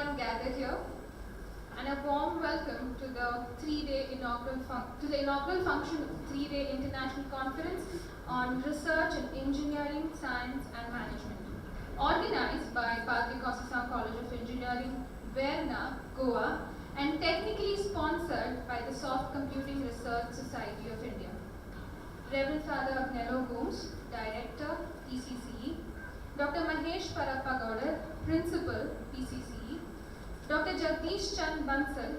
everyone gathered here, and a warm welcome to the inaugural function of the 3-day International Conference on Research in Engineering, Science and Management, organized by Padre College of Engineering, Varna, Goa, and technically sponsored by the Soft Computing Research Society of India. Reverend Father Agnello Gomes, Director, PCCE, Dr. Mahesh Parappa, Principal, PCCE, Dr. Jagdish Chand Bansal,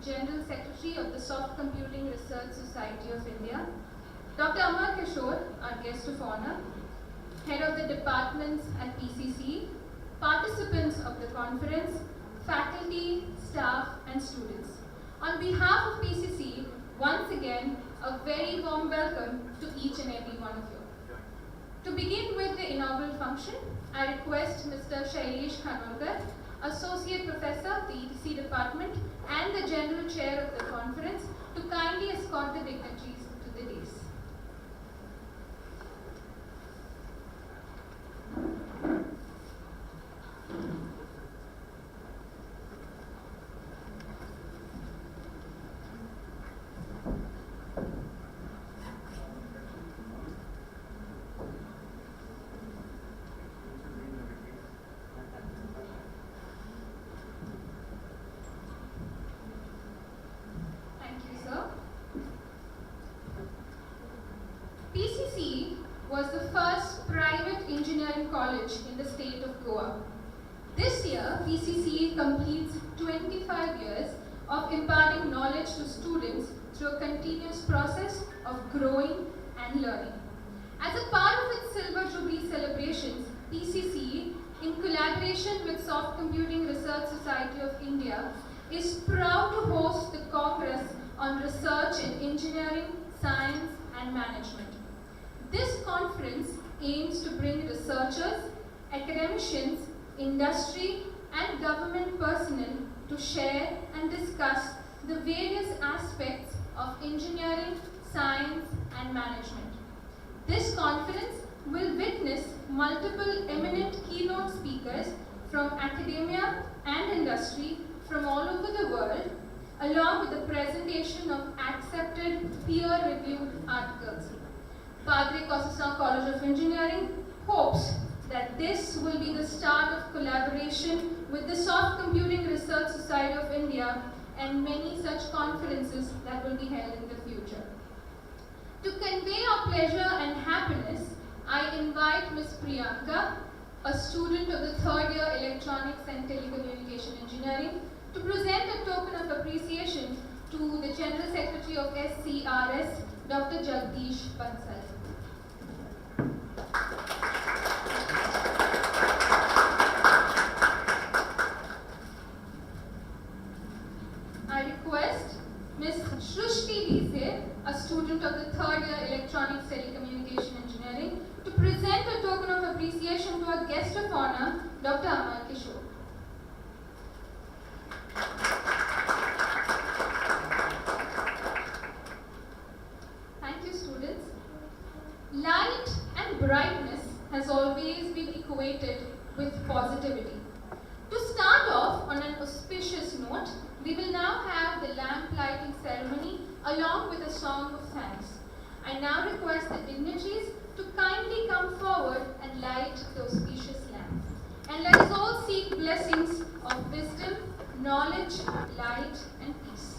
General Secretary of the Soft Computing Research Society of India, Dr. Amar Kishore, our guest of honor, Head of the Departments at PCCE, participants of the conference, faculty, staff and students. On behalf of PCCE, once again, a very warm welcome to each and every one of you. To begin with the inaugural function, I request Mr. Shailesh Khanolkar, Associate Professor, the ETC Department and the General Chair of the conference, to kindly escort the dignitaries to the dais. PCCE was the first private engineering college in the state of Goa. This year, PCCE completes 25 years of imparting knowledge to students through a continuous process of growing and learning. As a part of its Silver Jubilee celebrations, PCCE, in collaboration with Soft Computing Research Society of India, is proud to host the Congress on Research in Engineering, Science and Management. This conference aims to bring researchers, academicians, industry and government personnel to share and discuss the various aspects of engineering, science and management. This conference will witness multiple eminent keynote speakers from academia and industry from all over the world, along with the presentation of accepted peer-reviewed articles. Padre College of Engineering hopes that this will be the start of collaboration with the Soft Computing Research Society of India and many such conferences that will be held in the future. To convey our pleasure and happiness, I invite Ms. Priyanka, a student of the 3rd year Electronics and Telecommunication Engineering, to present a token of appreciation to the General Secretary of SCRS, Dr. Jagdish Bansal. I request Ms. Shrushti Dise, a student of the 3rd year Electronics Telecommunication Engineering, to present a token of appreciation to our guest of honor, Dr. Amar Kishore. Thank you, students. Light and brightness has always been equated with positivity. To start off on an auspicious note, we will now have the lamp lighting ceremony along with a song of thanks. I now request the dignitaries to kindly come forward and light the auspicious lamps. And let us all seek blessings of wisdom, knowledge, light and peace.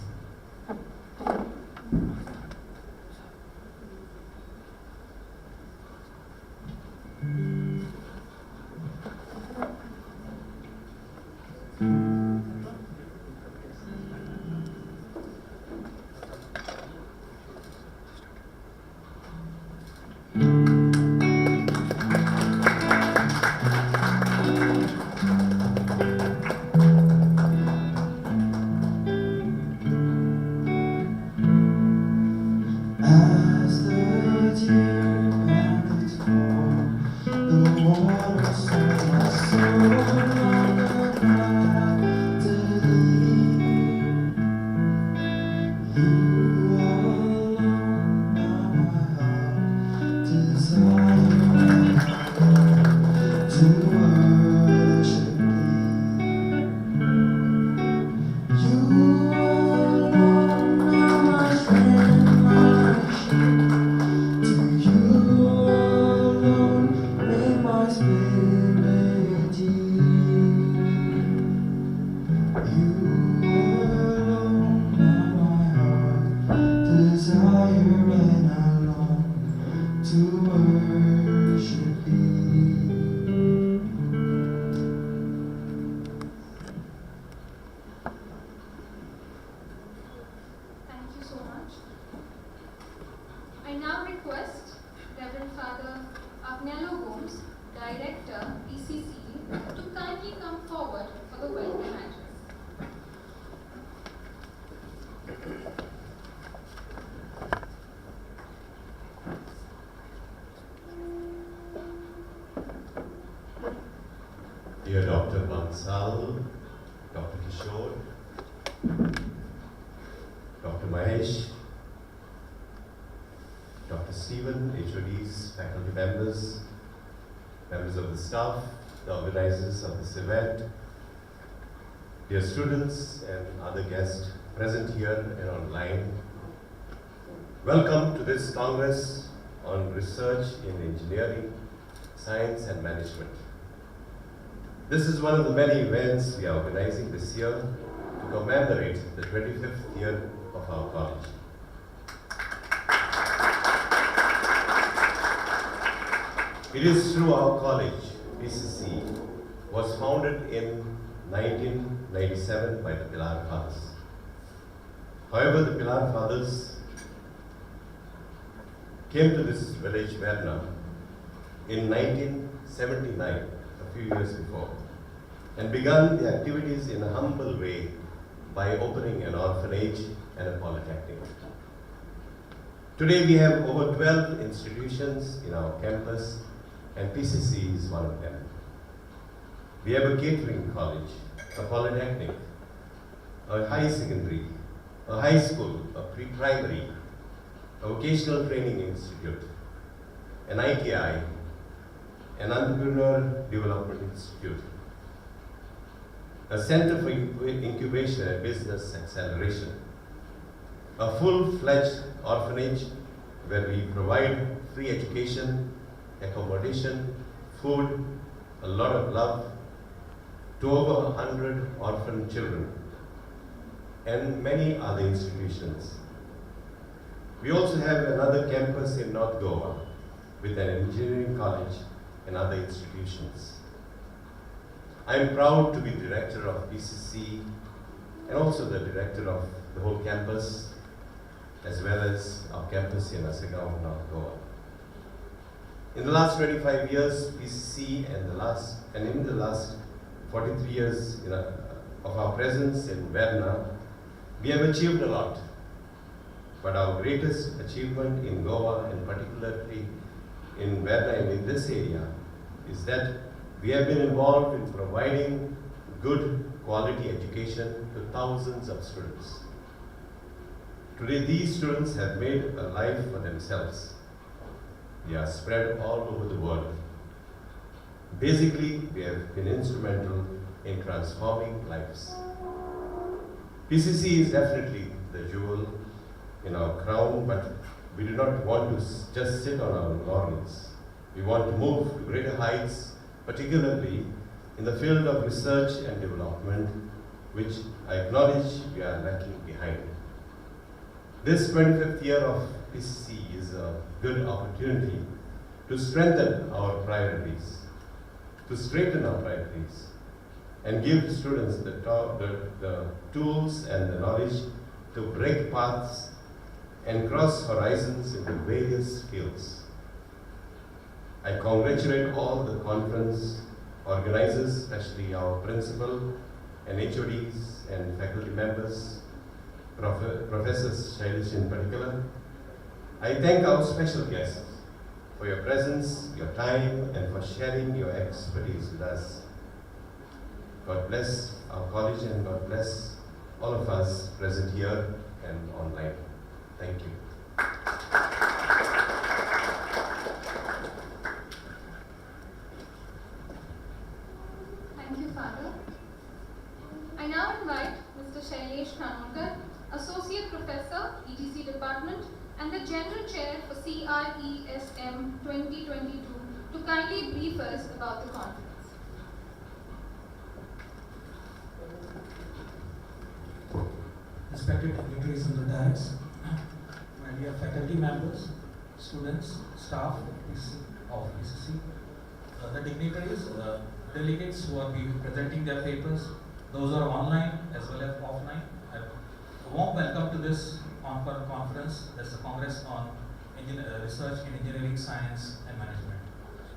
To worship thee. desire and I long to worship Thee. Thank you so much. I now request Reverend Father Agnello Gomes, Director, PCC, to kindly come forward for the welcome address. Dear Dr. Bansal, Dr. Kishore, Dr. Mahesh, Dr. Stephen, HODs, faculty members, members of the staff, the organizers of this event, dear students and other guests present here and online, welcome to this Congress on Research in Engineering, Science and Management. This is one of the many events we are organizing this year to commemorate the 25th year of our college. It is through our college, PCC, was founded in 1997 by the Pilar Fathers. However, the Pilar Fathers came to this village, Verna, in 1979, a few years before, and began the activities in a humble way by opening an orphanage and a polytechnic. Today we have over 12 institutions in our campus, and PCC is one of them. We have a catering college, a polytechnic, a high secondary, a high school, a pre-primary, a vocational training institute, an ITI, an entrepreneur development institute, a center for incubation and business acceleration, a full-fledged orphanage where we provide free education, accommodation, food, a lot of love to over 100 orphan children and many other institutions. We also have another campus in North Goa with an engineering college and other institutions. I am proud to be director of PCC and also the director of the whole campus, as well as our campus in Conceicao, North Goa. In the last 25 years, PCC and in the last 43 years of our presence in Verna, we have achieved a lot. But our greatest achievement in Goa, and particularly in Verna and in this area, is that we have been involved in providing good quality education to thousands of students. Today, these students have made a life for themselves. They are spread all over the world. Basically, we have been instrumental in transforming lives. PCC is definitely the jewel in our crown, but we do not want to just sit on our laurels. We want to move to greater heights, particularly in the field of research and development, which I acknowledge we are lacking behind. This 25th year of PCC is a good opportunity to strengthen our priorities, and give students the tools and the knowledge to break paths and cross horizons into various fields. I congratulate all the conference organizers, especially our principal and HODs and faculty members, Professor Shailesh in particular. I thank our special guests for your presence, your time, and for sharing your expertise with us. God bless our college and God bless all of us present here and online. Thank you. Thank you, Father. I now invite Mr. Shailesh Khanolkar, Associate Professor, ETC Department, and the General Chair for CRESM 2022 to kindly brief us about the conference. Respected dignitaries on the dais, faculty members, students, staff of PCC, the dignitaries, delegates who are presenting their papers, those who are online as well as offline. A warm welcome to this conference. That's the Congress on Research in Engineering, Science and Management.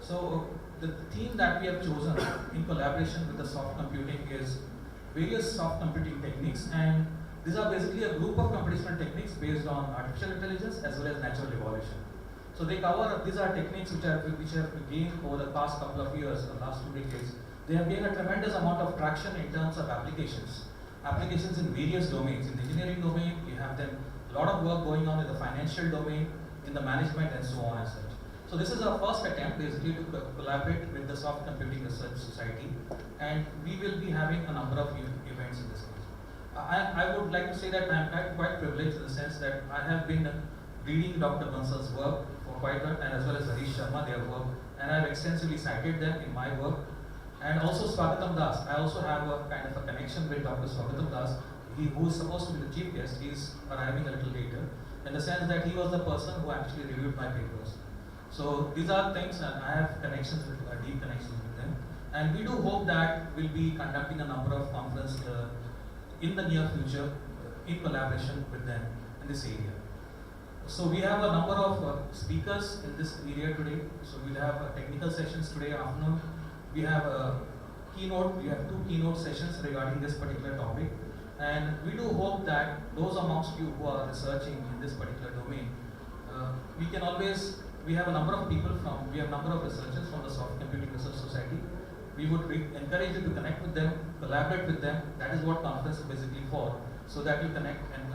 So the theme that we have chosen in collaboration with the soft computing is various soft computing techniques, and these are basically a group of computational techniques based on artificial intelligence as well as natural evolution. So they cover, these are techniques which have gained over the past couple of years, the last 2 decades. They have gained a tremendous amount of traction in terms of applications. Applications in various domains. In the engineering domain, you have them, a lot of work going on in the financial domain, in the management and so on and such. So this is our first attempt basically to collaborate with the Soft Computing Research Society, and we will be having a number of events in this case. I would like to say that I am quite privileged in the sense that I have been reading Dr. Bansal's work for quite a while, and as well as Harish Sharma, their work, and I have extensively cited them in my work. And also Swagatam Das, I also have a kind of a connection with Dr. Swagatam Das, who is supposed to be the chief guest. He is arriving a little later, in the sense that he was the person who actually reviewed my papers. So these are things, and I have connections with, deep connections with them. And we do hope that we'll be conducting a number of conferences in the near future in collaboration with them in this area. So we have a number of speakers in this area today. So we'll have technical sessions today afternoon. We have a keynote, we have 2 keynote sessions regarding this particular topic. And we do hope that those amongst you who are researching in this particular domain, we have a number of people we have a number of researchers from the Soft Computing Research Society. We would encourage you to connect with them, collaborate with them. That is what conference is basically for, so that you connect and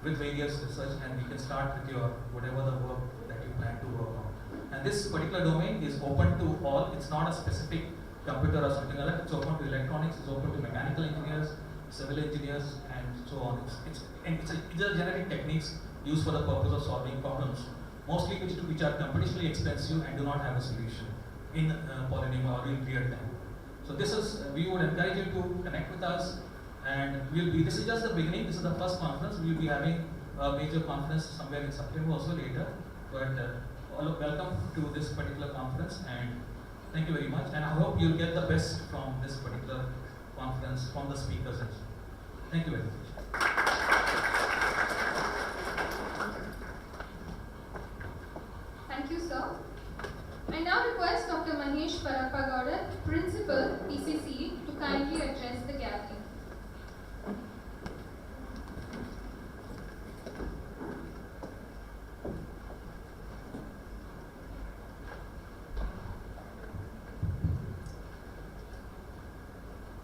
with various research, and we can start with your whatever the work that you plan to work on. And this particular domain is open to all. It's not a specific computer or something like that. It's open to electronics, it's open to mechanical engineers, civil engineers, and so on. It's generic techniques used for the purpose of solving problems, mostly which are computationally expensive and do not have a solution in polynomial or in real time. So we would encourage you to connect with us, and this is just the beginning. This is the first conference. We will be having a major conference somewhere in September also later. But welcome to this particular conference, and thank you very much. And I hope you'll get the best from this particular conference, from the speakers. Thank you very much. Thank you, sir. I now request Dr. Mahesh Parapagowda, Principal, PCC, to kindly address the gathering.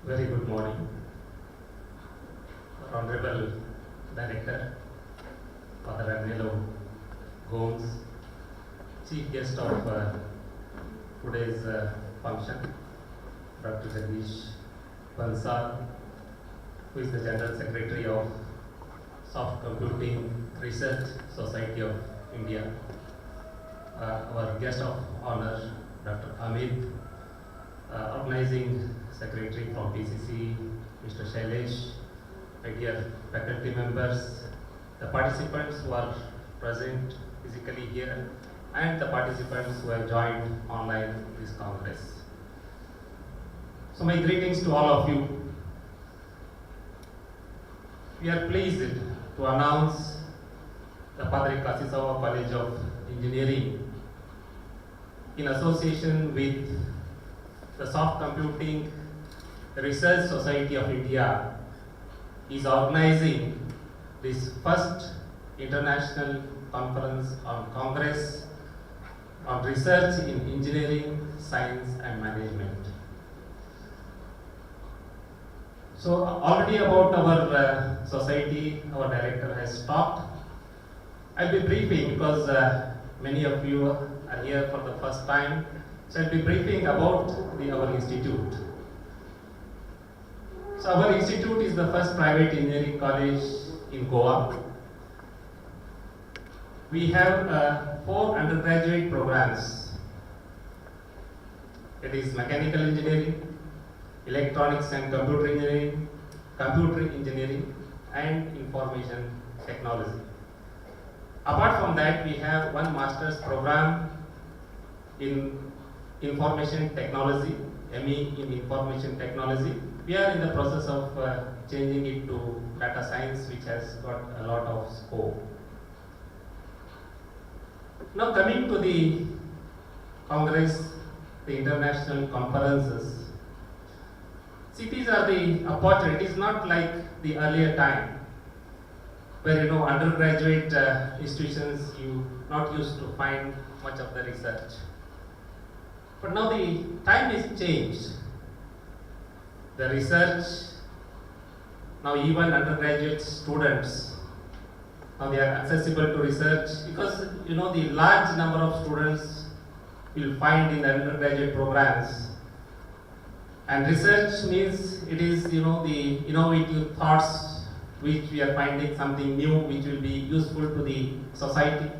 Very good morning, Honorable Director, Father Arnello Gomes, Chief Guest of today's function, Dr. Jagdish Bansal, who is the General Secretary of Soft Computing Research Society of India, our guest of honor, Dr. Amit, Organizing Secretary from PCC, Mr. Shailesh, my dear faculty members, the participants who are present physically here, and the participants who have joined online this Congress. So my greetings to all of you. We are pleased to announce the Padre Conceicao College of Engineering, in association with the Soft Computing Research Society of India, is organizing this first international conference on Congress on research in engineering, science and management. So already about our society, our director has talked. I'll be briefing because many of you are here for the first time. So I'll be briefing about our institute. So our institute is the first private engineering college in Goa. We have 4 undergraduate programs. It is mechanical engineering, electronics and computer engineering, computer engineering and information technology. Apart from that, we have one master's program in information technology, ME in information technology. We are in the process of changing it to data science, which has got a lot of scope. Now coming to the Congress, the international conferences. See, these are the opportunities, not like the earlier time, where undergraduate institutions you not used to find much of the research. But now the time is changed. The research, now even undergraduate students, now they are accessible to research because the large number of students will find in the undergraduate programs. And research means it is the innovative thoughts which we are finding something new which will be useful to the society.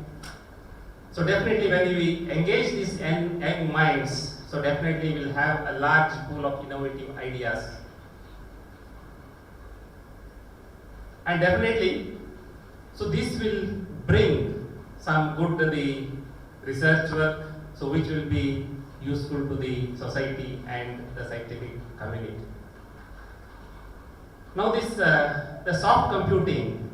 So definitely when we engage these young minds, so definitely we'll have a large pool of innovative ideas. And definitely, so this will bring some good to the research work, so which will be useful to the society and the scientific community. Now this, the soft computing,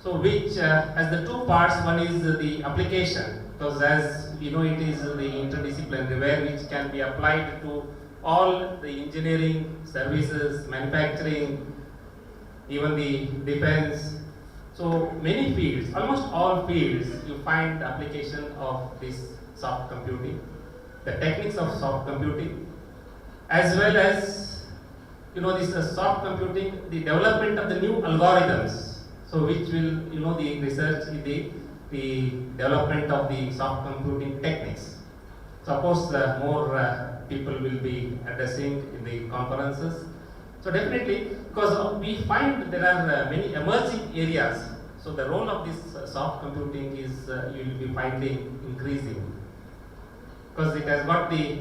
so which has the two parts. One is the application, because as it is the interdisciplinary where which can be applied to all the engineering, services, manufacturing, even the defense. So many fields, almost all fields, you find application of this soft computing, the techniques of soft computing, as well as this soft computing, the development of the new algorithms. So which will the research in the development of the soft computing techniques. So of course more people will be addressing in the conferences. So definitely, because we find there are many emerging areas. So the role of this soft computing is you will be finding increasing, because it has got the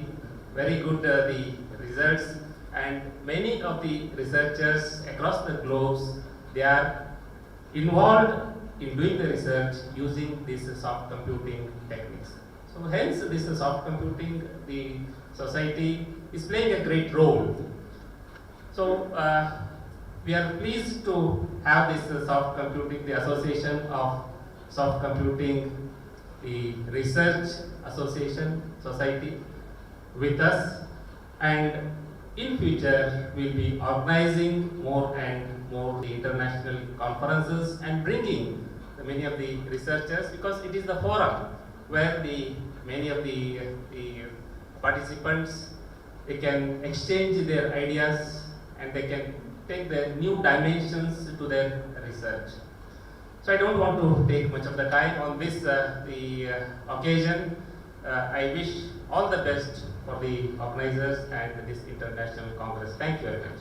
very good the results, and many of the researchers across the globes, they are involved in doing the research using these soft computing techniques. So hence this soft computing, the society is playing a great role. So we are pleased to have this soft computing, the Association of Soft Computing, the Research Association Society with us, and in future we will be organizing more and more the international conferences and bringing many of the researchers, because it is the forum where many of the participants, they can exchange their ideas and they can take the new dimensions to their research. So I don't want to take much of the time on this occasion. I wish all the best for the organizers and this international congress. Thank you very much.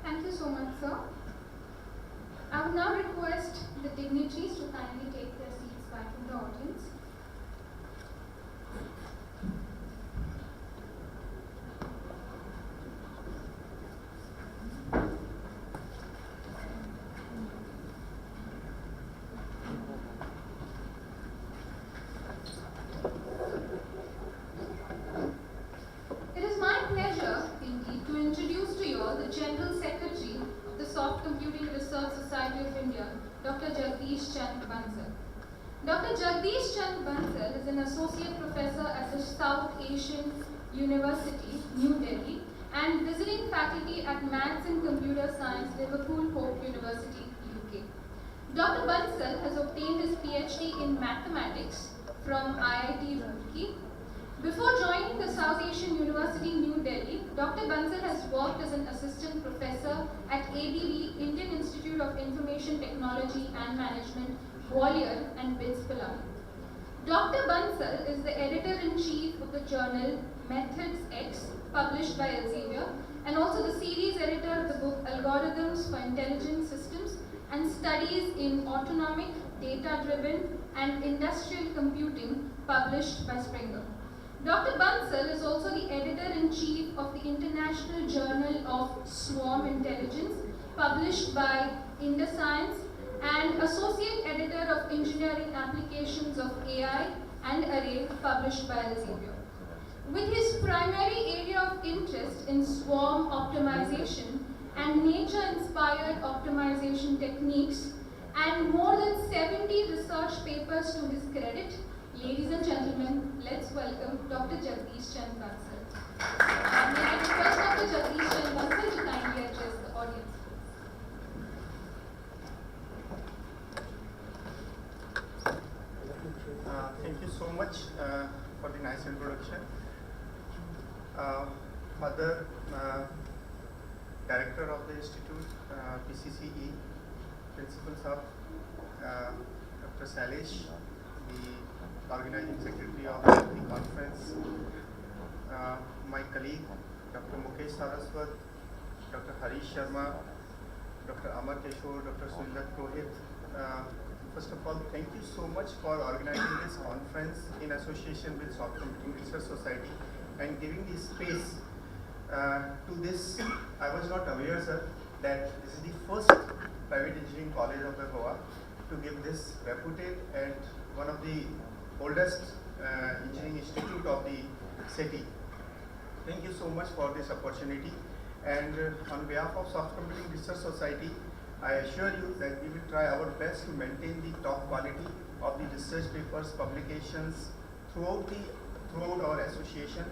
Thank you so much, sir. I would now request the dignitaries to kindly take their seats back in the audience. It is my pleasure, indeed, to introduce to you all the General Secretary of the Soft Computing Research Society of India, Dr. Jagdish Chand Bansal. Dr. Jagdish Chand Bansal is an Associate Professor at the South Asian University, New Delhi, and visiting faculty at Maths and Computer Science, Liverpool Hope University, UK. Dr. Bansal has obtained his PhD in Mathematics from IIT Roorkee. Before joining the South Asian University, New Delhi, Dr. Bansal has worked as an assistant professor at ADV, Indian Institute of Information Technology and Management, Gwalior and BITS, Pillar. Dr. Bansal is the editor-in-chief of the journal Methods X, published by Elsevier, and also the series editor of the book Algorithms for Intelligent Systems and Studies in Autonomic, Data-Driven and Industrial Computing, published by Springer. Dr. Bansal is also the editor International Journal of Swarm Intelligence, published by Indoscience, and Associate Editor of Engineering Applications of AI and Array, published by Elsevier. With his primary area of interest in swarm optimization and nature-inspired optimization techniques, and more than 70 research papers to his credit, ladies and gentlemen, let's welcome Dr. Jagdish Chand Bansal. May I request Dr. Jagdish Chand Bansal to kindly address the audience. Thank you so much for the nice introduction. Father, Director of the Institute, PCCE, Principal Sir, Dr. Salish, the Organizing Secretary of the conference, my colleague, Dr. Mukesh Saraswat, Dr. Harish Sharma, Dr. Amar Keshore, Dr. Sundar Purohit. First of all, thank you so much for organizing this conference in association with Soft Computing Research Society and giving the space to this. I was not aware, sir, that this is the first private engineering college of the Goa to give this reputed and one of the oldest engineering institute of the city. Thank you so much for this opportunity. And on behalf of Soft Computing Research Society, I assure you that we will try our best to maintain the top quality of the research papers, publications throughout our association.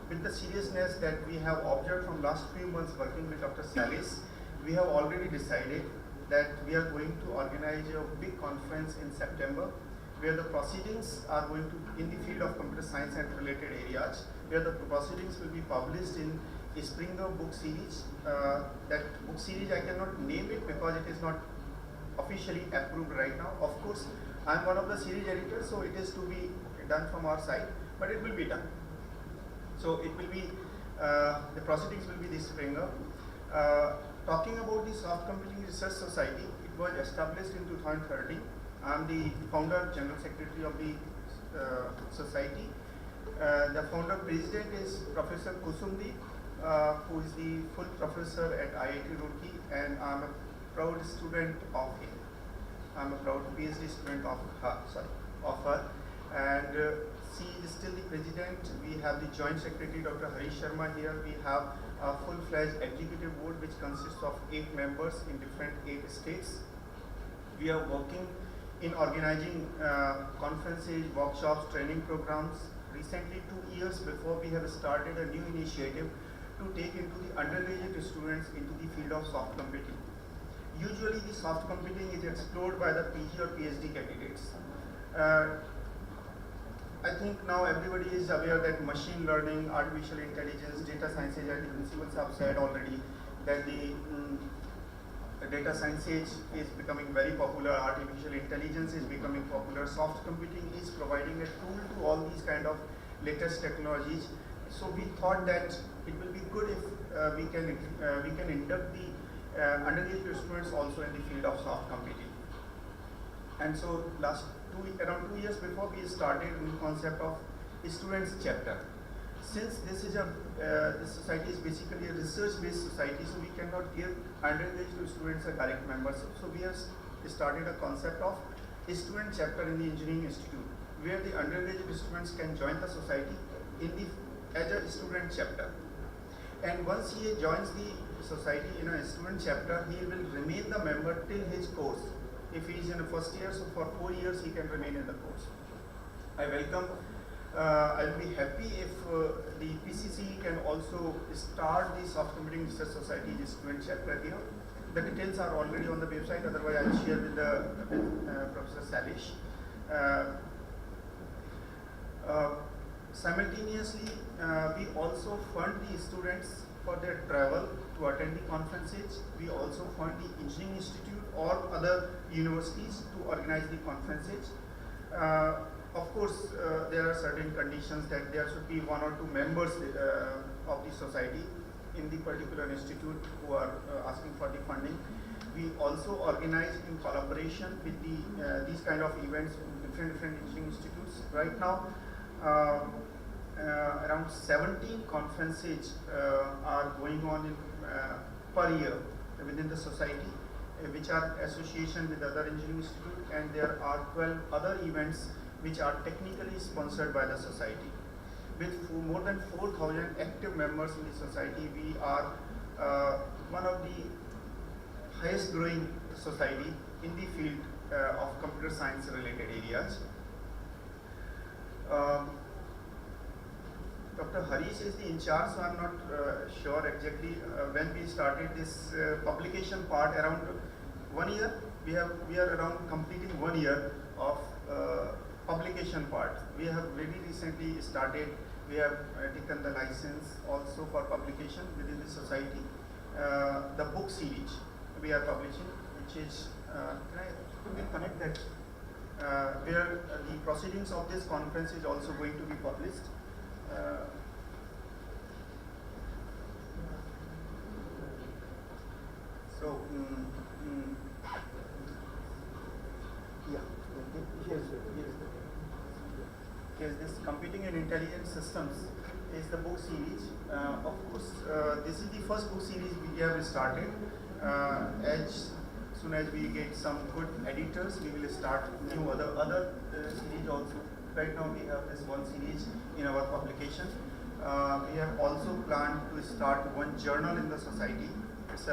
With the seriousness that we have observed from last few months working with Dr. Salis, we have already decided that we are going to organize a big conference in September, where the proceedings are going to, in the field of computer science and related areas, where the proceedings will be published in a Springer book series. That book series I cannot name it because it is not officially approved right now. Of course, I am one of the series editors, so it is to be done from our side, but it will be done. So it will be, the proceedings will be this Springer. Talking about the Soft Computing Research Society, it was established in 2013. I am the founder, general secretary of the society. The founder president is Professor Kusumdi, who is the full professor at IIT Roorkee, and I am a proud student of him. I am a proud PhD student of her. And she is still the president. We have the joint secretary, Dr. Harish Sharma here. We have a full-fledged executive board which consists of 8 members in different 8 states. We are working in organizing conferences, workshops, training programs. Recently, 2 years before, we have started a new initiative to take into the undergraduate students into the field of soft computing. Usually, the soft computing is explored by the PG or PhD candidates. I think now everybody is aware that machine learning, artificial intelligence, data science, as the principals have said already, that the data science is becoming very popular, artificial intelligence is becoming popular, soft computing is providing a tool to all these kind of latest technologies. So we thought that it will be good if we can induct the undergraduate students also in the field of soft computing. And so around 2 years before, we started a new concept of students chapter. Since this society is basically a research-based society, so we cannot give undergraduate students a direct membership. So we have started a concept of a student chapter in the Engineering Institute, where the undergraduate students can join the society as a student chapter. And once he joins the society in a student chapter, he will remain the member till his course. If he is in the first year, so for 4 years he can remain in the course. I welcome. I'll be happy if the PCC can also start the Soft Computing Research Society student chapter here. The details are already on the website, otherwise I'll share with Professor Salish. Simultaneously, we also fund the students for their travel to attend the conferences. We also fund the Engineering Institute or other universities to organize the conferences. Of course, there are certain conditions that there should be 1 or 2 members of the society in the particular institute who are asking for the funding. We also organize in collaboration with these kind of events in different engineering institutes. Right now, around around 17 conferences are going on in, per year within the society, which are association with other engineering institute, and there are 12 other events which are technically sponsored by the society. With more than 4,000 active members in the society, we are one of the highest growing society in the field of computer science related areas. Dr. Harish is the in charge, so I'm not sure exactly when we started this publication part. Around 1 year, we are around completing 1 year of publication part. We have very recently started. We have taken the license also for publication within the society. The book series we are publishing, which is can we connect that? Where the proceedings of this conference is also going to be published. Here's this Computing and Intelligent Systems is the book series. Of course, this is the first book series we have started. As soon as we get some good editors, we will start new other series also. Right now we have this one series in our publication. We have also planned to start one journal in the society. It's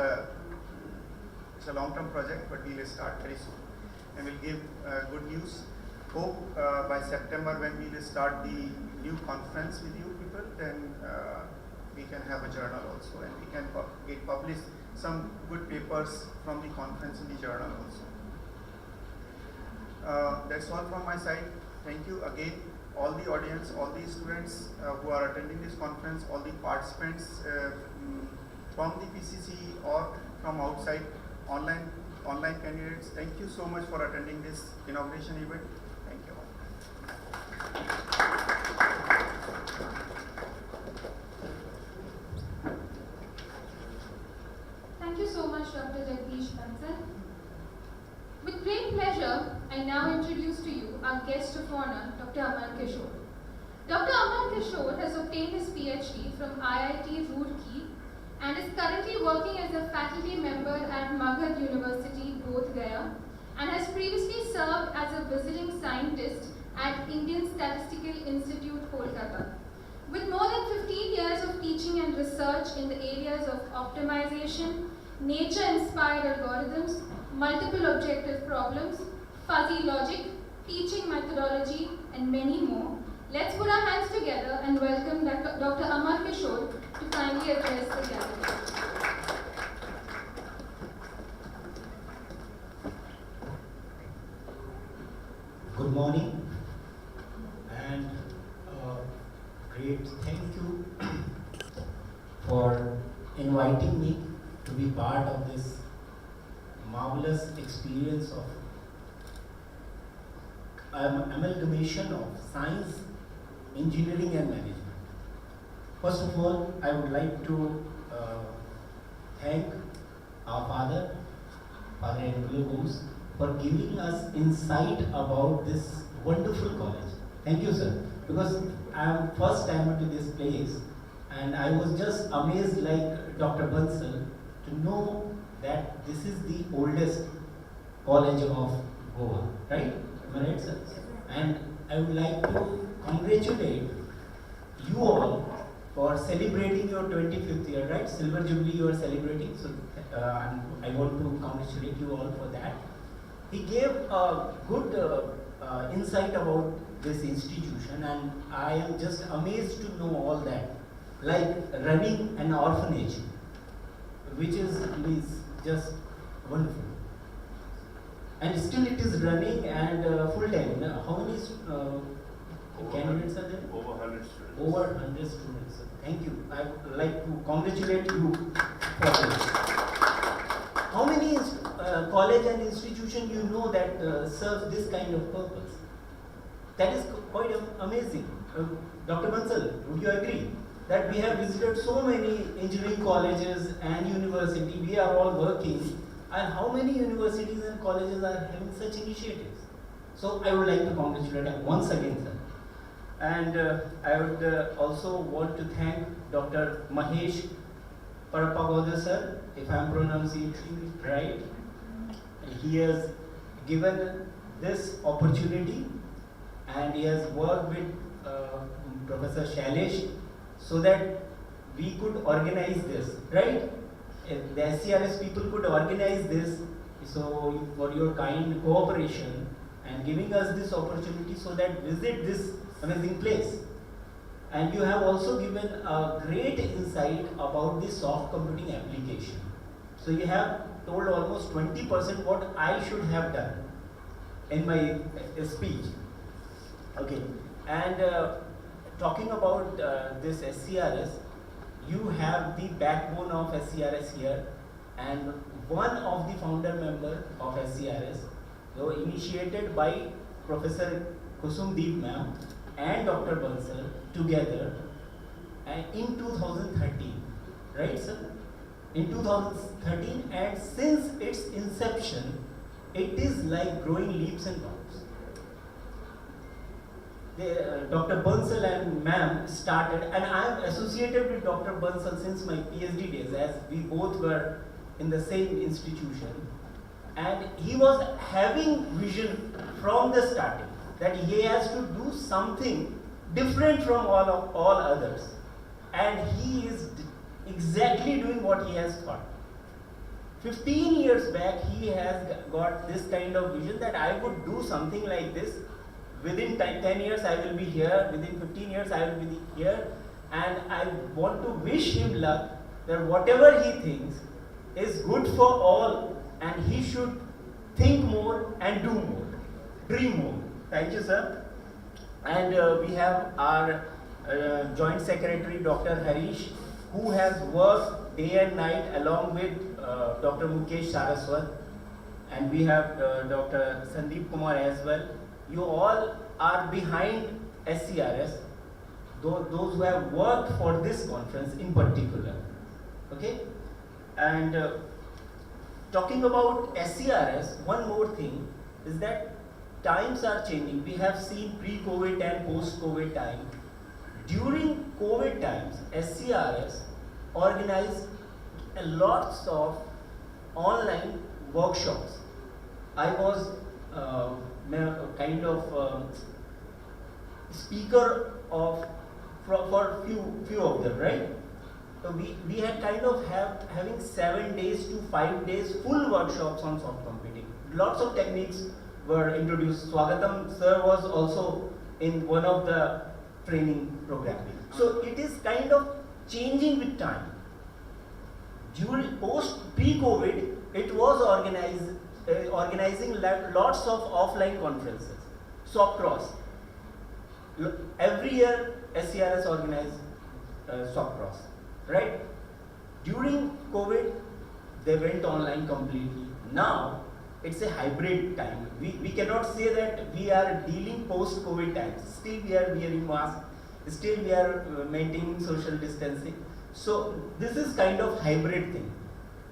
a long-term project, but we will start very soon, and we'll give good news. Hope by September, when we will start the new conference with you people, then we can have a journal also, and we can get published some good papers from the conference in the journal also. That's all from my side. Thank you again, all the audience, all the students who are attending this conference, all the participants from the PCC or from outside, online candidates. Thank you so much for attending this inauguration event. Thank you. Thank you so much, Dr. Jagdish Bansal. With great pleasure, I now introduce to you our guest of honor, Dr. Amar Kishore. Dr. Amar Kishore has obtained his PhD from IIT Roorkee and is currently working as a faculty member at Maghad University, Bodh Gaya, and has previously served as a visiting scientist at Indian Statistical Institute, Kolkata. With more than 15 years of teaching and research in the areas of optimization, nature-inspired algorithms, multiple objective problems, fuzzy logic, teaching methodology, and many more, let's put our hands together and welcome Dr. Amar Kishore to kindly address the gathering. Good morning, and great thank you for inviting me to be part of this marvelous experience of amalgamation of science, engineering and management. First of all, I would like to thank our Father, Padre, for giving us insight about this wonderful college. Thank you, sir, because I am first time to this place, and I was just amazed, like Dr. Bansal, to know that this is the oldest college of Goa, right? Am I right, sir? And I would like to congratulate you all for celebrating your 25th year, right? Silver Jubilee you are celebrating, so I want to congratulate you all for that. He gave a good insight about this institution, and I am just amazed to know all that, like running an orphanage, which is just wonderful. And still it is running and full time. How many candidates are there? Over 100 students. Over 100 students. Thank you. I would like to congratulate you for this. How many college and institution you know that serves this kind of purpose? That is quite amazing. Dr. Bansal, would you agree that we have visited so many engineering colleges and university, we are all working, and how many universities and colleges are having such initiatives? So I would like to congratulate once again, sir. And I would also want to thank Dr. Mahesh Parapagoda sir, if I am pronouncing it right. He has given this opportunity and he has worked with Professor Shailesh so that we could organize this, right? The SCRS people could organize this, so for your kind cooperation and giving us this opportunity so that visit this amazing place. And you have also given a great insight about the soft computing application. So you have told almost 20% what I should have done in my speech. Okay, and talking about this SCRS, you have the backbone of SCRS here, and one of the founder member of SCRS, though initiated by Professor Kusumdeep ma'am and Dr. Bansal together in 2013, right sir? In 2013, and since its inception, it is like growing leaps and bounds. Dr. Bansal and ma'am started, and I am associated with Dr. Bansal since my PhD days, as we both were in the same institution, and he was having vision from the starting that he has to do something different from all others, and he is exactly doing what he has thought. 15 years back, he has got this kind of vision that I would do something like this. Within 10 years I will be here, within 15 years I will be here, and I want to wish him luck that whatever he thinks is good for all, and he should think more and do more, dream more. Thank you, sir. And we have our Joint Secretary, Dr. Harish, who has worked day and night along with Dr. Mukesh Saraswat, and we have Dr. Sandeep Kumar as well. You all are behind SCRS, those who have worked for this conference in particular. Okay? And talking about SCRS, one more thing is that times are changing. We have seen pre-COVID and post-COVID time. During COVID times, SCRS organized a lots of online workshops. I was kind of speaker of for few of them, right? So we had kind of having 7 days to 5 days full workshops on soft computing. Lots of techniques were introduced. Swagatam sir was also in one of the training programs. So it is kind of changing with time. During pre-COVID, it was organizing lots of offline conferences. SOCCROSS. Every year SCRS organized SOCCROSS, right? During COVID, they went online completely. Now, it's a hybrid time. We cannot say that we are dealing post-COVID times. Still we are wearing masks, still we are maintaining social distancing. So this is kind of hybrid thing.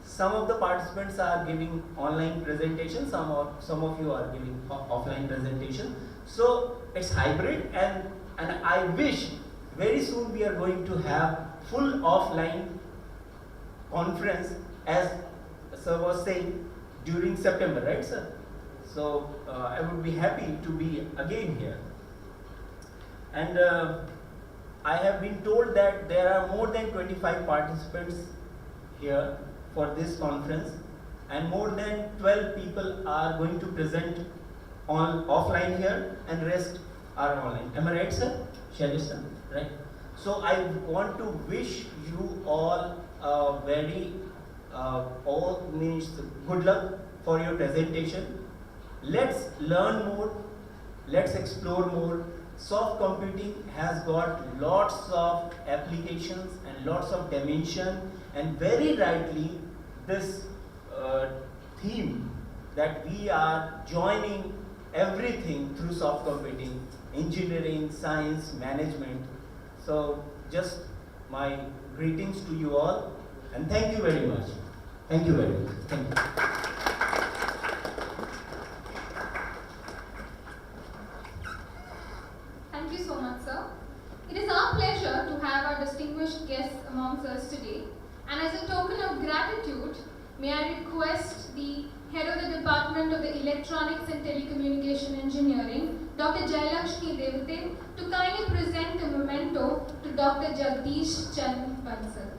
Some of the participants are giving online presentation, some of you are giving offline presentation. So it's hybrid, and I wish very soon we are going to have full offline conference, as sir was saying, during September, right sir? So I would be happy to be again here. And I have been told that there are more than 25 participants here for this conference, and more than 12 people are going to present on offline here, and rest are online. Am I right, sir? Shailesh sir, right? So I want to wish you all very good luck for your presentation. Let's learn more, let's explore more. Soft computing has got lots of applications and lots of dimension, and very rightly this theme that we are joining everything through soft computing, engineering, science, management. So just my greetings to you all, and thank you very much. Thank you very much. Thank you. Thank you so much, sir. distinguished guests amongst us today. And as a token of gratitude, may I request the Head of the Department of the Electronics and Telecommunication Engineering, Dr. Jailakshmi Devate, to kindly present a memento to Dr. Jagdish Chand Bansal.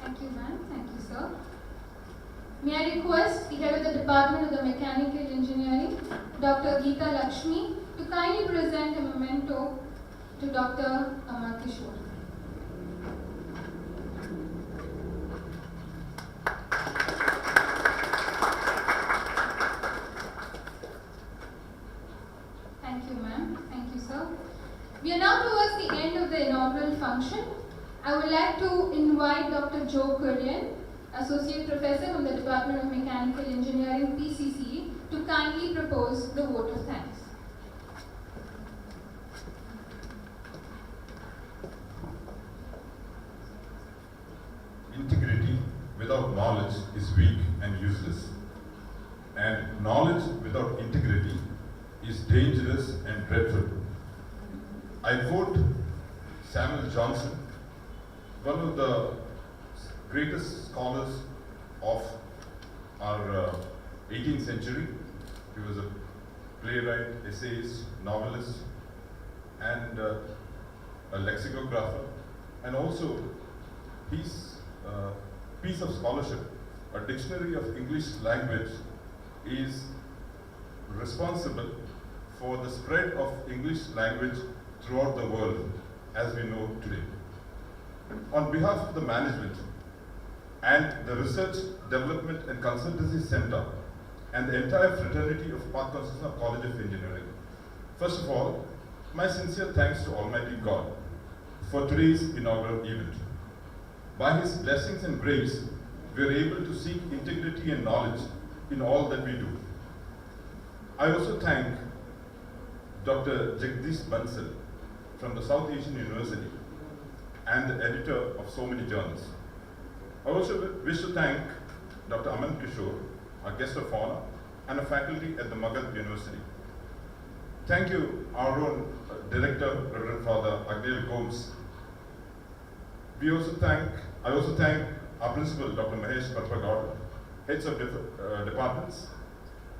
Thank you, ma'am. Thank you, sir. May I request the Head of the Department of the Mechanical Engineering, Dr. Geeta Lakshmi, to kindly present a memento to Dr. Amar Kishore. Thank you, ma'am. Thank you, sir. We are now towards the end of the inaugural function. I would like to invite Dr. Joe Kurian, Associate Professor from the Department of Mechanical Engineering, PCC, to kindly propose the vote of thanks. Integrity without knowledge is weak and useless. And knowledge without integrity is dangerous and dreadful. I quote Samuel Johnson, one of the greatest scholars of our 18th century. He was a playwright, essayist, novelist, and a lexicographer, and also his piece of scholarship, a dictionary of English language, is responsible for the spread of English language throughout the world as we know today. On behalf of the management and the Research, Development and Consultancy Center and the entire fraternity of Path Conceicao College of Engineering, first of all, my sincere thanks to Almighty God for today's inaugural event. By His blessings and grace, we are able to seek integrity and knowledge in all that we do. I also thank Dr. Jagdish Bansal from the South Asian University and the editor of so many journals. I also wish to thank Dr. Amar Kishore, our guest of honor, and a faculty at the Magad University. Thank you, our own Director, Reverend Father Agniel Gomes. I also thank our Principal, Dr. Mahesh Parpagowda, heads of departments,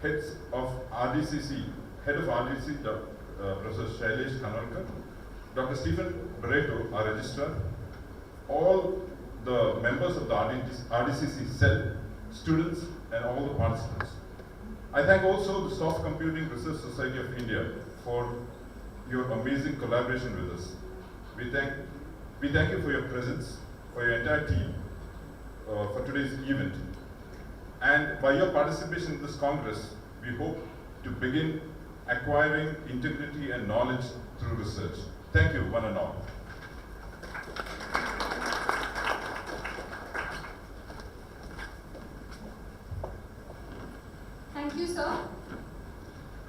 heads of RDCC, Head of RDC, Professor Shailesh Khanolkar, Dr. Stephen Barreto, our Registrar, all the members of the RDCC cell, students, and all the participants. I thank also the Soft Computing Research Society of India for your amazing collaboration with us. We thank you for your presence, for your entire team, for today's event. And by your participation in this Congress, we hope to begin acquiring integrity and knowledge through research. Thank you, one and all. Thank you, sir.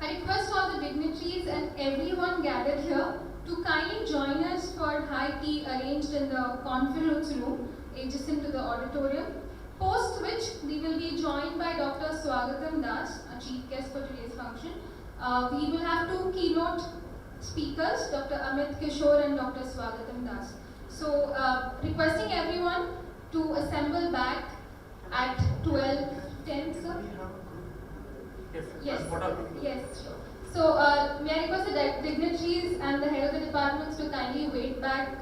I request all the dignitaries and everyone gathered here to kindly join us for high tea arranged in the conference room adjacent to the auditorium, post which we will be joined by Dr. Swagatam Das, a chief guest for today's function. We will have two keynote speakers, Dr. Amit Kishore and Dr. Swagatam Das. So, requesting everyone to assemble back at 12:10, sir. Yes, yes, sure. So, may I request the dignitaries and the head of the departments to kindly wait back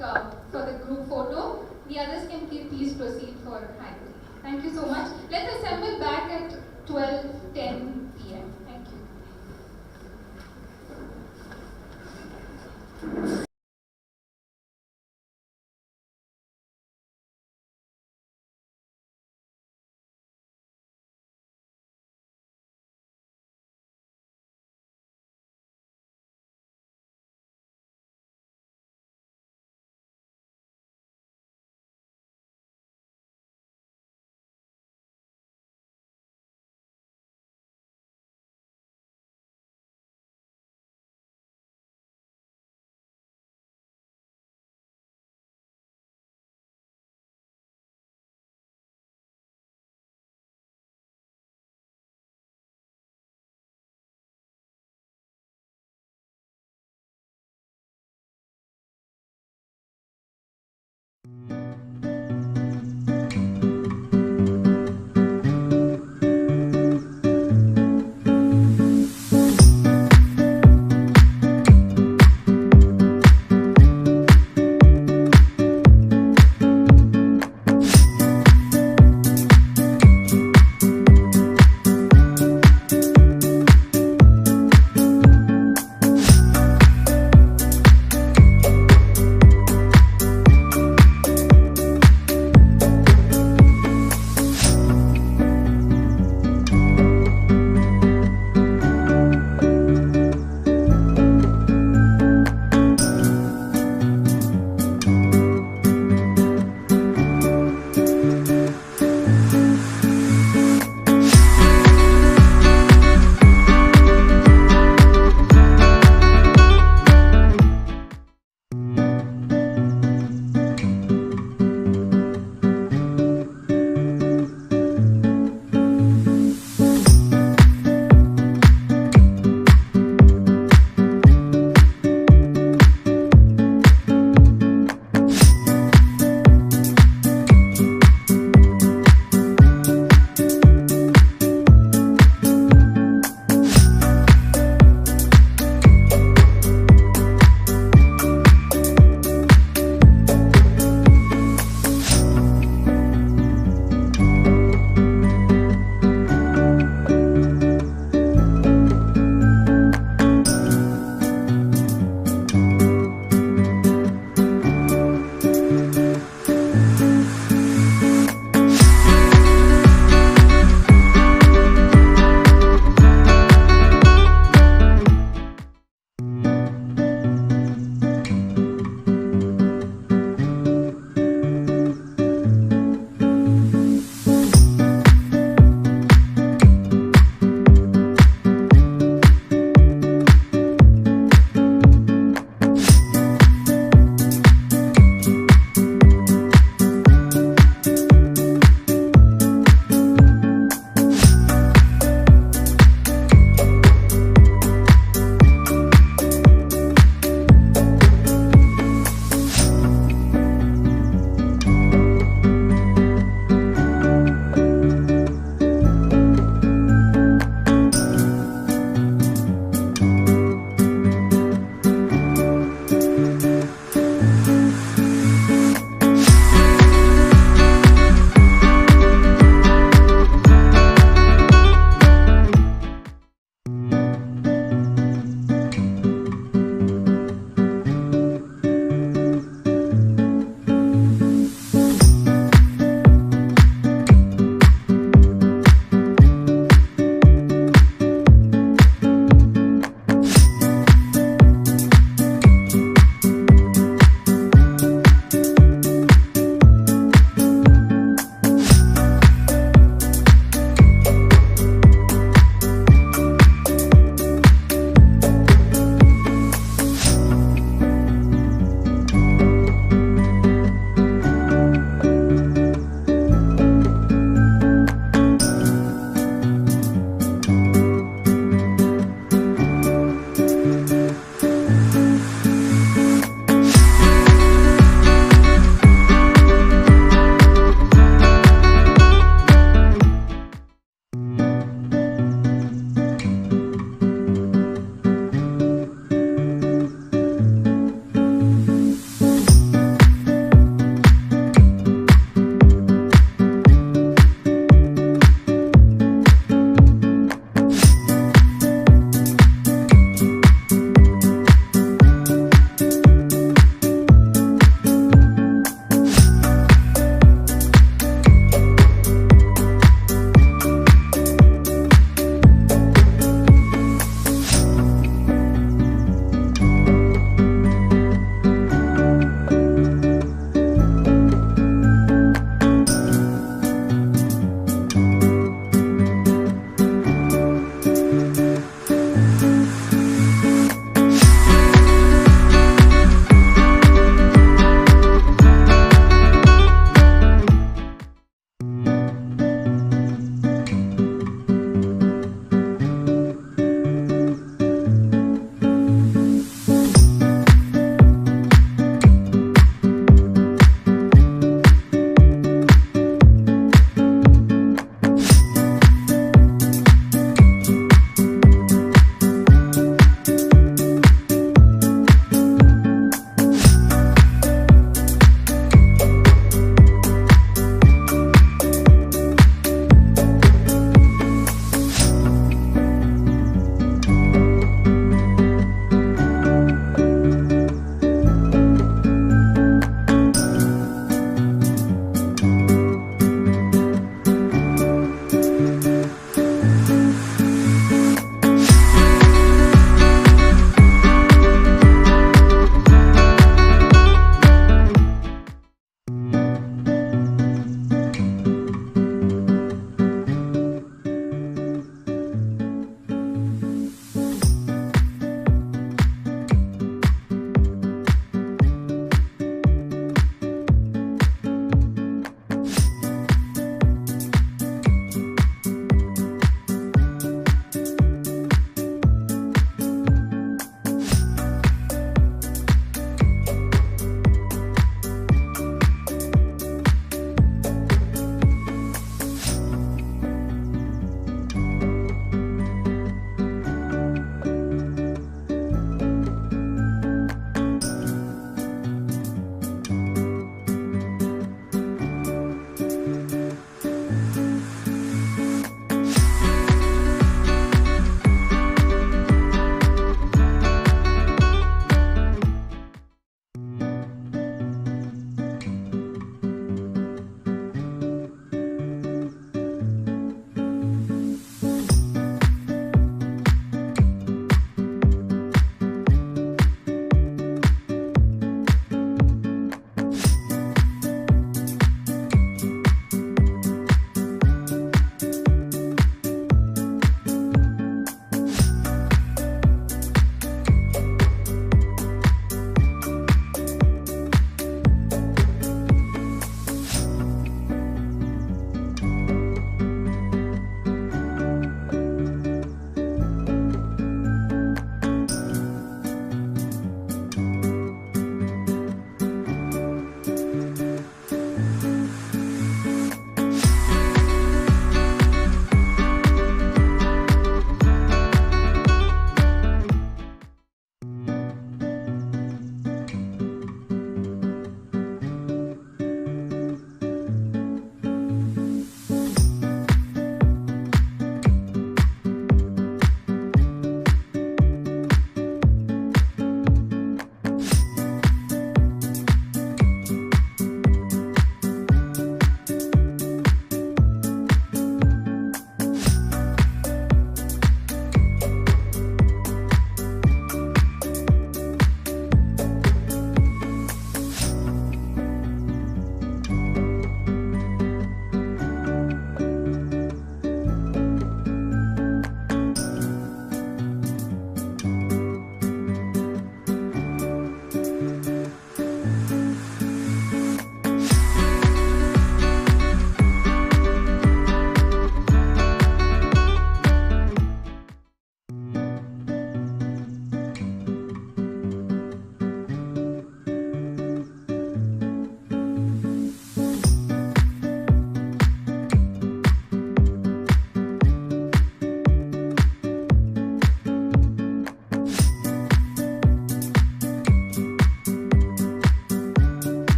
for the group photo. The others can please proceed for high tea. Thank you so much. Let's assemble back at 12:10 p.m. Thank you.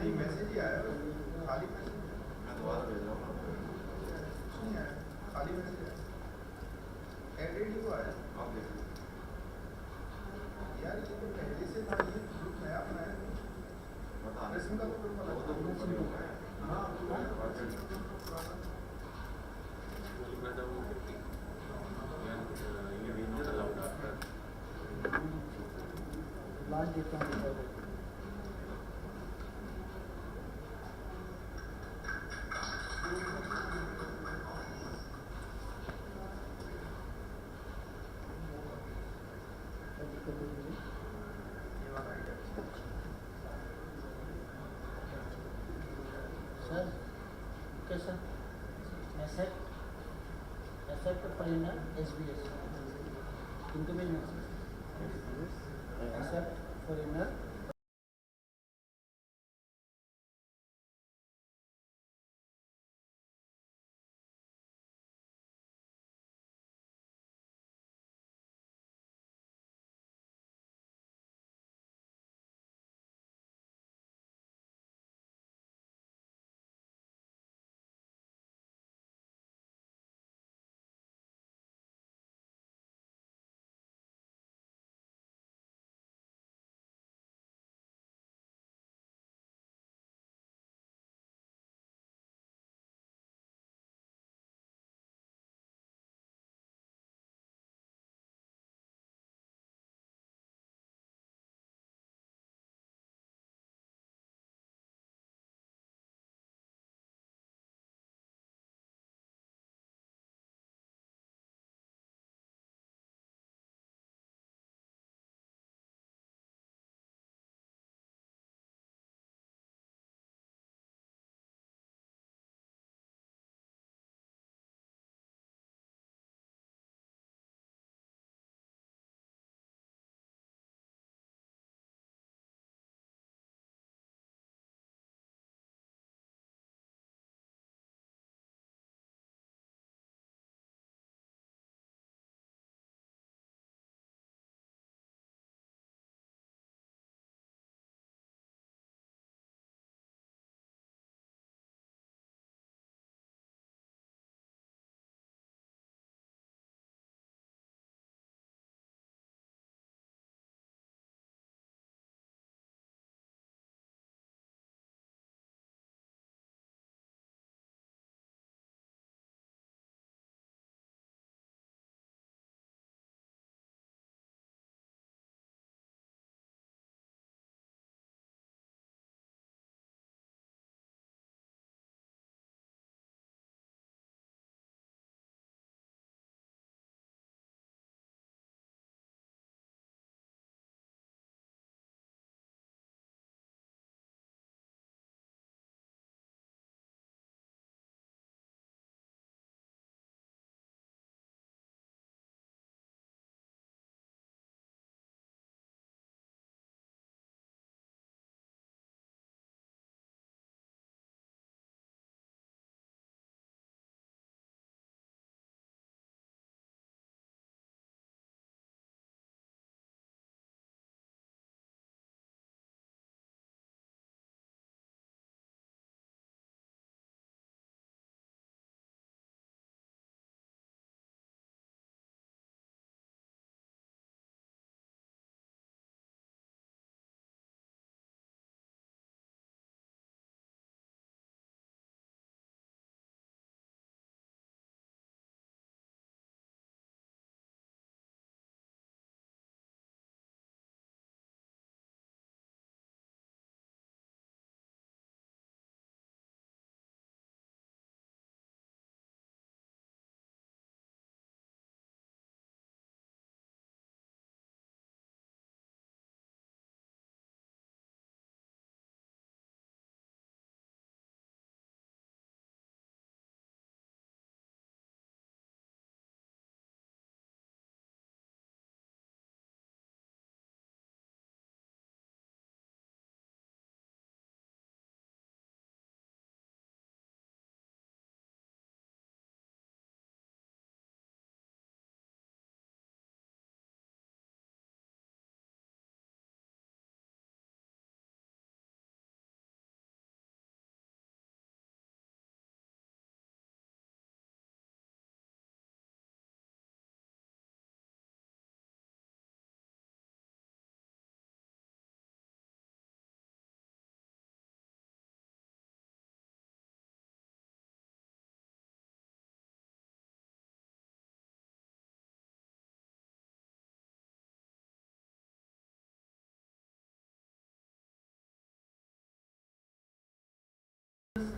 नहीं message ही आया खाली message मैं दोबारा भेज रहा हूँ नहीं आया खाली मैसेज आया एडिट ही आया आप देखिए यार ये तो पहले से था ये ग्रुप नया बनाया बता रेसिंग का ग्रुप वाला वो तो ग्रुप बने हुआ है हाँ मैं तो वो ये ranger allowed after last date का Sir, okay sir. Asset foreigner SBS. Incoming message. Asset foreigner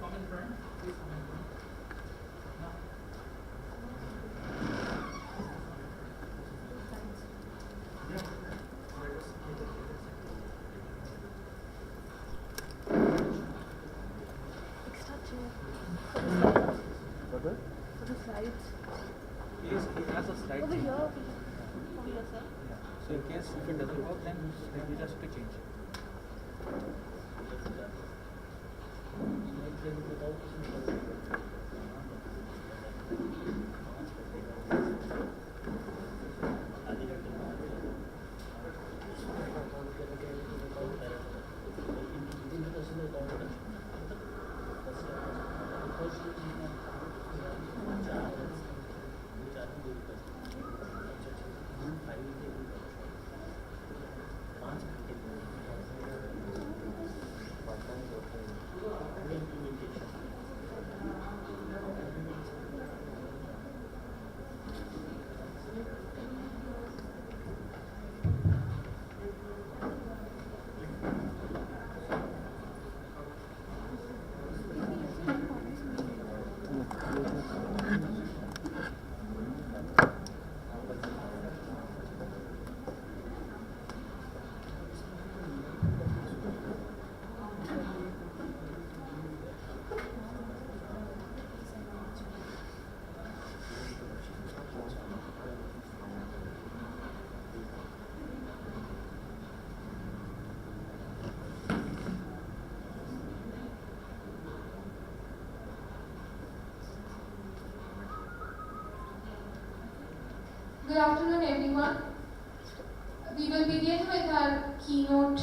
come in front. Please come in front. For the slides. Yes, he has a slide. Over change. here. Over here, sir. Yeah. So in case if it doesn't work, then we just to change. Good afternoon, everyone. We will begin with our keynote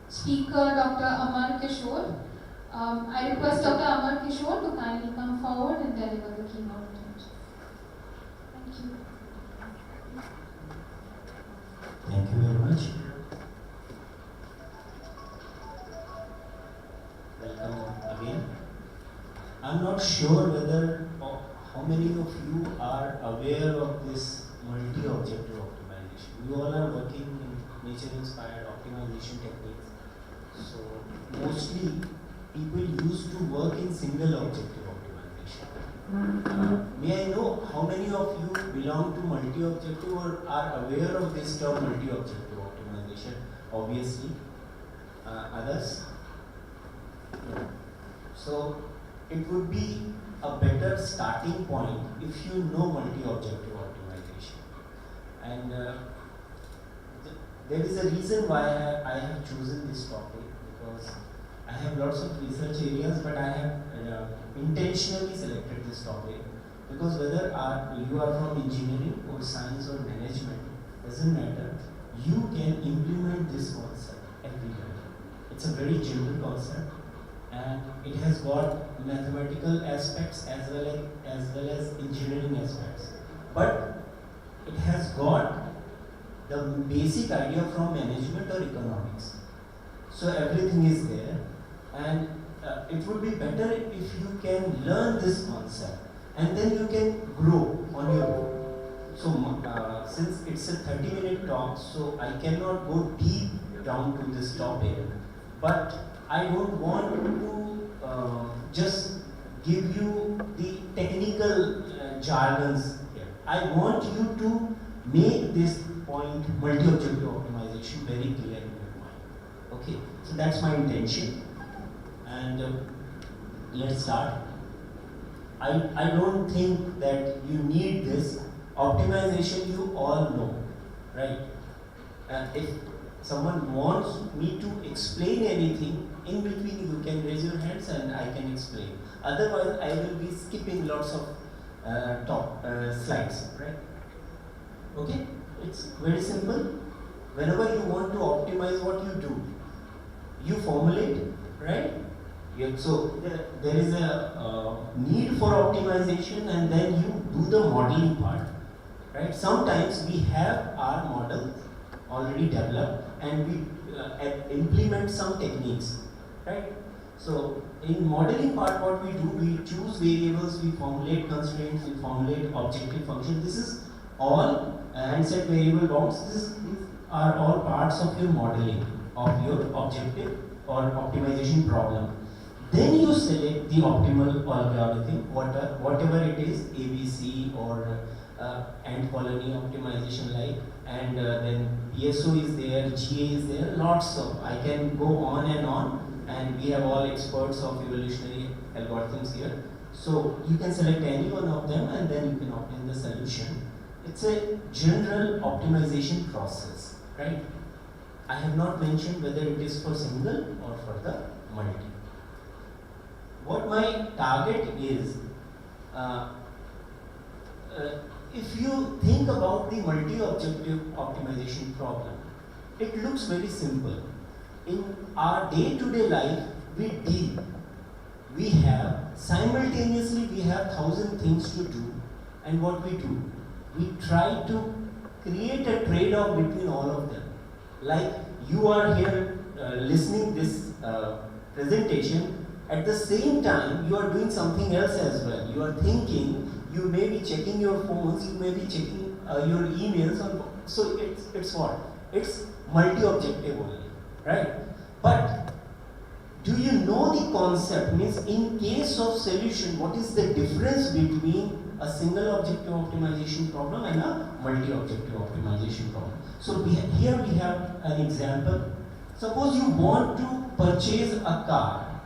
speaker, Dr. Amar Kishore. I request Dr. Amar Kishore to kindly come forward and deliver the keynote. Thank you. Thank you very much. Welcome again. I'm not sure whether how many of you are aware of this multi-objective optimization. You all are working in nature-inspired optimization techniques. So mostly people used to work in single-objective optimization. May I know how many of you belong to multi-objective or are aware of this term multi-objective optimization? Obviously. Others? No. So it would be a better starting point if you know multi-objective optimization. And there is a reason why I have chosen this topic, because I have lots of research areas, but I have intentionally selected this topic because whether you are from engineering or science or management, doesn't matter, you can implement this concept everywhere. It's a very general concept and it has got mathematical aspects as well as engineering aspects. But it has got the basic idea from management or economics. So everything is there, and it would be better if you can learn this concept and then you can grow on your own. So since it's a 30-minute talk, so I cannot go deep down to this topic, but I don't want to just give you the technical jargons here. I want you to make this point multi-objective optimization very clear in your mind. Okay, so that's my intention. And let's start. I don't think that you need this. Optimization you all know, right? If someone wants me to explain anything, in between you can raise your hands and I can explain. Otherwise, I will be skipping lots of slides, right? Okay, it's very simple. Whenever you want to optimize, what you do? You formulate, right? So there is a need for optimization, and then you do the modeling part, right? Sometimes we have our model already developed and we implement some techniques, right? So in modeling part, what we do, we choose variables, we formulate constraints, we formulate objective function. This is all and set variable bounds. These are all parts of your modeling of your objective or optimization problem. Then you select the optimal algorithm, whatever it is, ABC or ant colony optimization like, and then PSO is there, GA is there, lots of, I can go on, and we have all experts of evolutionary algorithms here. So you can select any one of them and then you can obtain the solution. It's a general optimization process, right? I have not mentioned whether it is for single or for the multi. What my target is, if you think about the multi-objective optimization problem, it looks very simple. In our day-to-day life, we have simultaneously 1,000 things to do, and what we do, we try to create a trade-off between all of them. Like you are here listening this presentation, at the same time you are doing something else as well. You are thinking, you may be checking your phones, you may be checking your emails, so it's what? It's multi-objective only, right? But do you know the concept? Means in case of solution, what is the difference between a single objective optimization problem and a multi-objective optimization problem? So here we have an example. Suppose you want to purchase a car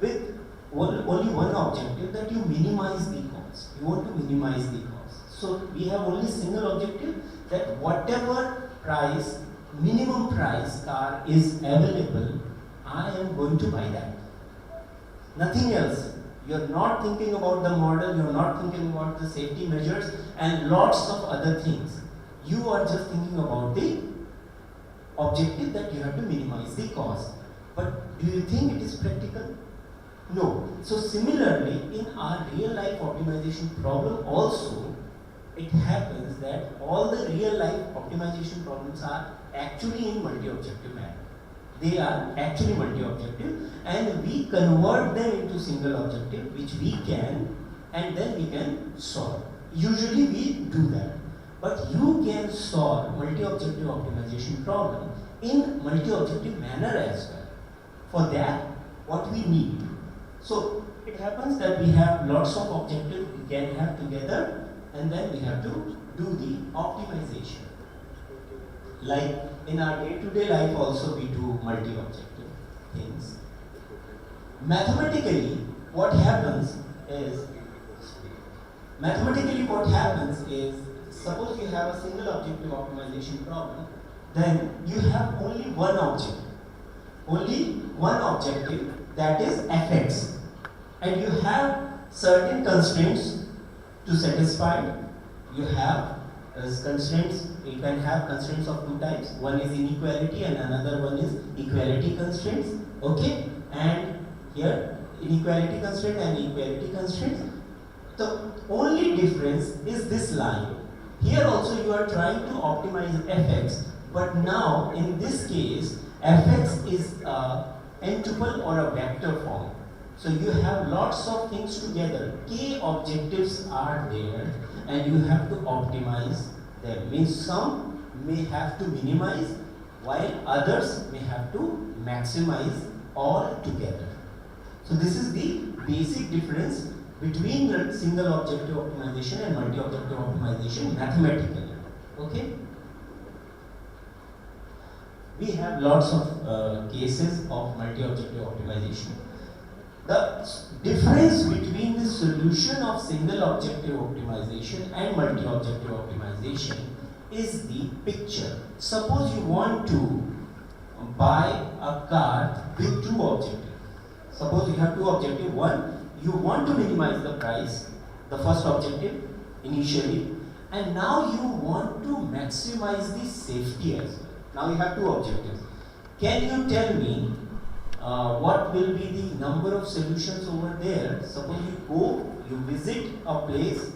with only one objective, that you minimize the cost. You want to minimize the cost. So we have only single objective, that whatever price, minimum price car is available, I am going to buy that. Nothing else. You are not thinking about the model, you are not thinking about the safety measures and lots of other things. You are just thinking about the objective that you have to minimize the cost. But do you think it is practical? No. So similarly, in our real life optimization problem also, it happens that all the real life optimization problems are actually in multi-objective manner. They are actually multi-objective, and we convert them into single objective, which we can, and then we can solve. Usually we do that. But you can solve multi-objective optimization problem in multi-objective manner as well. For that, what we need. So it happens that we have lots of objectives we can have together, and then we have to do the optimization. Like in our day-to-day life also we do multi-objective things. Mathematically, what happens is, suppose you have a single objective optimization problem, then you have only one object. Only one objective, that is fx. And you have certain constraints to satisfy. You have constraints, you can have constraints of two types. One is inequality and another one is equality constraints. Okay? And here, inequality constraint and equality constraints. The only difference is this line. Here also you are trying to optimize fx, but now in this case, fx is n tuple or a vector form. So you have lots of things together. K objectives are there and you have to optimize them. Means some may have to minimize while others may have to maximize all together. So this is the basic difference between the single objective optimization and multi-objective optimization mathematically. Okay? We have lots of cases of multi-objective optimization. The difference between the solution of single objective optimization and multi-objective optimization is the picture. Suppose you want to buy a car with two objectives. Suppose you have two objectives. One, you want to minimize the price, the first objective initially, and now you want to maximize the safety as well. Now you have two objectives. Can you tell me what will be the number of solutions over there? Suppose you visit a place,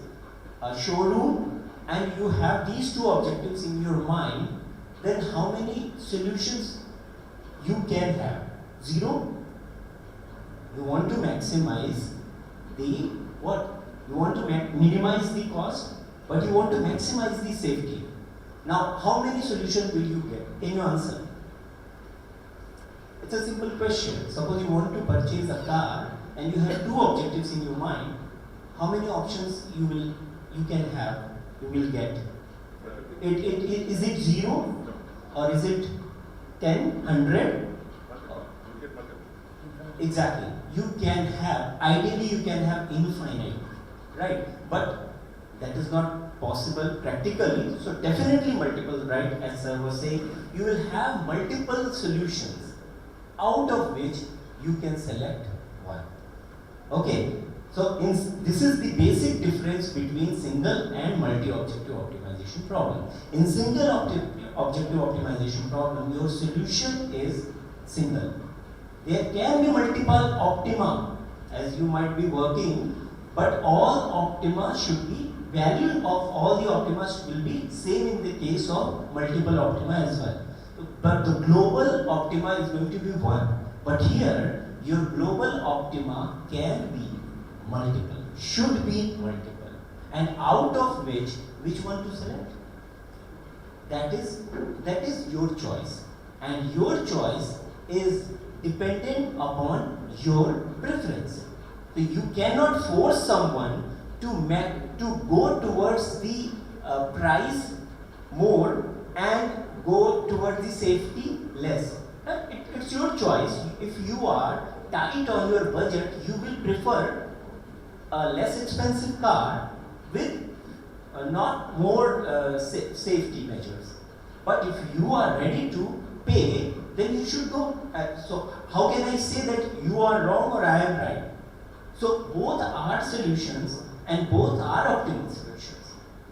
a showroom, and you have these two objectives in your mind, then how many solutions you can have? Zero? You want to maximize the what? You want to minimize the cost, but you want to maximize the safety. Now, how many solutions will you get? Can you answer? It's a simple question. Suppose you want to purchase a car and you have two objectives in your mind. How many options you will get? Is it 0 or is it 10, 100? Exactly. Ideally you can have infinite, right? But that is not possible practically. So definitely multiple, right? As I was saying, you will have multiple solutions out of which you can select one. Okay. So this is the basic difference between single and multi-objective optimization problem. In single objective optimization problem, your solution is single. There can be multiple optima as you might be working, but all optima should be, value of all the optima will be same in the case of multiple optima as well. But the global optima is going to be one. But here, your global optima can be multiple, should be multiple, and out of which one to select? That is your choice, and your choice is dependent upon your preference. So you cannot force someone to go towards the price more and go towards the safety less. It's your choice. If you are tight on your budget, you will prefer a less expensive car with not more safety measures. But if you are ready to pay, then you should go. So how can I say that you are wrong or I am right? So both are solutions and both are optimal solutions.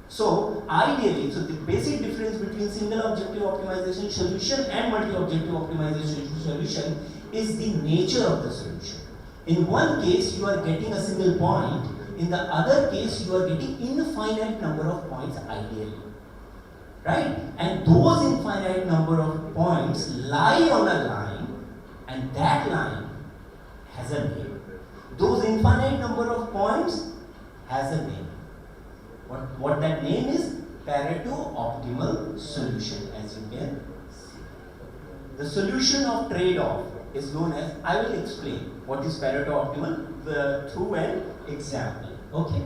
So ideally, so the basic difference between single objective optimization solution and multi-objective optimization solution is the nature of the solution. In one case, you are getting a single point. In the other case, you are getting infinite number of points ideally. Right? And those infinite number of points lie on a line, and that line has a name. Those infinite number of points has a name. What that name is? Pareto optimal solution, as you can see. The solution of trade-off is known as, I will explain what is Pareto optimal through an example. Okay?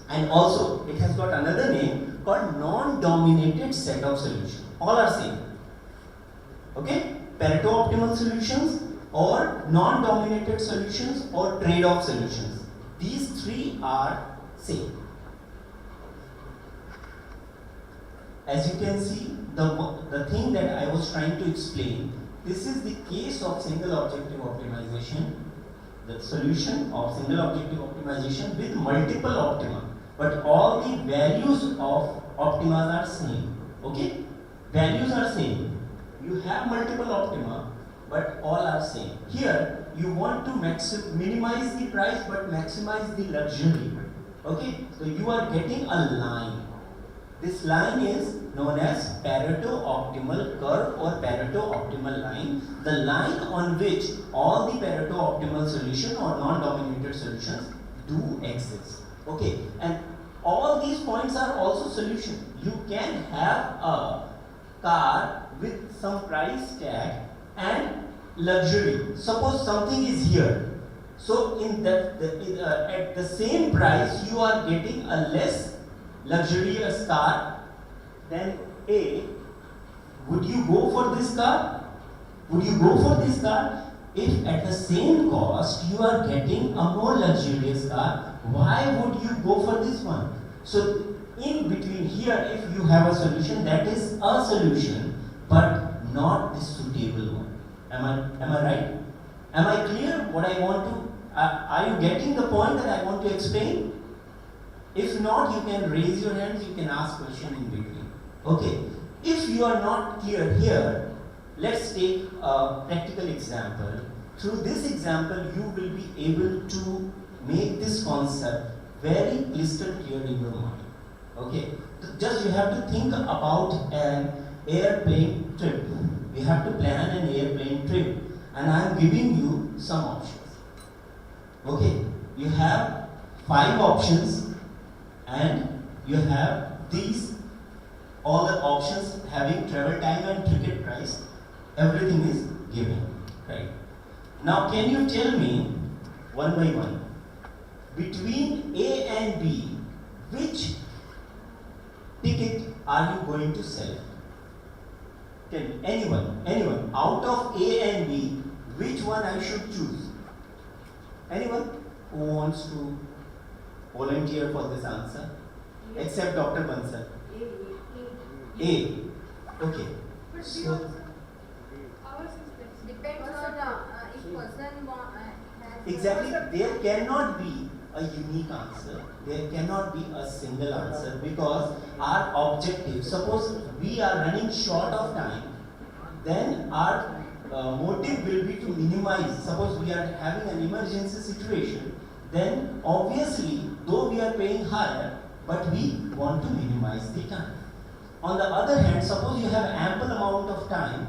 And also, it has got another name called non-dominated set of solutions. All are same. Okay? Pareto optimal solutions or non-dominated solutions or trade-off solutions. These three are same. As you can see, the thing that I was trying to explain, this is the case of single objective optimization, the solution of single objective optimization with multiple optima. But all the values of optimas are same. Okay? Values are same. You have multiple optima, but all are same. Here, you want to minimize the price but maximize the luxury. Okay? So you are getting a line. This line is known as Pareto optimal curve or Pareto optimal line, the line on which all the Pareto optimal solution or non-dominated solutions do exist. Okay, and all these points are also solution. You can have a car with some price tag and luxury. Suppose something is here. So in that at the same price you are getting a less luxurious car than A. Would you go for this car? Would you go for this car? If at the same cost you are getting a more luxurious car, why would you go for this one? So in between here, if you have a solution, that is a solution, but not the suitable one. Am I right? Am I clear what I want to? Are you getting the point that I want to explain? If not, you can raise your hands, you can ask question in between. Okay. If you are not clear here, let's take a practical example. Through this example, you will be able to make this concept very crystal clear in your mind. Okay. Just you have to think about an airplane trip. You have to plan an airplane trip, and I am giving you some options. Okay. You have 5 options. And you have these, all the options having travel time and ticket price, everything is given. Right. Now can you tell me, one by one, between A and B, which ticket are you going to sell? Tell me, anyone, out of A and B, which one I should choose? Anyone who wants to volunteer for this answer? Except Dr. Bansal. A. Okay. So, Depends on if person has. exactly, there cannot be a unique answer. There cannot be a single answer because our objective, suppose we are running short of time, then our motive will be to minimize. Suppose we are having an emergency situation, then obviously, though we are paying higher, but we want to minimize the time. On the other hand, suppose you have ample amount of time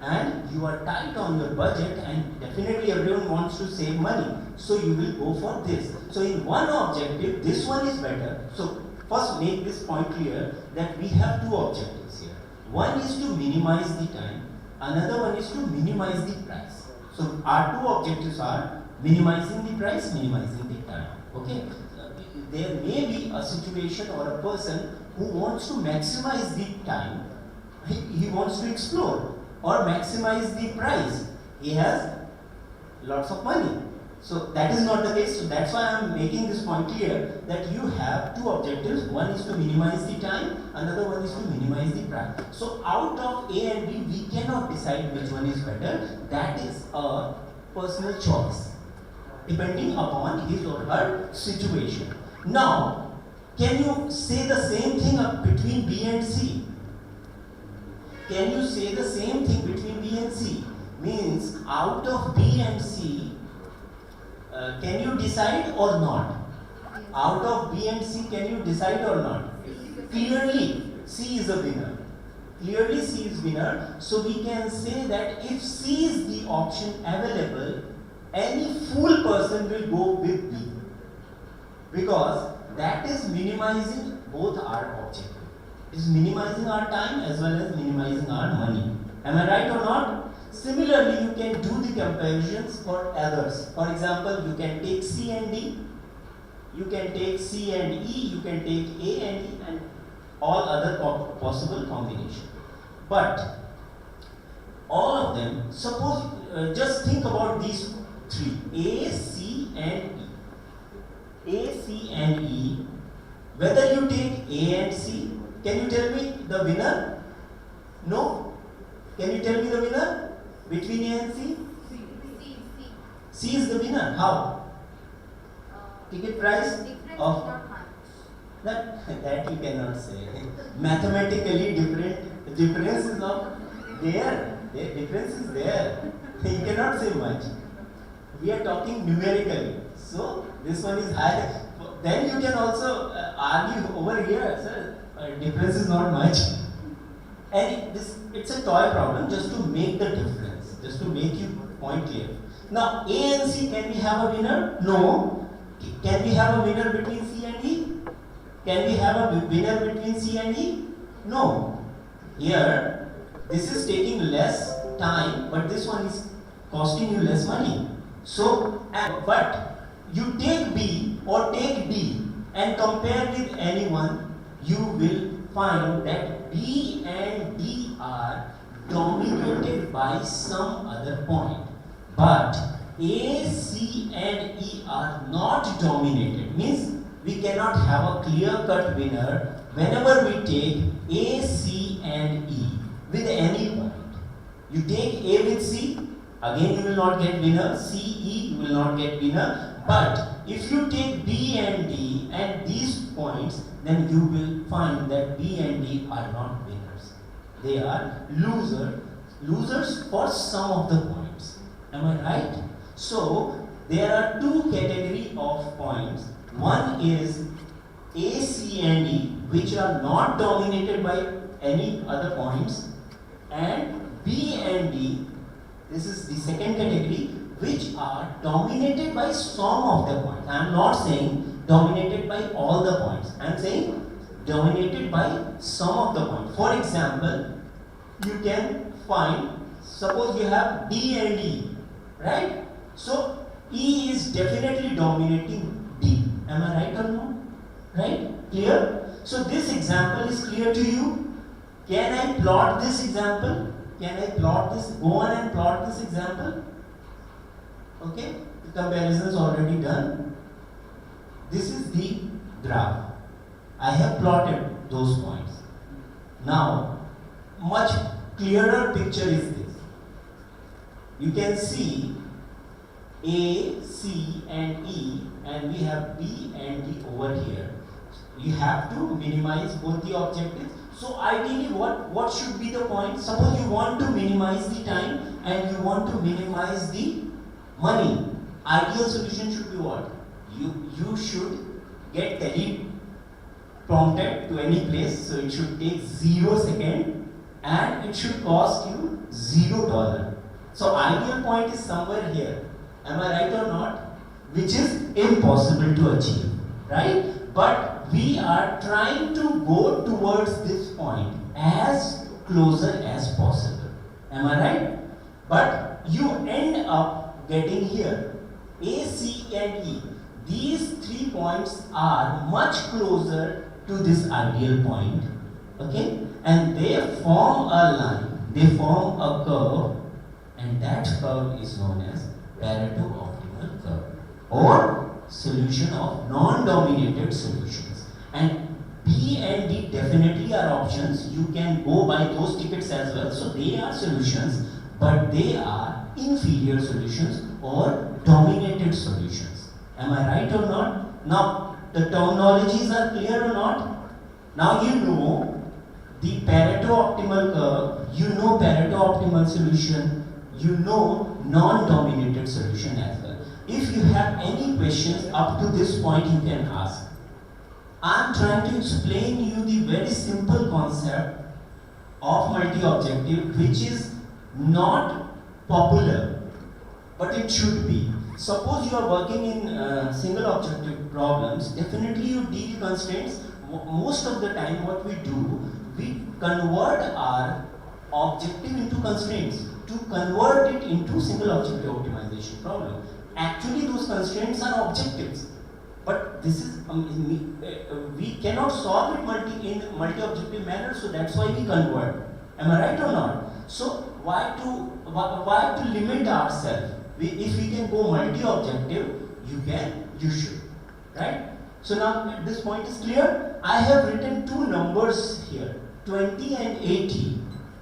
and you are tight on your budget, and definitely everyone wants to save money, so you will go for this. So in one objective, this one is better. So first make this point clear that we have two objectives here. One is to minimize the time, another one is to minimize the price. So our two objectives are minimizing the price, minimizing the time. Okay? There may be a situation or a person who wants to maximize the time, he wants to explore, or maximize the price. He has lots of money. So that is not the case. So that's why I am making this point clear that you have two objectives. One is to minimize the time, another one is to minimize the price. So out of A and B, we cannot decide which one is better. That is a personal choice, depending upon his or her situation. Now, can you say the same thing between B and C? Can you say the same thing between B and C? Means out of B and C, can you decide or not? Out of B and C, can you decide or not? Clearly, C is a winner. Clearly, C is winner. So we can say that if C is the option available, any fool person will go with B, because that is minimizing both our objectives. It is minimizing our time as well as minimizing our money. Am I right or not? Similarly, you can do the comparisons for others. For example, you can take C and D, you can take C and E, you can take A and E, and all other possible combinations. But all of them, suppose, just think about these three, A, C and E. A, C and E, whether you take A and C, can you tell me the winner? No? Can you tell me the winner between A and C? C is the winner. How? Ticket price of that you cannot say. Mathematically difference is not there. The difference is there. You cannot say much. We are talking numerically. So this one is high. Then you can also argue over here, sir. Difference is not much. And it's a toy problem just to make the difference, just to make you point clear. Now, A and C, can we have a winner? No. Can we have a winner between C and E? Can we have a winner between C and E? No. Here, this is taking less time, but this one is costing you less money. So, but you take B or take D and compare with anyone, you will find that B and D are dominated by some other point. But A, C and E are not dominated. Means we cannot have a clear-cut winner whenever we take A, C and E with any point. You take A with C, again you will not get winner. C, E, you will not get winner. But if you take B and D and these points, then you will find that B and D are not winners. They are losers for some of the points. Am I right? So there are two categories of points. One is A, C and E, which are not dominated by any other points, and B and D, this is the second category, which are dominated by some of the points. I am not saying dominated by all the points. I am saying dominated by some of the points. For example, you can find suppose you have D and E, right? So E is definitely dominating D. Am I right or no? Right? Clear? So this example is clear to you. Can I plot this example? Can I plot this? Go on and plot this example. Okay? The comparison is already done. This is the graph. I have plotted those points. Now, much clearer picture is this. You can see A, C and E, and we have B and D over here. You have to minimize both the objectives. So ideally what should be the point? Suppose you want to minimize the time and you want to minimize the money. Ideal solution should be what? You should get teleprompted to any place, so it should take 0 seconds and it should cost you $0. So ideal point is somewhere here. Am I right or not? Which is impossible to achieve, right? But we are trying to go towards this point as closer as possible. Am I right? But you end up getting here. A, C and E. These 3 points are much closer to this ideal point. Okay? And they form a line. They form a curve. And that curve is known as Pareto optimal curve, or solution of non-dominated solutions. And B and D definitely are options. You can go buy those tickets as well. So they are solutions, but they are inferior solutions or dominated solutions. Am I right or not? Now the terminologies are clear or not? Now you know the Pareto optimal curve, you know Pareto optimal solution, you know non-dominated solution as well. If you have any questions up to this point, you can ask. I am trying to explain you the very simple concept of multi-objective, which is not popular, but it should be. Suppose you are working in single objective problems, definitely you deal constraints. Most of the time what we do, we convert our objective into constraints to convert it into single objective optimization problem. Actually those constraints are objectives, but this is we cannot solve it in multi-objective manner, so that's why we convert. Am I right or not? So why to limit ourselves? If we can go multi-objective, you should, right? So now at this point is clear. I have written 2 numbers here, 20 and 80,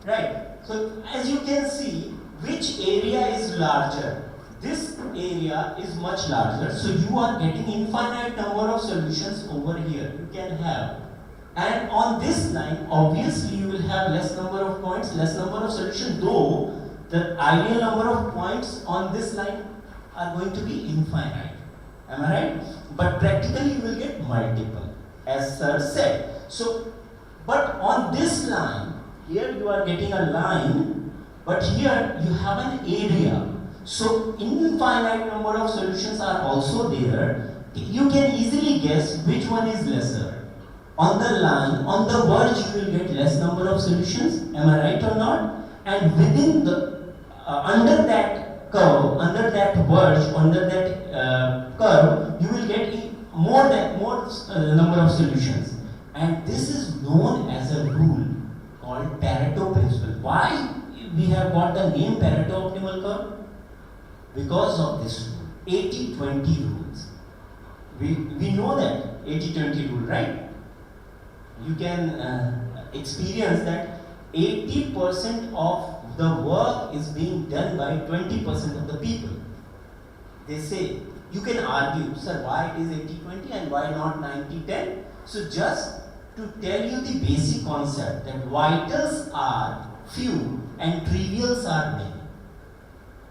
right? So as you can see, which area is larger? This area is much larger, so you are getting infinite number of solutions over here. You can have, and on this line, obviously you will have less number of points, less number of solutions, though the ideal number of points on this line are going to be infinite. Am I right? But practically you will get multiple, as sir said. So, but on this line, here you are getting a line, but here you have an area. So infinite number of solutions are also there. You can easily guess which one is lesser. On the line, on the verge, you will get less number of solutions. Am I right or not? And within the under that curve, under that verge, under that curve, you will get more number of solutions. And this is known as a rule called Pareto principle. Why we have got the name Pareto optimal curve? Because of this rule, 80-20 rules. We know that 80-20 rule, right? You can experience that 80% of the work is being done by 20% of the people. They say, you can argue, sir, why it is 80-20 and why not 90-10? So just to tell you the basic concept that vitals are few and trivials are many.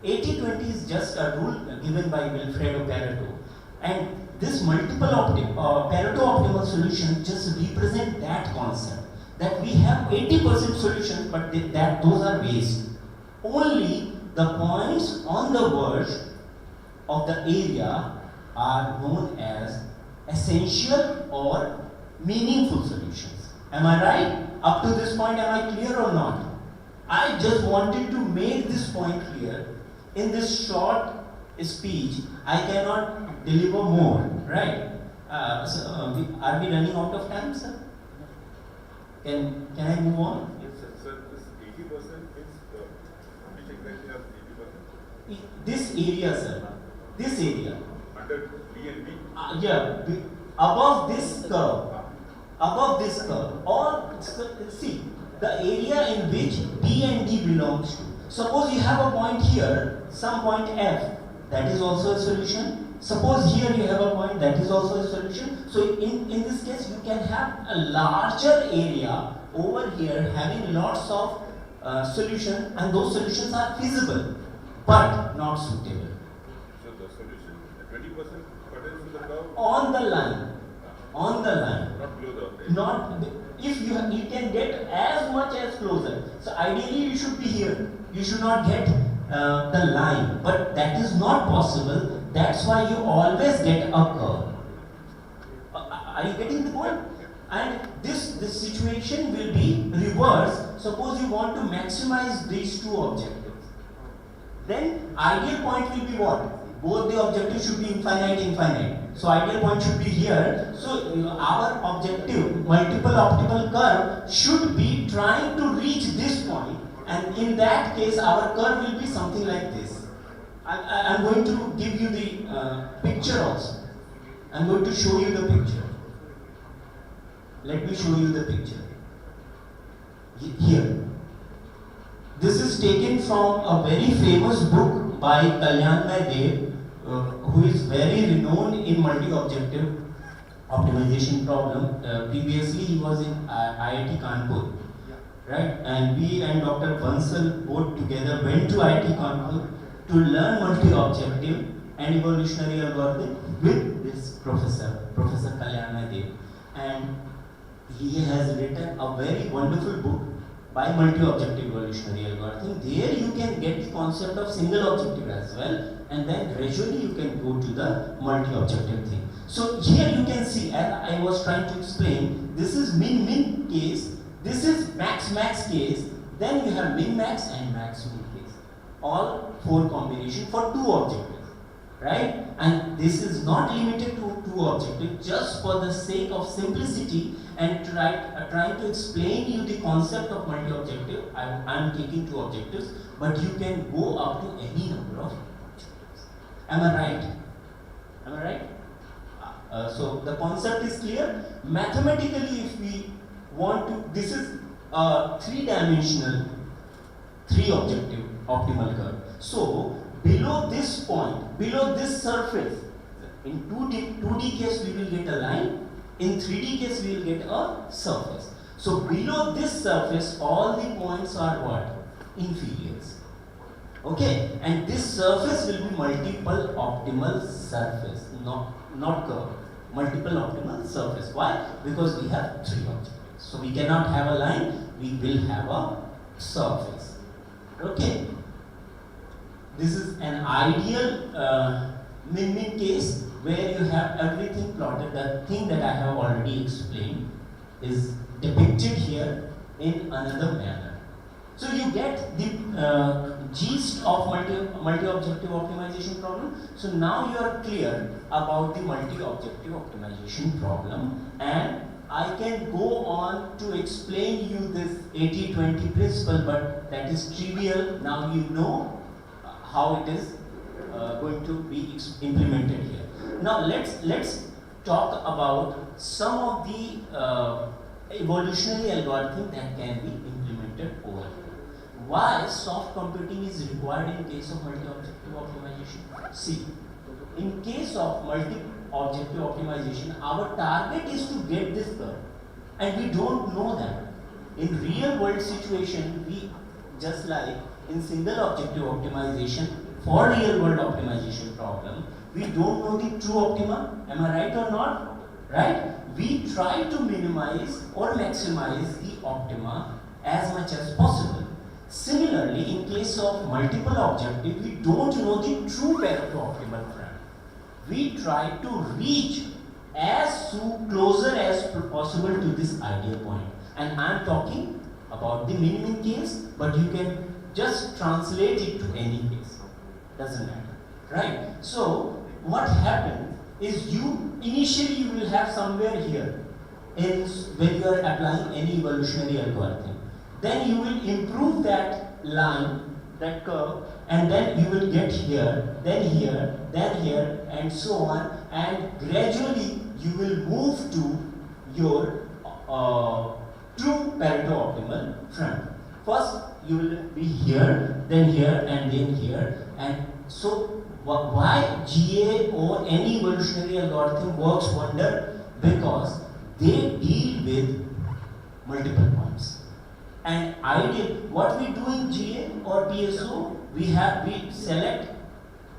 80-20 is just a rule given by Wilfredo Pareto, and this multiple Pareto optimal solution just represent that concept, that we have 80% solution, but those are waste. Only the points on the verge of the area are known as essential or meaningful solutions. Am I right? Up to this point, am I clear or not? I just wanted to make this point clear. In this short speech, I cannot deliver more, right? Are we running out of time, sir? Can I move on? Yes, sir. Sir, this 80% is which exactly has 80%? This area, sir. This area. Under B and B? Yeah. Above this curve. Above this curve. Or see the area in which B and D belongs to. Suppose you have a point here, some point F. That is also a solution. Suppose here you have a point, that is also a solution. So in this case, you can have a larger area over here having lots of solutions, and those solutions are feasible but not suitable. So the solution, 20% pertains to the curve? On the line. On the line. Not below the edge. Not if you can get as much as closer. So ideally you should be here. You should not get the line, but that is not possible. That's why you always get a curve. Are you getting the point? And this situation will be reversed. Suppose you want to maximize these two objectives. Then ideal point will be what? Both the objectives should be infinite. So ideal point should be here. So our objective, multiple optimal curve, should be trying to reach this point. And in that case, our curve will be something like this. I'm going to give you the picture also. I'm going to show you the picture. Let me show you the picture. Here. This is taken from a very famous book by Kalyan Dev, who is very renowned in multi-objective optimization problem. Previously, he was in IIT Kanpur. Right? And we and Dr. Bansal both together went to IIT Kanpur to learn multi-objective and evolutionary algorithm with this Professor Kalyan Dev. And he has written a very wonderful book by multi-objective evolutionary algorithm. There you can get the concept of single objective as well, and then gradually you can go to the multi-objective thing. So here you can see, as I was trying to explain, this is min-min case, this is max-max case, then you have min-max and max-min case. All four combination for two objectives, right? And this is not limited to two objectives, just for the sake of simplicity and trying to explain you the concept of multi-objective. I'm taking two objectives, but you can go up to any number of objectives. Am I right? Am I right? So the concept is clear. Mathematically, if we want to, this is a three-dimensional, three-objective optimal curve. So below this point, below this surface, in 2D case we will get a line. In 3D case we will get a surface. So below this surface, all the points are what? Inferiors. Okay, and this surface will be multiple optimal surface, not curve. Multiple optimal surface. Why? Because we have three objectives. So we cannot have a line, we will have a surface. Okay. This is an ideal min-min case where you have everything plotted. The thing that I have already explained is depicted here in another manner. So you get the gist of multi-objective optimization problem. So now you are clear about the multi-objective optimization problem, and I can go on to explain you this 80-20 principle, but that is trivial. Now you know how it is going to be implemented here. Now let's talk about some of the evolutionary algorithm that can be implemented over here. Why soft computing is required in case of multi-objective optimization? See, in case of multi-objective optimization, our target is to get this curve, and we don't know that. In real world situation, we just like in single objective optimization, for real world optimization problem, we don't know the true optima. Am I right or not? Right? We try to minimize or maximize the optima as much as possible. Similarly, in case of multiple objective, we don't know the true path to optimal front. We try to reach as closer as possible to this ideal point. And I'm talking about the minimum case, but but you can just translate it to any case. Doesn't matter, right? So what happens is initially you will have somewhere here when you are applying any evolutionary algorithm. Then you will improve that line, that curve, and then you will get here, then here, then here, and so on, and gradually you will move to your true Pareto-optimal front. First, you will be here, and then here, and so why GA or any evolutionary algorithm works wonder? Because they deal with multiple points. And what we do in GA or PSO, we select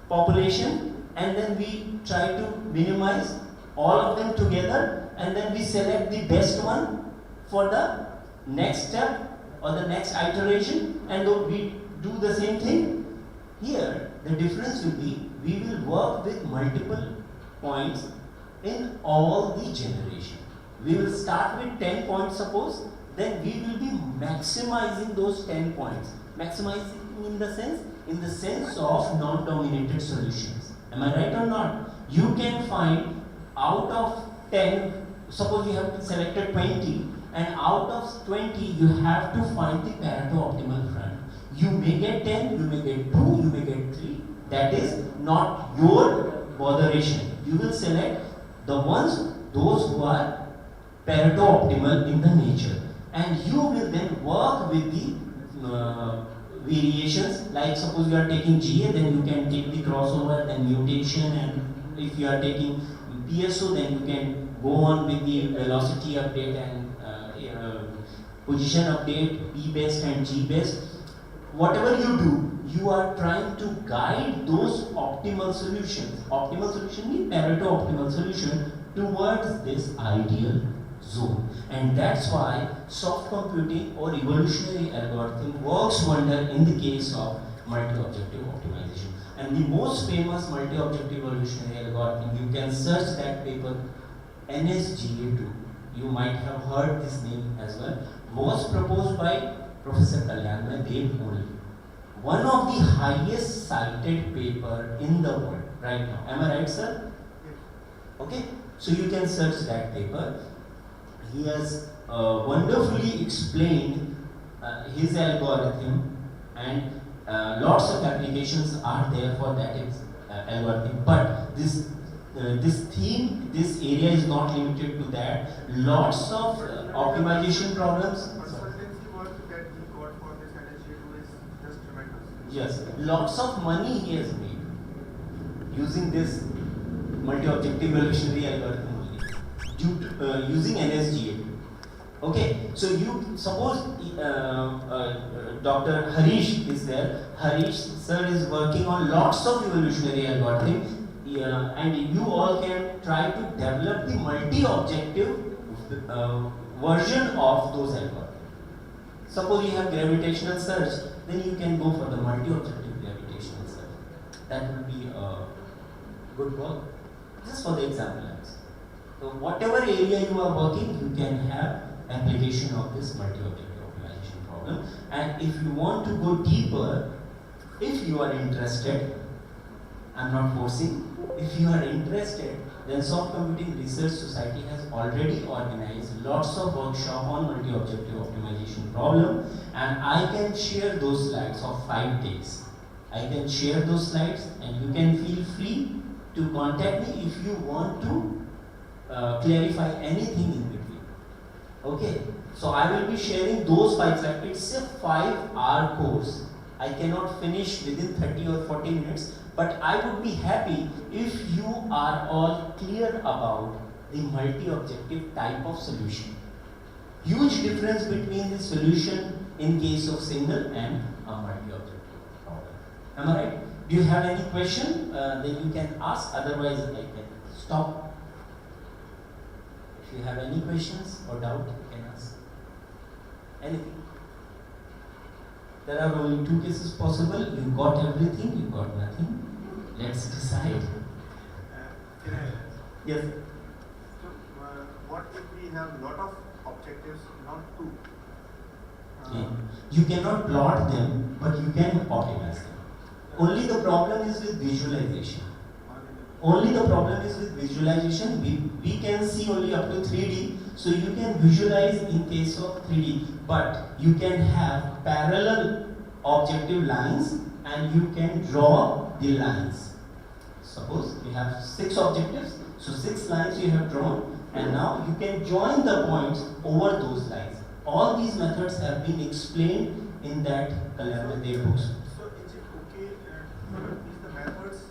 population and then we try to minimize all of them together, and then we select the best one for the next step or the next iteration, and we do the same thing. Here, the difference will be we will work with multiple points in all the generation. We will start with 10 points, suppose, then we will be maximizing those 10 points. Maximizing in the sense of non-dominated solutions. Am I right or not? You can find out of 10, suppose you have selected 20, and out of 20 you have to find the Pareto optimal front. You may get 10, you may get 2, you may get 3. That is not your botheration. You will select those who are Pareto optimal in the nature, and you will then work with the variations. Like suppose you are taking GA, then you can take the crossover, then mutation, and if you are taking PSO, then you can go on with the velocity update and position update, P-based and G-based. Whatever you do, you are trying to guide those optimal solutions. Optimal solution means Pareto optimal solution towards this ideal zone. And that's why soft computing or evolutionary algorithm works wonder in the case of multi-objective optimization. And the most famous multi-objective evolutionary algorithm, you can search that paper, NSGA2. You might have heard this name as well. Was proposed by Professor Kalyanmay Dev only. One of the highest cited paper in the world right now. Am I right, sir? Okay, so you can search that paper. He has wonderfully explained his algorithm, and lots of applications are there for that algorithm. But this area is not limited to that. Lots of optimization problems. Consultancy work that he got for this NSG2 is just tremendous. Yes, lots of money he has made using this multi-objective evolutionary algorithm only, using NSGA. Okay, so you suppose Dr. Harish is there. Harish sir is working on lots of evolutionary algorithms. And you all can try to develop the multi-objective version of those algorithms. Suppose you have gravitational search, then you can go for the multi-objective gravitational search. That will be a good work. Just for the example. So whatever area you are working, you can have application of this multi-objective optimization problem. And if you want to go deeper, if you are interested, I'm not forcing. If you are interested, then Soft Computing Research Society has already organized lots of workshops on multi-objective optimization problem, and I can share those slides of 5 days. I can share those slides, and you can feel free to contact me if you want to clarify anything in between. Okay, so I will be sharing those 5 slides. It's a 5-hour course. I cannot finish within 30 or 40 minutes. But I would be happy if you are all clear about the multi-objective type of solution. Huge difference between the solution in case of single and a multi-objective problem. Am I right? Do you have any question? Then you can ask, otherwise I can stop. If you have any questions or doubt, you can ask. Anything. There are only 2 cases possible. You got everything, you got nothing. Let's decide. Yes. So, what if we have lot of objectives, not 2? You cannot plot them, but you can optimize them. Only the problem is with visualization. Only the problem is with visualization. We can see only up to 3D, so you can visualize in case of 3D, but you can have parallel objective lines and you can draw the lines. Suppose you have 6 objectives, so 6 lines you have drawn, and now you can join the points over those lines. All these methods have been explained in that calendar day books. So is it okay if the methods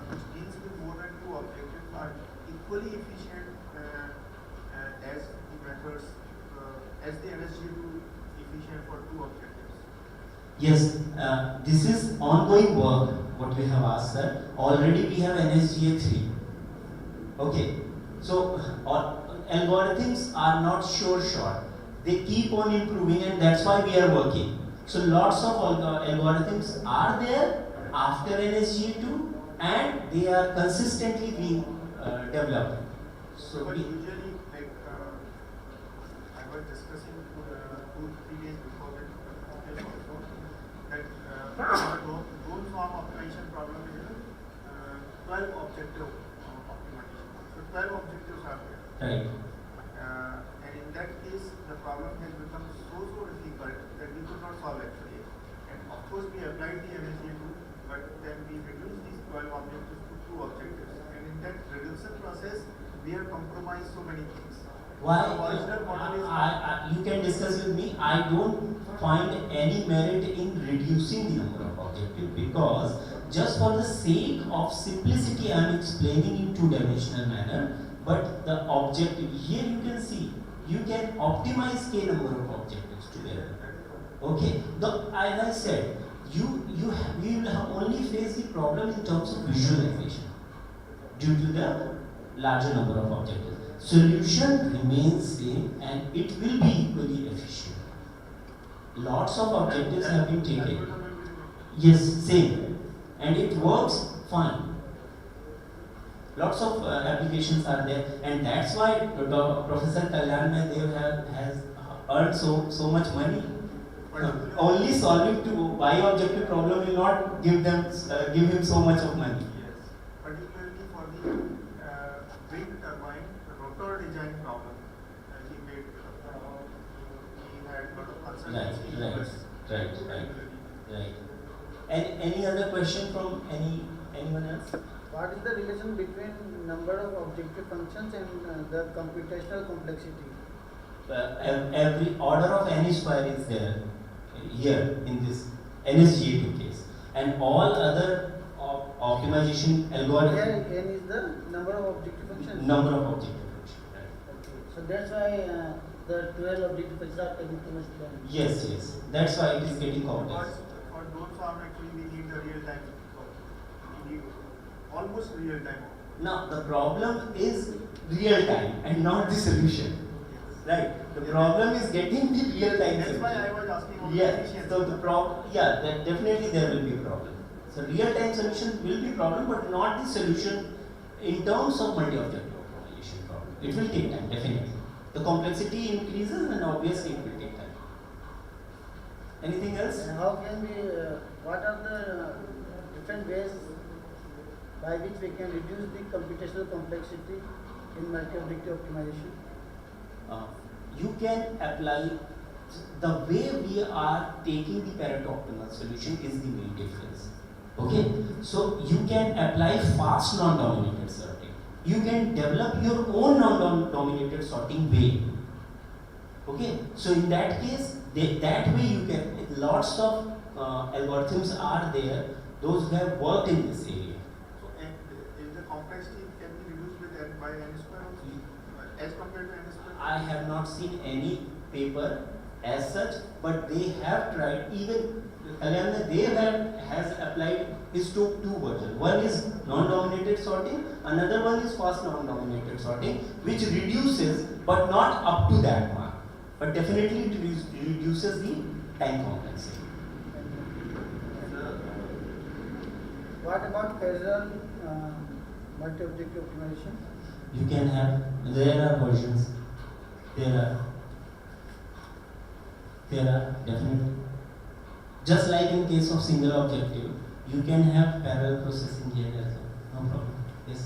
which deals with more than 2 objectives are equally efficient as the methods as the NSG2 efficient for 2 objectives? Yes, this is ongoing work, what we have asked, sir. Already we have NSGA 3. Okay, so algorithms are not sure shot. They keep on improving, and that's why we are working. So lots of algorithms are there after NSGA2 and they are consistently being developed. So but we, usually, like I was discussing 2-3 days before that also, that the goal form optimization problem is 12 objective optimization. So 12 objectives are there. right. And in that case, the problem has become so difficult that we could not solve actually. And of course, we applied the NSGA2, but then we reduced these 12 objectives to 2 objectives. And in that reduction process, we have compromised so many things. Why? The original model is You can discuss with me. I don't find any merit in reducing the number of objectives, because just for the sake of simplicity, I am explaining in 2-dimensional manner. But the objective here, you can see, you can optimize k number of objectives together. Okay. As I said, you will only face the problem in terms of visualization due to the larger number of objectives. Solution remains same and it will be equally efficient. Lots of objectives have been taken. Yes, same. And it works fine. Lots of applications are there, and that's why Professor Kalyan Dev has earned so much money. Only solving to y objective problem will not give him so much of money. yes, particularly for the wind turbine rotor design problem. He made he had a lot of consultancy. Right. And any other question from anyone else? What is the relation between number of objective functions and the computational complexity? Every order of n square is there here in this NSGA2 case, and all other optimization algorithms. Here n is the number of objective functions. Number of objective functions. Right. Okay. So that's why the 12 objective functions are taking too much time. Yes. That's why it is getting complex. For those form actually we need the real time. We need almost real time. Now the problem is real time and not the solution. Right. The problem is getting the real time. That's why I was asking about efficiency. So the problem, that definitely there will be a problem. So real time solution will be problem, but not the solution in terms of multi-objective optimization problem. It will take time, definitely. The complexity increases and obviously it will take time. Anything else? And how can we, what are the different ways by which we can reduce the computational complexity in multi-objective optimization? You can apply, the way we are taking the Pareto optimal solution is the main difference. Okay, so you can apply fast non-dominated sorting. You can develop your own non-dominated sorting way. Okay, so in that case, that way you can, lots of algorithms are there, those who have worked in this area. So if the complexity can be reduced with by n square also, as compared to n square? I have not seen any paper as such, but they have tried. Even Kalyan Dev has applied his two versions. One is non-dominated sorting, another one is fast non-dominated sorting, which reduces, but not up to that mark. But definitely it reduces the time complexity. What about Cresm multi-objective optimization? You can have, there are versions. There are definitely. Just like in case of single objective, you can have parallel processing here as well. No problem. Yes.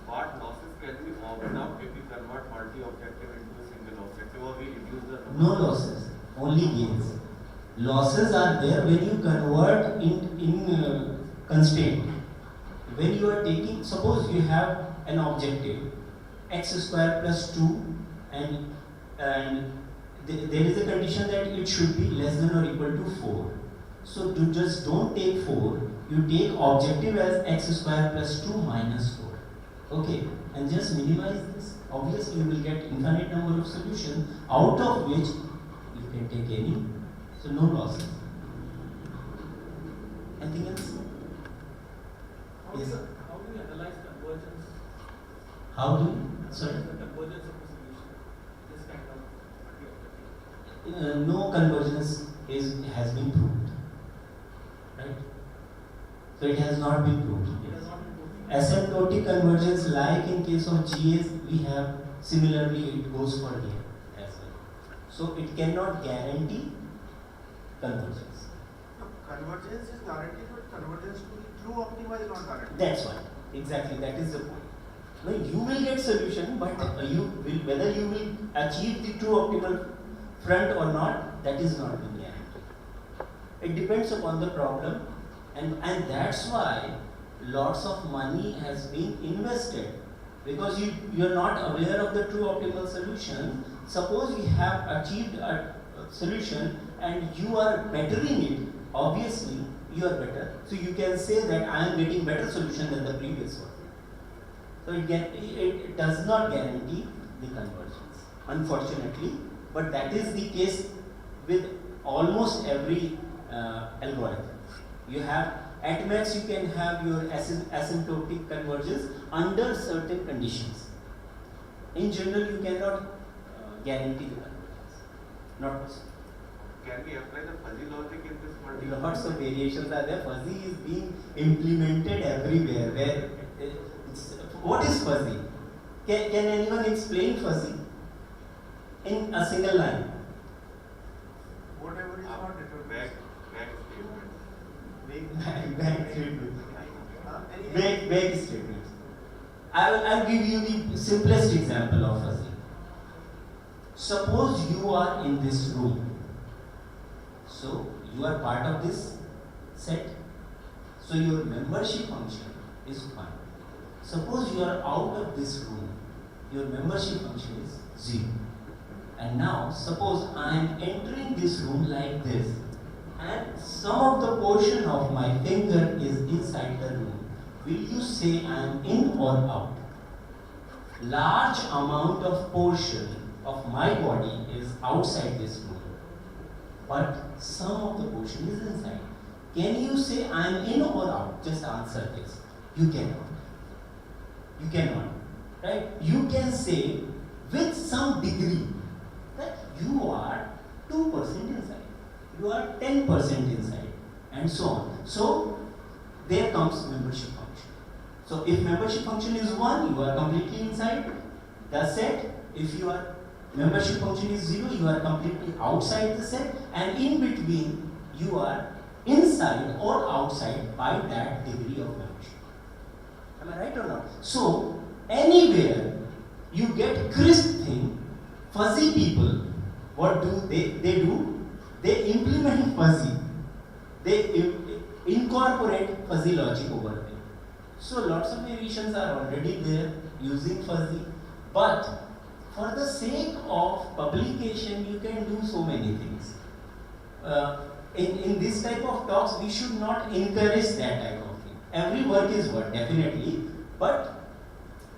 What losses can we observe if we convert multi-objective into a single objective, or we reduce the number? No losses, only gains. Losses are there when you convert in constraint. When you are taking, suppose you have an objective x square plus 2 and there is a condition that it should be less than or equal to 4. So you just don't take 4, you take objective as x square plus 2 minus 4. Okay, and just minimize this. Obviously you will get infinite number of solutions out of which you can take any. So no losses. Anything else? Yes. How do you analyze convergence? How do you? Sorry? The convergence of the solution. This kind of multi-objective. No convergence has been proved. Right? So it has not been proved. It has not been proved. Asymptotic convergence, like in case of GAs, we have similarly it goes for here as well. So it cannot guarantee convergence. No, convergence is guaranteed, but convergence to the true optima is not guaranteed. That's why. Exactly, that is the point. No, you will get solution, but whether you will achieve the true optimal front or not, that is not being guaranteed. It depends upon the problem, and that's why lots of money has been invested, because you are not aware of the true optimal solution. Suppose you have achieved a solution and you are bettering it, obviously you are better. So you can say that I am getting better solution than the previous one. So it does not guarantee the convergence, unfortunately, but that is the case with almost every algorithm. You have, at max you can have your asymptotic convergence under certain conditions. In general, you cannot guarantee the convergence. Not possible. Can we apply the fuzzy logic in this multi? Lots of variations are there. Fuzzy is being implemented everywhere. What is fuzzy? Can anyone explain fuzzy in a single line? Whatever is not determined. Vague statements. I'll give you the simplest example of fuzzy. Suppose you are in this room. So you are part of this set. So your membership function is 1. Suppose you are out of this room. Your membership function is 0. And now suppose I am entering this room like this, and some of the portion of my finger is inside the room. Will you say I am in or out? Large amount of portion of my body is outside this room, but some of the portion is inside. Can you say I am in or out? Just answer this. You cannot. You cannot. Right? You can say with some degree that you are 2% inside. You are 10% inside, and so on. So there comes membership function. So if membership function is 1, you are completely inside the set. If your membership function is 0, you are completely outside the set, and in between you are inside or outside by that degree of membership. Am I right or not? So anywhere you get crisp thing, fuzzy people, what do they do? They implement fuzzy. They incorporate fuzzy logic over there. So lots of variations are already there using fuzzy, but for the sake of publication, you can do so many things. In this type of talks, we should not encourage that type of thing. Every work is work, definitely, but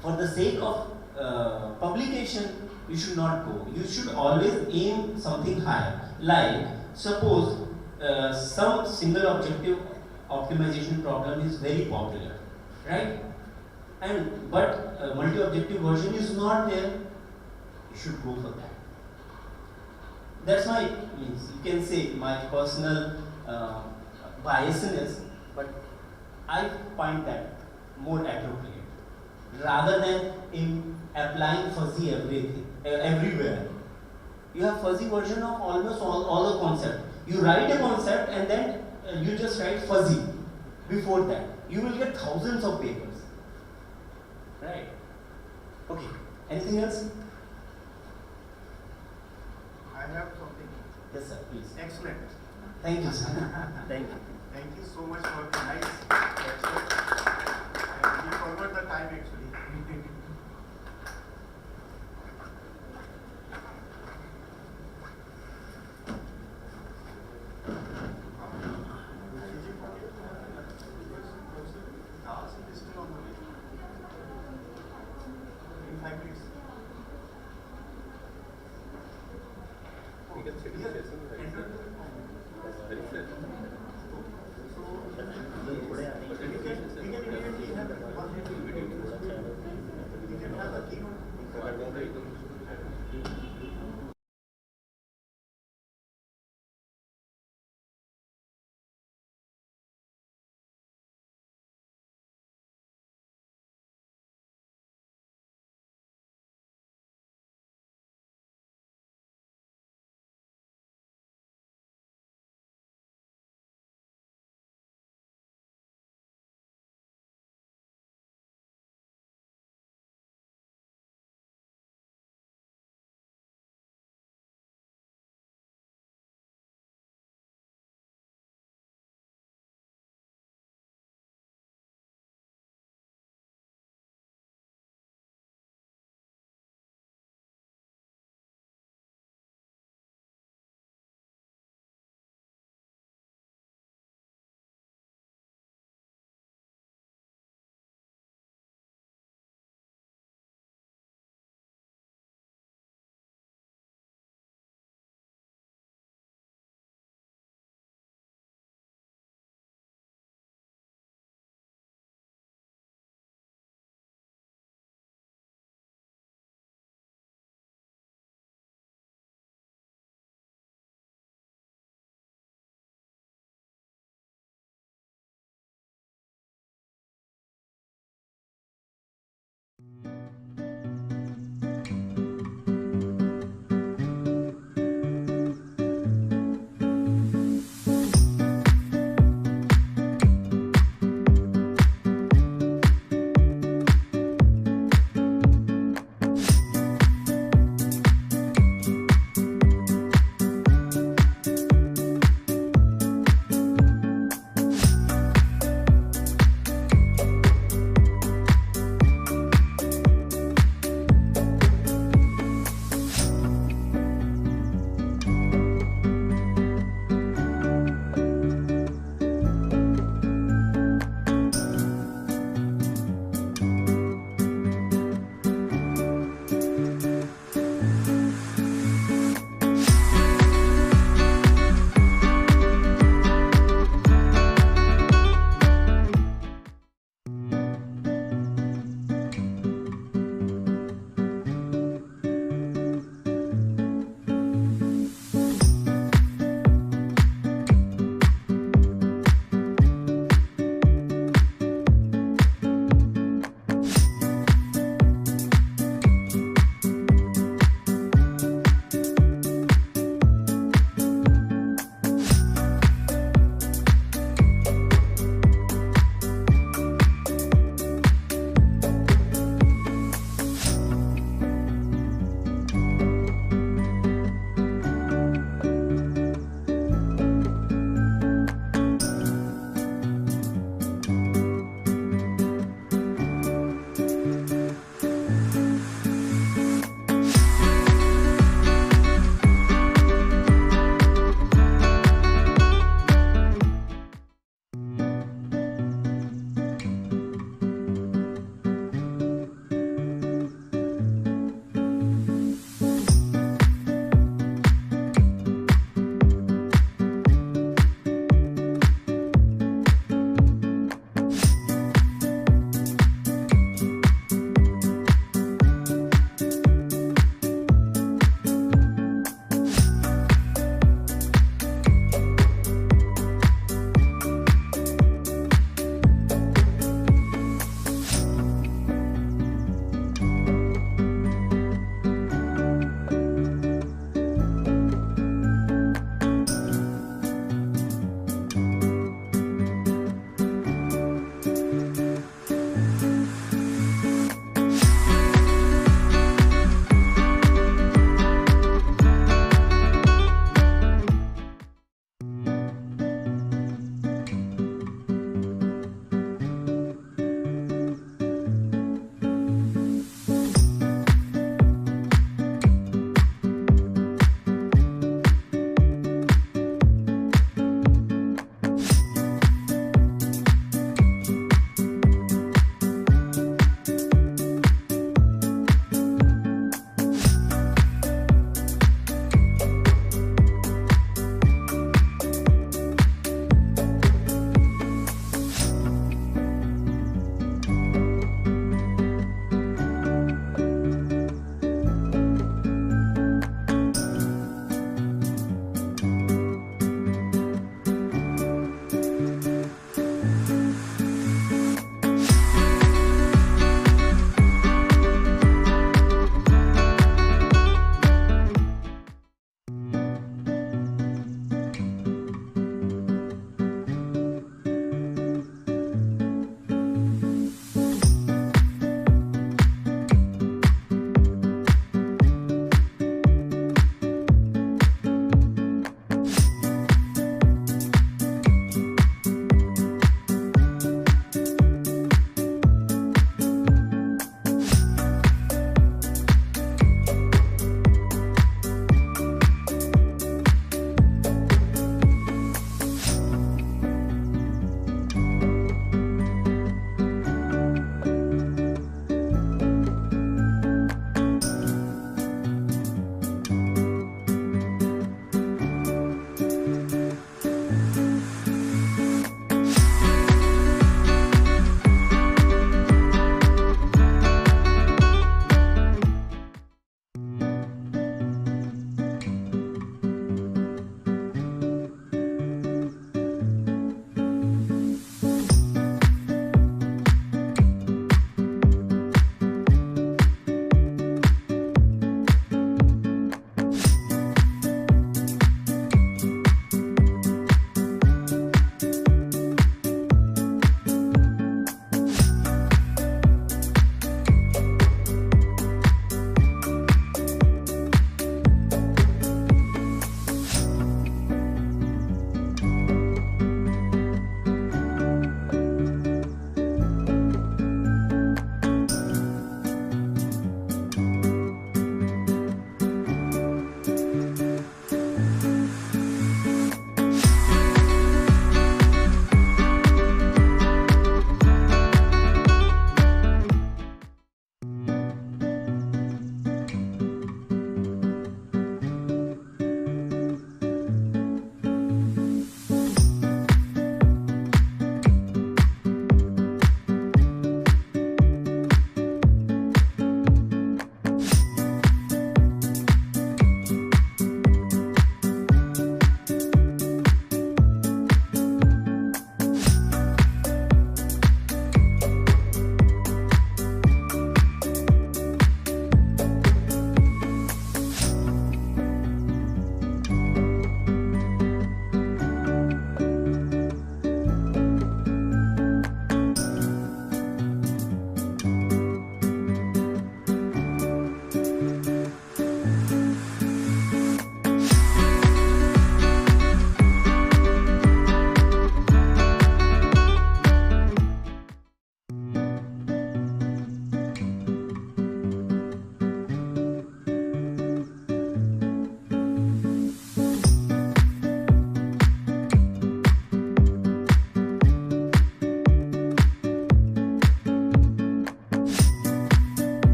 for the sake of publication, you should not go. You should always aim something higher. Like, suppose some single objective optimization problem is very popular, right? But multi-objective version is not there. You should go for that. That's why means you can say my personal biasness, but I find that more appropriate rather than in applying fuzzy everywhere. You have fuzzy version of almost all the concept. You write a concept and then you just write fuzzy before that. You will get thousands of papers. Right? Okay. Anything else? I have something. Yes, sir, please. Excellent. Thank you, sir. Thank you. Thank you so much for the nice lecture. And we forgot the time actually. In 5 minutes. You can sit Here. here. Enter. Very fair. So, we can immediately have one video.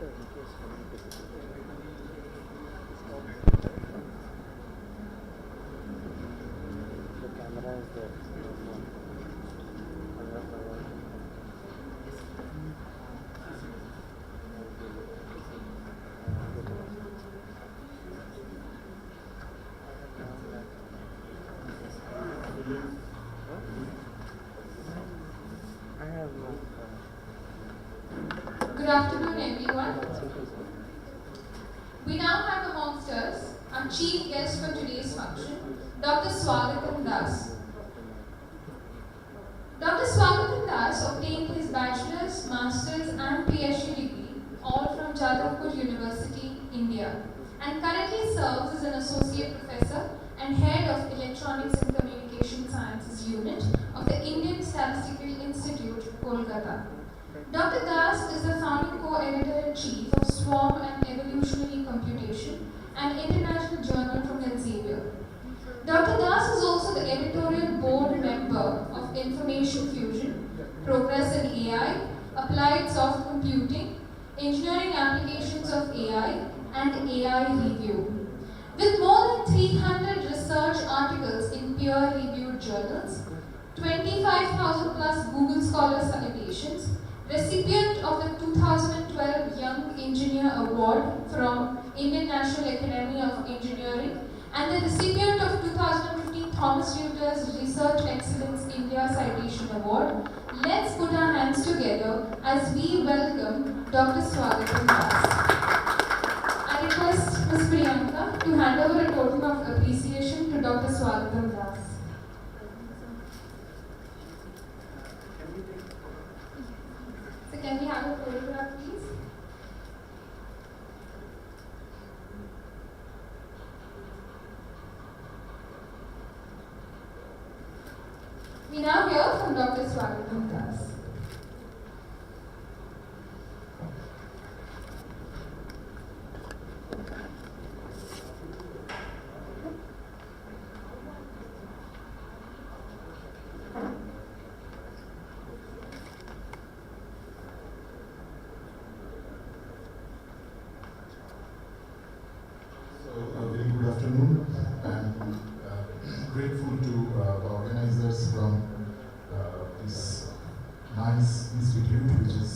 Good afternoon, everyone. We now have amongst us our chief guest for today's function, Dr. Swagatam Das. Dr. Swagatam Das obtained his bachelor's, master's and PhD degree, all from Jadavpur University, India, and currently serves as an associate professor and head of Electronics and Communication Sciences Unit of the Indian Statistical Institute, Kolkata. Dr. Das is the founding co-editor-in-chief of Swarm and Evolutionary Computation, an international journal from Elsevier. Dr. Das is also the editorial board member of Information Fusion, Progress in AI, Applied Soft Computing, Engineering Applications of AI, and AI Review. With more than 300 research articles in peer-reviewed journals, 25,000 plus Google Scholar citations, recipient of the 2012 Young Engineer Award from Indian National Academy of Engineering and the recipient of 2015 Thomas Reuters Research Excellence India Citation Award, let's put our hands together as we welcome Dr. Swagatam Das. I request Ms. Priyanka to hand over a token of appreciation to Dr. Swagatam Das. So can we have a photograph, please? We now hear from Dr. Swagatam Das. Very good afternoon. I'm grateful to the organizers from this nice institute which is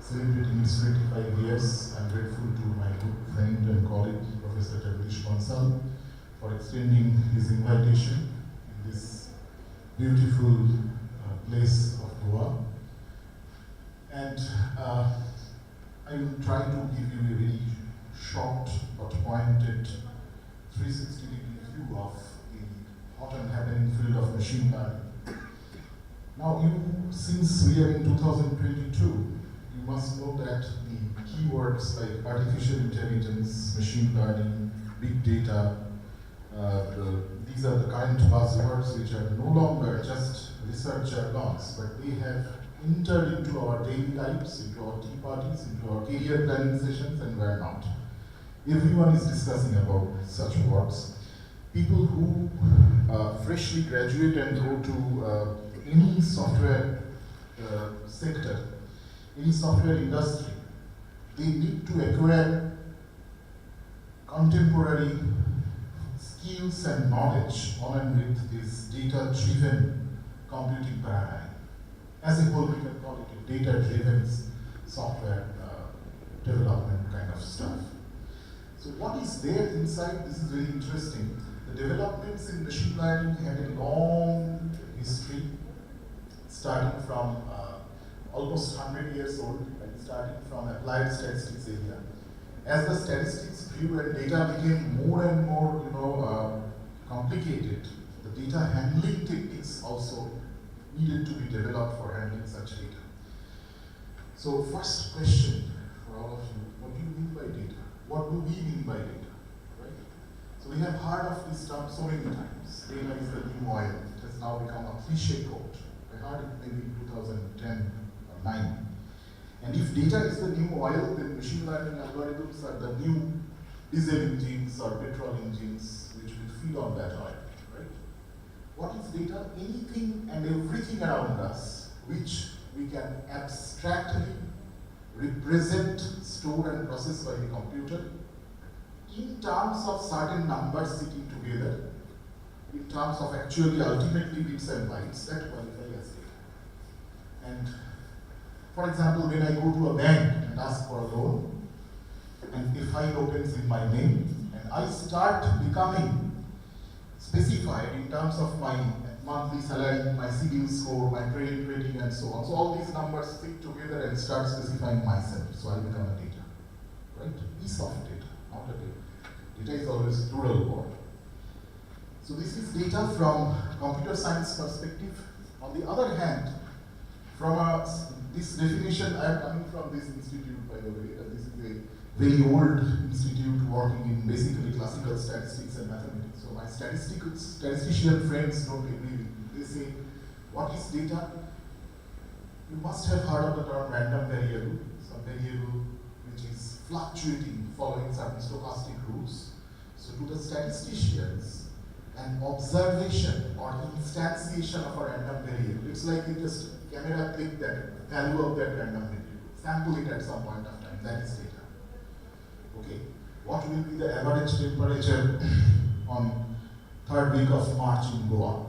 celebrating its 25 years. I'm grateful to my good friend and colleague, Professor Jagdish Bansal, for extending his invitation in this beautiful place of Goa. And I will try to give you a very short but pointed 360-degree view of the hot and happening field of machine learning. Now, since we are in 2022, you must know that the keywords like artificial intelligence, machine learning, big data, these are the current buzzwords which are no longer just research jargons, but they have entered into our daily lives, into our tea parties, into our career planning sessions, and where not. Everyone is discussing about such words. People who freshly graduate and go to any software sector, any software industry, they need to acquire contemporary skills and knowledge on and with this data-driven computing paradigm. As a whole, we can call it a data-driven software development kind of stuff. So what is there inside? This is very interesting. The developments in machine learning had a long history, starting from almost 100 years old, starting from applied statistics area. As the statistics grew and data became more and more, complicated, the data handling techniques also needed to be developed for handling such data. So first question for all of you, what do you mean by data? What do we mean by data, right? So we have heard of this term so many times. Data is the new oil. It has now become a cliche quote. I heard it maybe in 2010 or 9. And if data is the new oil, then machine learning algorithms are the new diesel engines or petrol engines which will feed on that oil, right? What is data? Anything and everything around us which we can abstractly represent, store and process by the computer in terms of certain numbers sitting together, in terms of actually ultimately bits and bytes that qualify as data. And for example, when I go to a bank and ask for a loan, and a file opens in my name, and I start becoming specified in terms of my monthly salary, my CIBIL score, my credit rating, and so on. So all these numbers fit together and start specifying myself. So I become a data, right? Piece of data, not a data. Data is always plural word. So this is data from computer science perspective. On the other hand, from this definition, I am coming from this institute, by the way. This is a very old institute working in basically classical statistics and mathematics. So my statistician friends don't agree with me. They say, what is data? You must have heard of the term random variable, some variable which is fluctuating following certain stochastic rules. So to the statisticians, an observation or instantiation of a random variable, it's like you just camera click that value of that random variable, sample it at some point of time, that is data. Okay, what will be the average temperature on 3rd week of March in Goa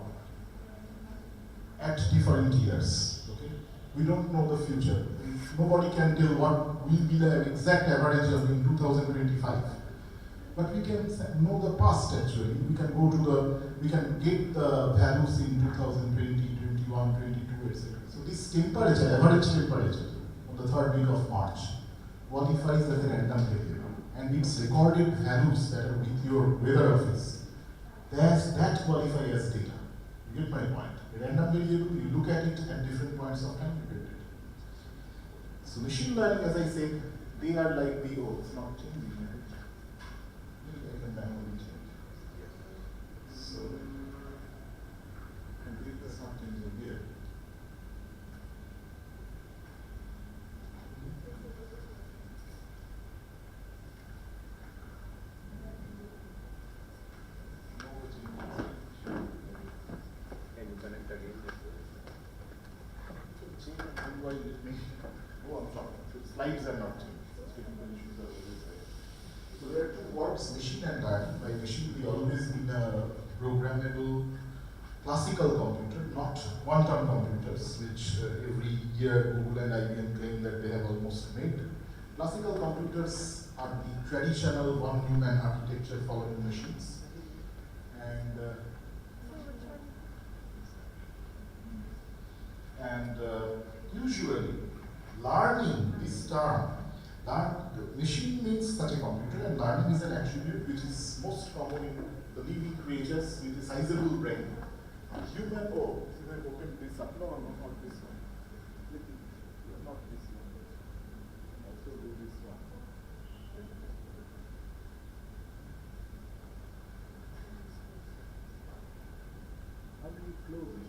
at different years? Okay, we don't know the future. Nobody can tell what will be the exact average of in 2025. But we can know the past actually. We can go to we can get the values in 2020, 21, 22, etc. So this temperature, average temperature on the 3rd week of March qualifies as a random variable. And its recorded values that are with your weather office, that qualify as data. You get my point. A random variable, you look at it at different points of time, you get it. So machine learning, as I said, they are like it's not changing. Maybe I can manually change. So, and if there's not changing here. Slides are not changed. So there are two words, machine and learning. By machine, we always mean a programmable classical computer, not quantum computers, which every year Google and IBM claim that they have almost made. Classical computers are the traditional one human architecture following machines. And usually, learning, this term, machine means such a computer, and learning is an attribute which is most common in the living creatures with a sizable brain. Human, you have opened this up. No, not this one. Not this one. Also do this one. How do you close it?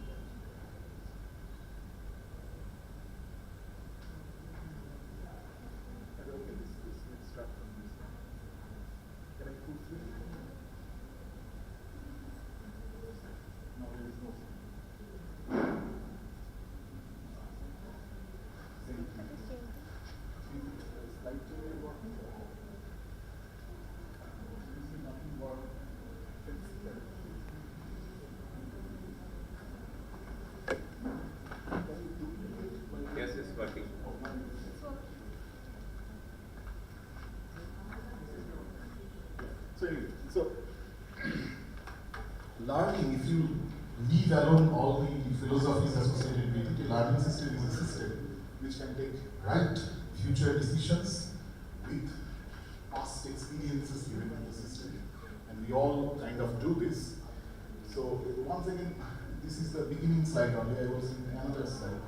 Yes, it's working. So learning, if you leave alone all the philosophies associated with it, a learning system is a system which can take right future decisions with past experiences given in the system. And we all kind of do this. So once again, this is the beginning slide only. I was in another slide.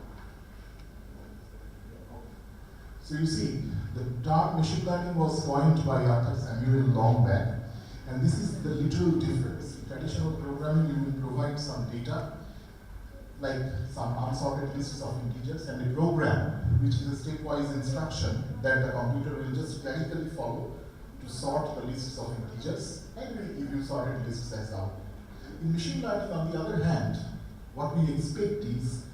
So you see, the term machine learning was coined by Arthur Samuel long back, and this is the literal difference. In traditional programming, you will provide some data, like some unsorted lists of integers, and a program, which is a stepwise instruction that the computer will just logically follow to sort the lists of integers, and will give you sorted lists as output. In machine learning, on the other hand, what we expect is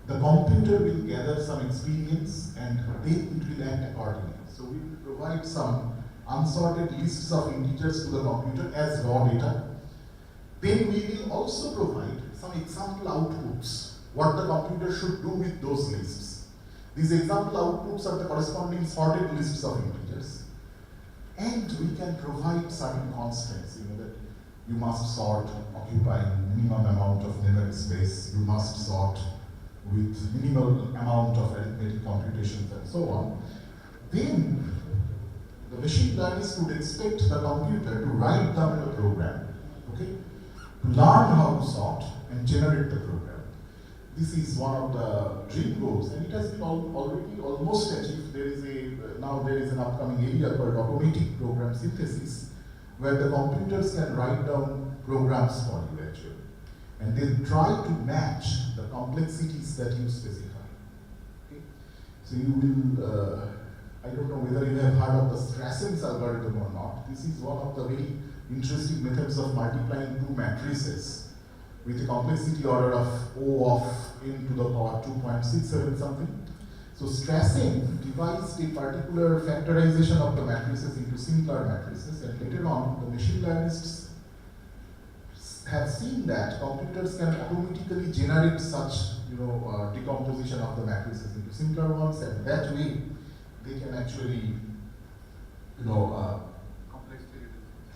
the computer will gather some experience and then it will act accordingly. So we will provide some unsorted lists of integers to the computer as raw data. Then we will also provide some example outputs, what the computer should do with those lists. These example outputs are the corresponding sorted lists of integers. And we can provide certain constraints, that you must sort occupying minimum amount of memory space, you must sort with minimal amount of arithmetic computations and so on. Then the machine learners would expect the computer to write down a program, okay, to learn how to sort and generate the program. This is one of the dream goals, and it has been already almost achieved. Now there is an upcoming area called automatic program synthesis, where the computers can write down programs for you actually, and they try to match the complexities that you specify. Okay? So you will, I don't know whether you have heard of the Cresm algorithm or not. This is one of the very interesting methods of multiplying two matrices with a complexity order of O of n to the power 2.67 something. So Cresm devised a particular factorization of the matrices into simpler matrices, and later on the machine learnists have seen that computers can automatically generate such decomposition of the matrices into simpler ones, and that way they can actually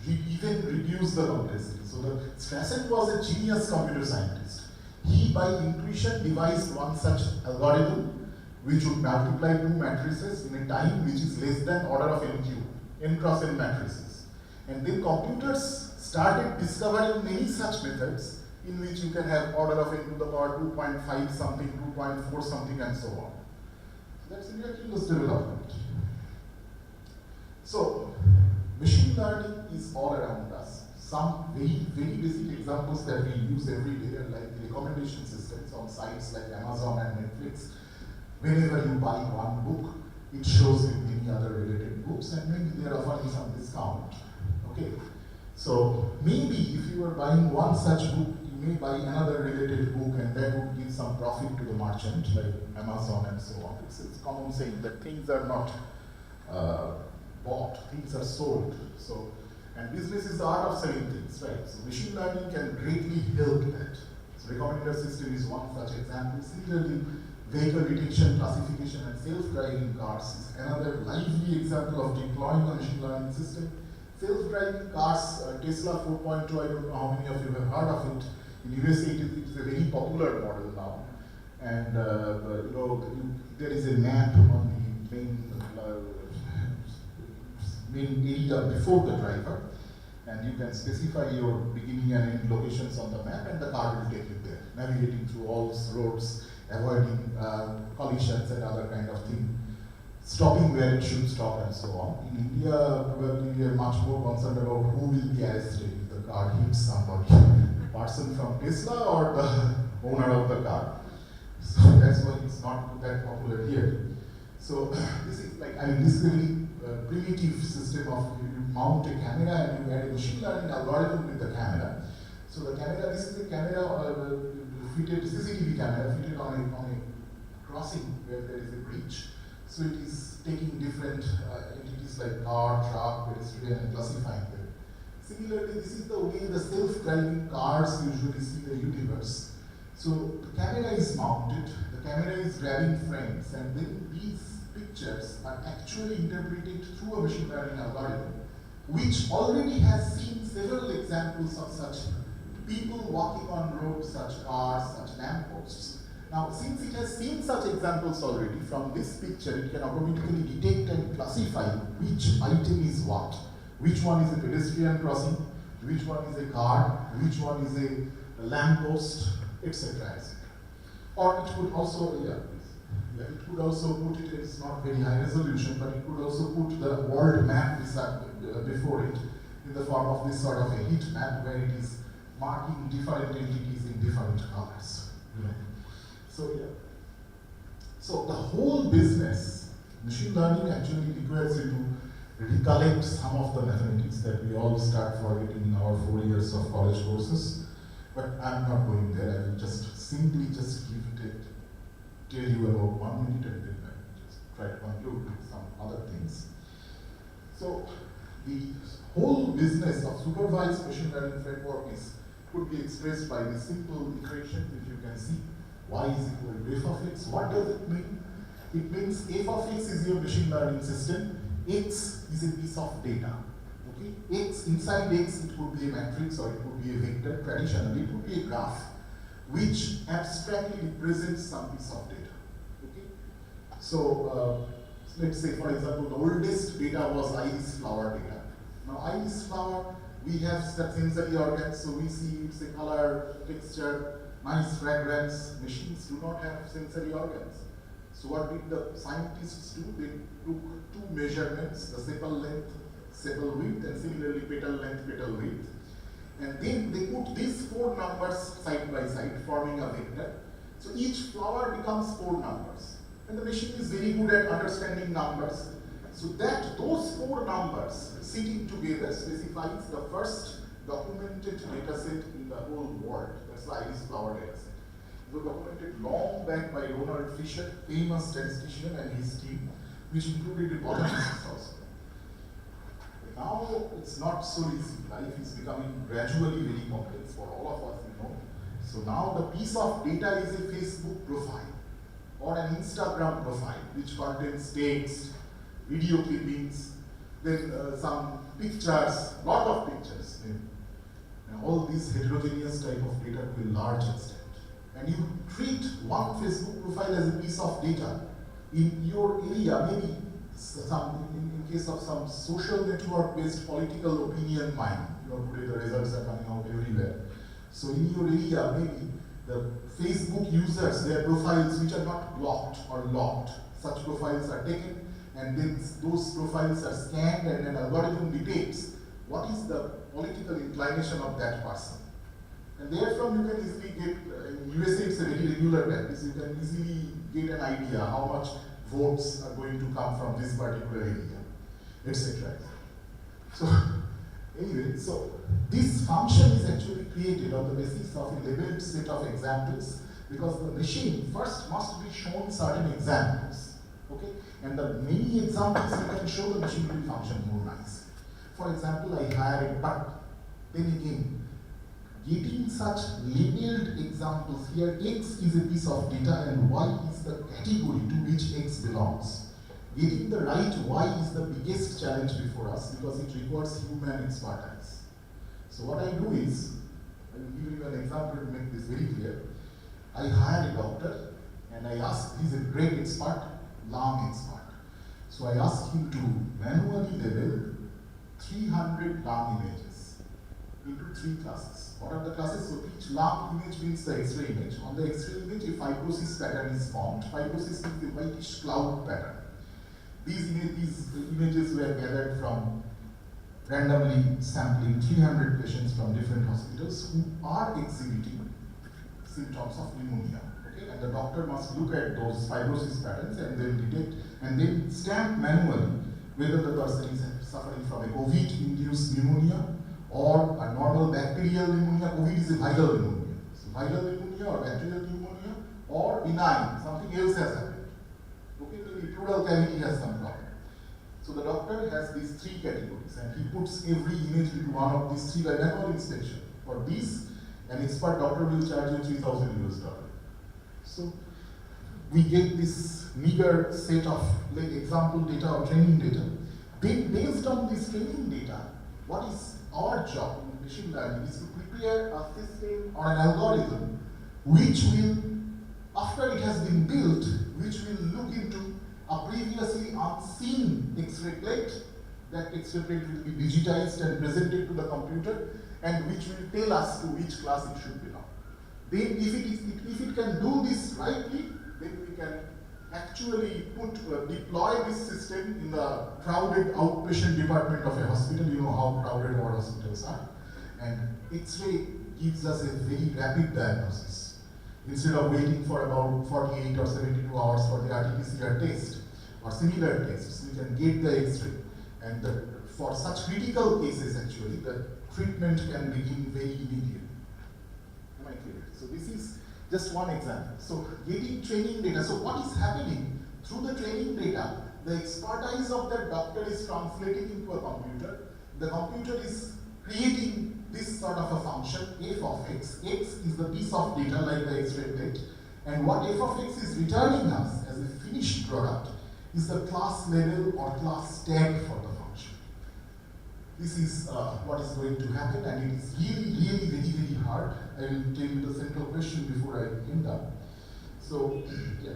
even reduce the complexity. So the Cresm was a genius computer scientist. He, by intuition, devised one such algorithm which would multiply two matrices in a time which is less than order of n cube, n cross n matrices. And then computers started discovering many such methods in which you can have order of n to the power 2.5 something, 2.4 something, and so on. So that's a miraculous development. So machine learning is all around us. Some very, very basic examples that we use every day are like the recommendation systems on sites like Amazon and Netflix. Whenever you buy one book, it shows you many other related books, and maybe they are offering some discount. Okay, so maybe if you are buying one such book, you may buy another related book, and that would give some profit to the merchant, like Amazon and so on. It's common saying that things are not bought, things are sold. So, and business is the art of selling things, right? So machine learning can greatly help that. So recommender system is one such example. Similarly, vehicle detection, classification, and self-driving cars is another lively example of deploying a machine learning system. Self-driving cars, Tesla 4.2, I don't know how many of you have heard of it. In USA, it's a very popular model now. And there is a map on the main area before the driver, and you can specify your beginning and end locations on the map, and the car will take you there, navigating through all roads, avoiding collisions and other kind of thing, stopping where it should stop and so on. In India, probably we are much more concerned about who will be arrested if the car hits somebody, person from Tesla or the owner of the car. So that's why it's not that popular here. So this is like, this is a very primitive system of you mount a camera and you add a machine learning algorithm with the camera. So the camera, this is a camera fitted CCTV camera fitted on a crossing where there is a bridge. So it is taking different entities like car, truck, pedestrian, and classifying them. Similarly, this is the way the self-driving cars usually see the universe. So the camera is mounted, the camera is grabbing frames, and then these pictures are actually interpreted through a machine learning algorithm, which already has seen several examples of such people walking on roads, such cars, such lampposts. Now, since it has seen such examples already, from this picture it can automatically detect and classify which item is what. Which one is a pedestrian crossing, which one is a car, which one is a lamppost, etc. Or it could also, it could also put it, it's not very high resolution, but it could also put the world map before it in the form of this sort of a heat map where it is marking different entities in different colors. So the whole business, machine learning actually requires you to recollect some of the mathematics that we all start forgetting in our 4 years of college courses. But I'm not going there. I will just simply give it tell you about 1 minute and then I just try to conclude with some other things. So the whole business of supervised machine learning framework could be expressed by the simple equation, if you can see, y is equal to f of x. What does it mean? It means f of x is your machine learning system, x is a piece of data. Okay? X, inside x, it could be a matrix or it could be a vector. Traditionally, it could be a graph which abstractly represents some piece of data. Okay? So let's say, for example, the oldest data was iris flower data. Now, iris flower, we have sensory organs, so we see it's a color, texture, nice fragrance. Machines do not have sensory organs. So what did the scientists do? They took two measurements, the sepal length, sepal width, and similarly petal length, petal width. And then they put these 4 numbers side by side, forming a vector. So each flower becomes 4 numbers. And the machine is very good at understanding numbers. So that those 4 numbers sitting together specifies the first documented data set in the whole world. That's the iris flower data set. It was documented long back by Ronald Fisher, famous statistician, and his team, which included the botanists also. Now it's not so easy. Life is becoming gradually very complex for all of us, you know. So now the piece of data is a Facebook profile or an Instagram profile which contains text, video clippings, then some pictures, lot of pictures. And all these heterogeneous type of data to a large extent. And you treat one Facebook profile as a piece of data in your area, maybe in case of some social network-based political opinion mine. Today the results are coming out everywhere. So in your area, maybe the Facebook users, their profiles which are not blocked or locked, such profiles are taken, and then those profiles are scanned, and an algorithm detects what is the political inclination of that person. And therefrom you can easily get, in USA it's a very regular practice, you can easily get an idea how much votes are going to come from this particular area, etc. So anyway, so this function is actually created on the basis of a labeled set of examples, because the machine first must be shown certain examples. Okay? And the many examples you can show, the machine will function more nicely. For example, I hire a but then again, getting such labeled examples here, X is a piece of data and Y is the category to which X belongs. Getting the right Y is the biggest challenge before us because it requires human expertise. So what I do is, I will give you an example to make this very clear. I hire a doctor and I ask, he's a great expert, lung expert. So I ask him to manually label 300 lung images into 3 classes. What are the classes? So each lung image means the X-ray image. On the X-ray image, a fibrosis pattern is formed. Fibrosis means the whitish cloud pattern. These images were gathered from randomly sampling 300 patients from different hospitals who are exhibiting symptoms of pneumonia. Okay? And the doctor must look at those fibrosis patterns and then detect and then stamp manually whether the person is suffering from a COVID-induced pneumonia or a normal bacterial pneumonia. COVID is a viral pneumonia. So viral pneumonia or bacterial pneumonia or benign, something else has happened. Okay, maybe pleural cavity has some problem. So the doctor has these 3 categories and he puts every image into one of these 3 by manual inspection. For this, an expert doctor will charge you $3,000. So we get this meager set of like example data or training data. Then based on this training data, what is our job in machine learning is to prepare a system or an algorithm which will, after it has been built, which will look into a previously unseen X-ray plate. That X-ray plate will be digitized and presented to the computer and which will tell us to which class it should belong. Then if it can do this rightly, then we can actually deploy this system in the crowded outpatient department of a hospital. You know how crowded our hospitals are. And X-ray gives us a very rapid diagnosis. Instead of waiting for about 48 or 72 hours for the RT-PCR test or similar tests, we can get the X-ray. And for such critical cases, actually, the treatment can begin very immediately. Am I clear? So this is Just one example. So getting training data. So what is happening through the training data? The expertise of that doctor is translating into a computer. The computer is creating this sort of a function, f of x. X is the piece of data like the X-ray plate. And what f of x is returning us as a finished product is the class level or class tag for the function. This is what is going to happen, and it is really very hard. I will tell you the central question before I end up. So, yeah.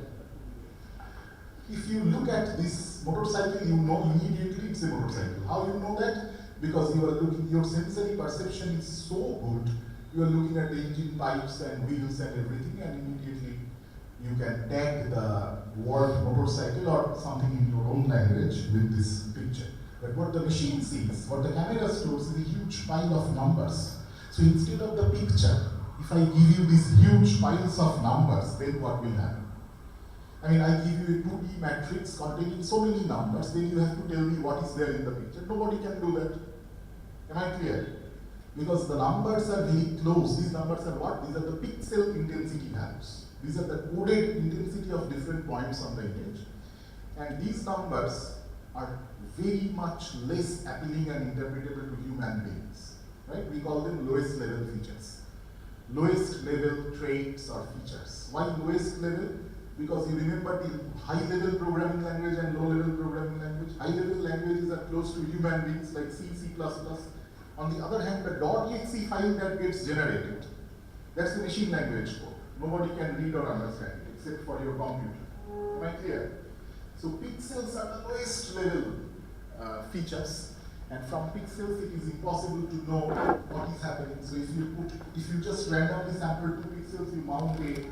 If you look at this motorcycle, you know immediately it's a motorcycle. How you know that? Because you are looking, your sensory perception is so good. You are looking at the engine pipes and wheels and everything, and immediately you can tag the word motorcycle or something in your own language with this picture. But what the machine sees, what the camera stores is a huge pile of numbers. So instead of the picture, if I give you these huge piles of numbers, then what will happen? I mean, I give you a 2D matrix containing so many numbers, then you have to tell me what is there in the picture. Nobody can do that. Am I clear? Because the numbers are very close. These numbers are what? These are the pixel intensity values. These are the coded intensity of different points on the image. And these numbers are very much less appealing and interpretable to human beings. Right? We call them lowest level features. Lowest level traits or features. Why lowest level? Because you remember the high level programming language and low level programming language. High level languages are close to human beings like C, C++. On the other hand, the .exe file that gets generated, that's the machine language code. Nobody can read or understand it except for your computer. Am I clear? So pixels are the lowest level features, and from pixels it is impossible to know what is happening. So if you just randomly sample 2 pixels, you mount a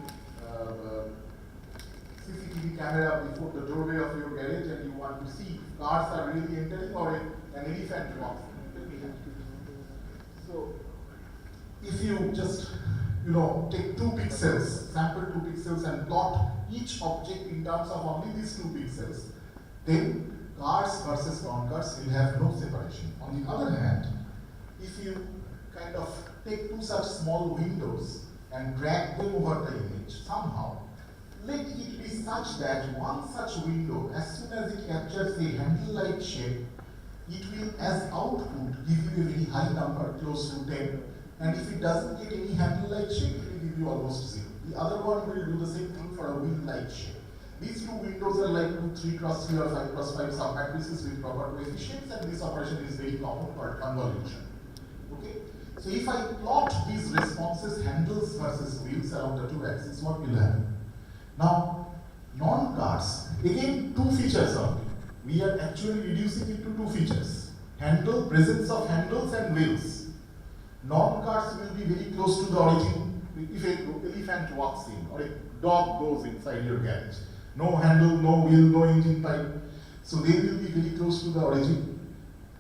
CCTV camera before the doorway of your garage, and you want to see if cars are really entering or an elephant walks. So if you just take 2 pixels, sample 2 pixels and plot each object in terms of only these 2 pixels, then cars versus non-cars will have no separation. On the other hand, if you kind of take 2 such small windows and drag them over the image somehow, let it be such that one such window, as soon as it captures a handle-like shape, it will, as output, give you a very high number, close to 10. And if it doesn't get any handle-like shape, it will give you almost 0. The other one will do the same thing for a wheel-like shape. These 2 windows are like 2 3x3 or 5x5 submatrices with proper coefficients, and this operation is very common called convolution. Okay? So if I plot these responses, handles versus wheels along the 2 axes, what will happen? Now, non-cars, again 2 features only. We are actually reducing it to 2 features. Handle, presence of handles and wheels. Non-cars will be very close to the origin. If an elephant walks in or a dog goes inside your garage, no handle, no wheel, no engine pipe. So they will be very close to the origin.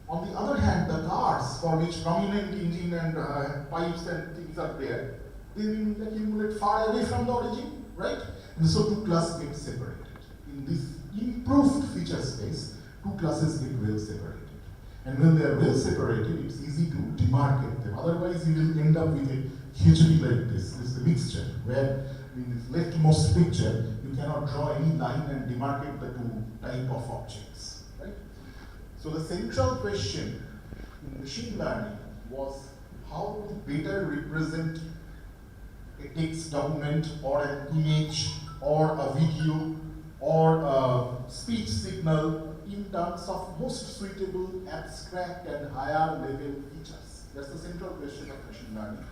On the other hand, the cars for which prominent engine and pipes and things are there, they will accumulate far away from the origin, right? And so 2 classes get separated. In this improved feature space, 2 classes get well separated. And when they are well separated, it's easy to demarcate them. Otherwise, you will end up with a hugely like this. This is a mixture where in this leftmost picture, you cannot draw any line and demarcate the 2 type of objects. Right? So the central question in machine learning was how to better represent a text document or an image or a video or a speech signal in terms of most suitable abstract and higher level features. That's the central question of machine learning,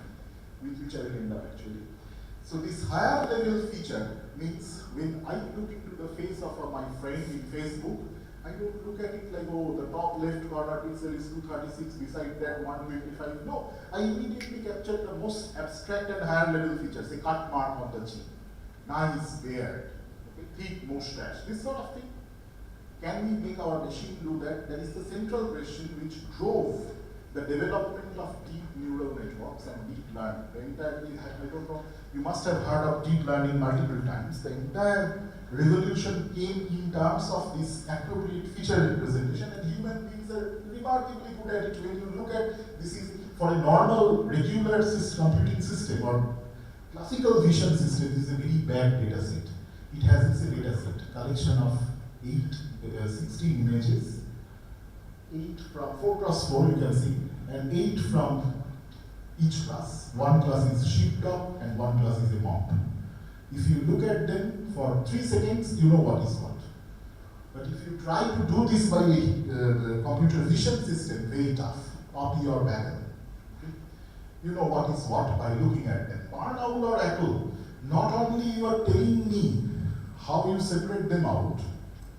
with which I will end up actually. So this higher level feature means when I look into the face of my friend in Facebook, I don't look at it like, oh, the top left corner pixel is 236, beside that 125. No, I immediately capture the most abstract and higher level features, a cut mark on the chin, nice beard, thick mustache, this sort of thing. Can we make our machine do that? That is the central question which drove the development of deep neural networks and deep learning. The entire, I don't know, you must have heard of deep learning multiple times. The entire revolution came in terms of this appropriate feature representation, and human beings are remarkably good at it. When you look at this, is for a normal, regular computing system or classical vision system is a very bad data set. It has its data set, collection of 16 images, 8 from 4 cross 4 you can see, and 8 from each class. One class is sheepdog and one class is a mop. If you look at them for 3 seconds, you know what is what. But if you try to do this by a computer vision system, very tough, up your wagon. You know what is what by looking at them. Barn owl or apple, not only you are telling me how you separate them out,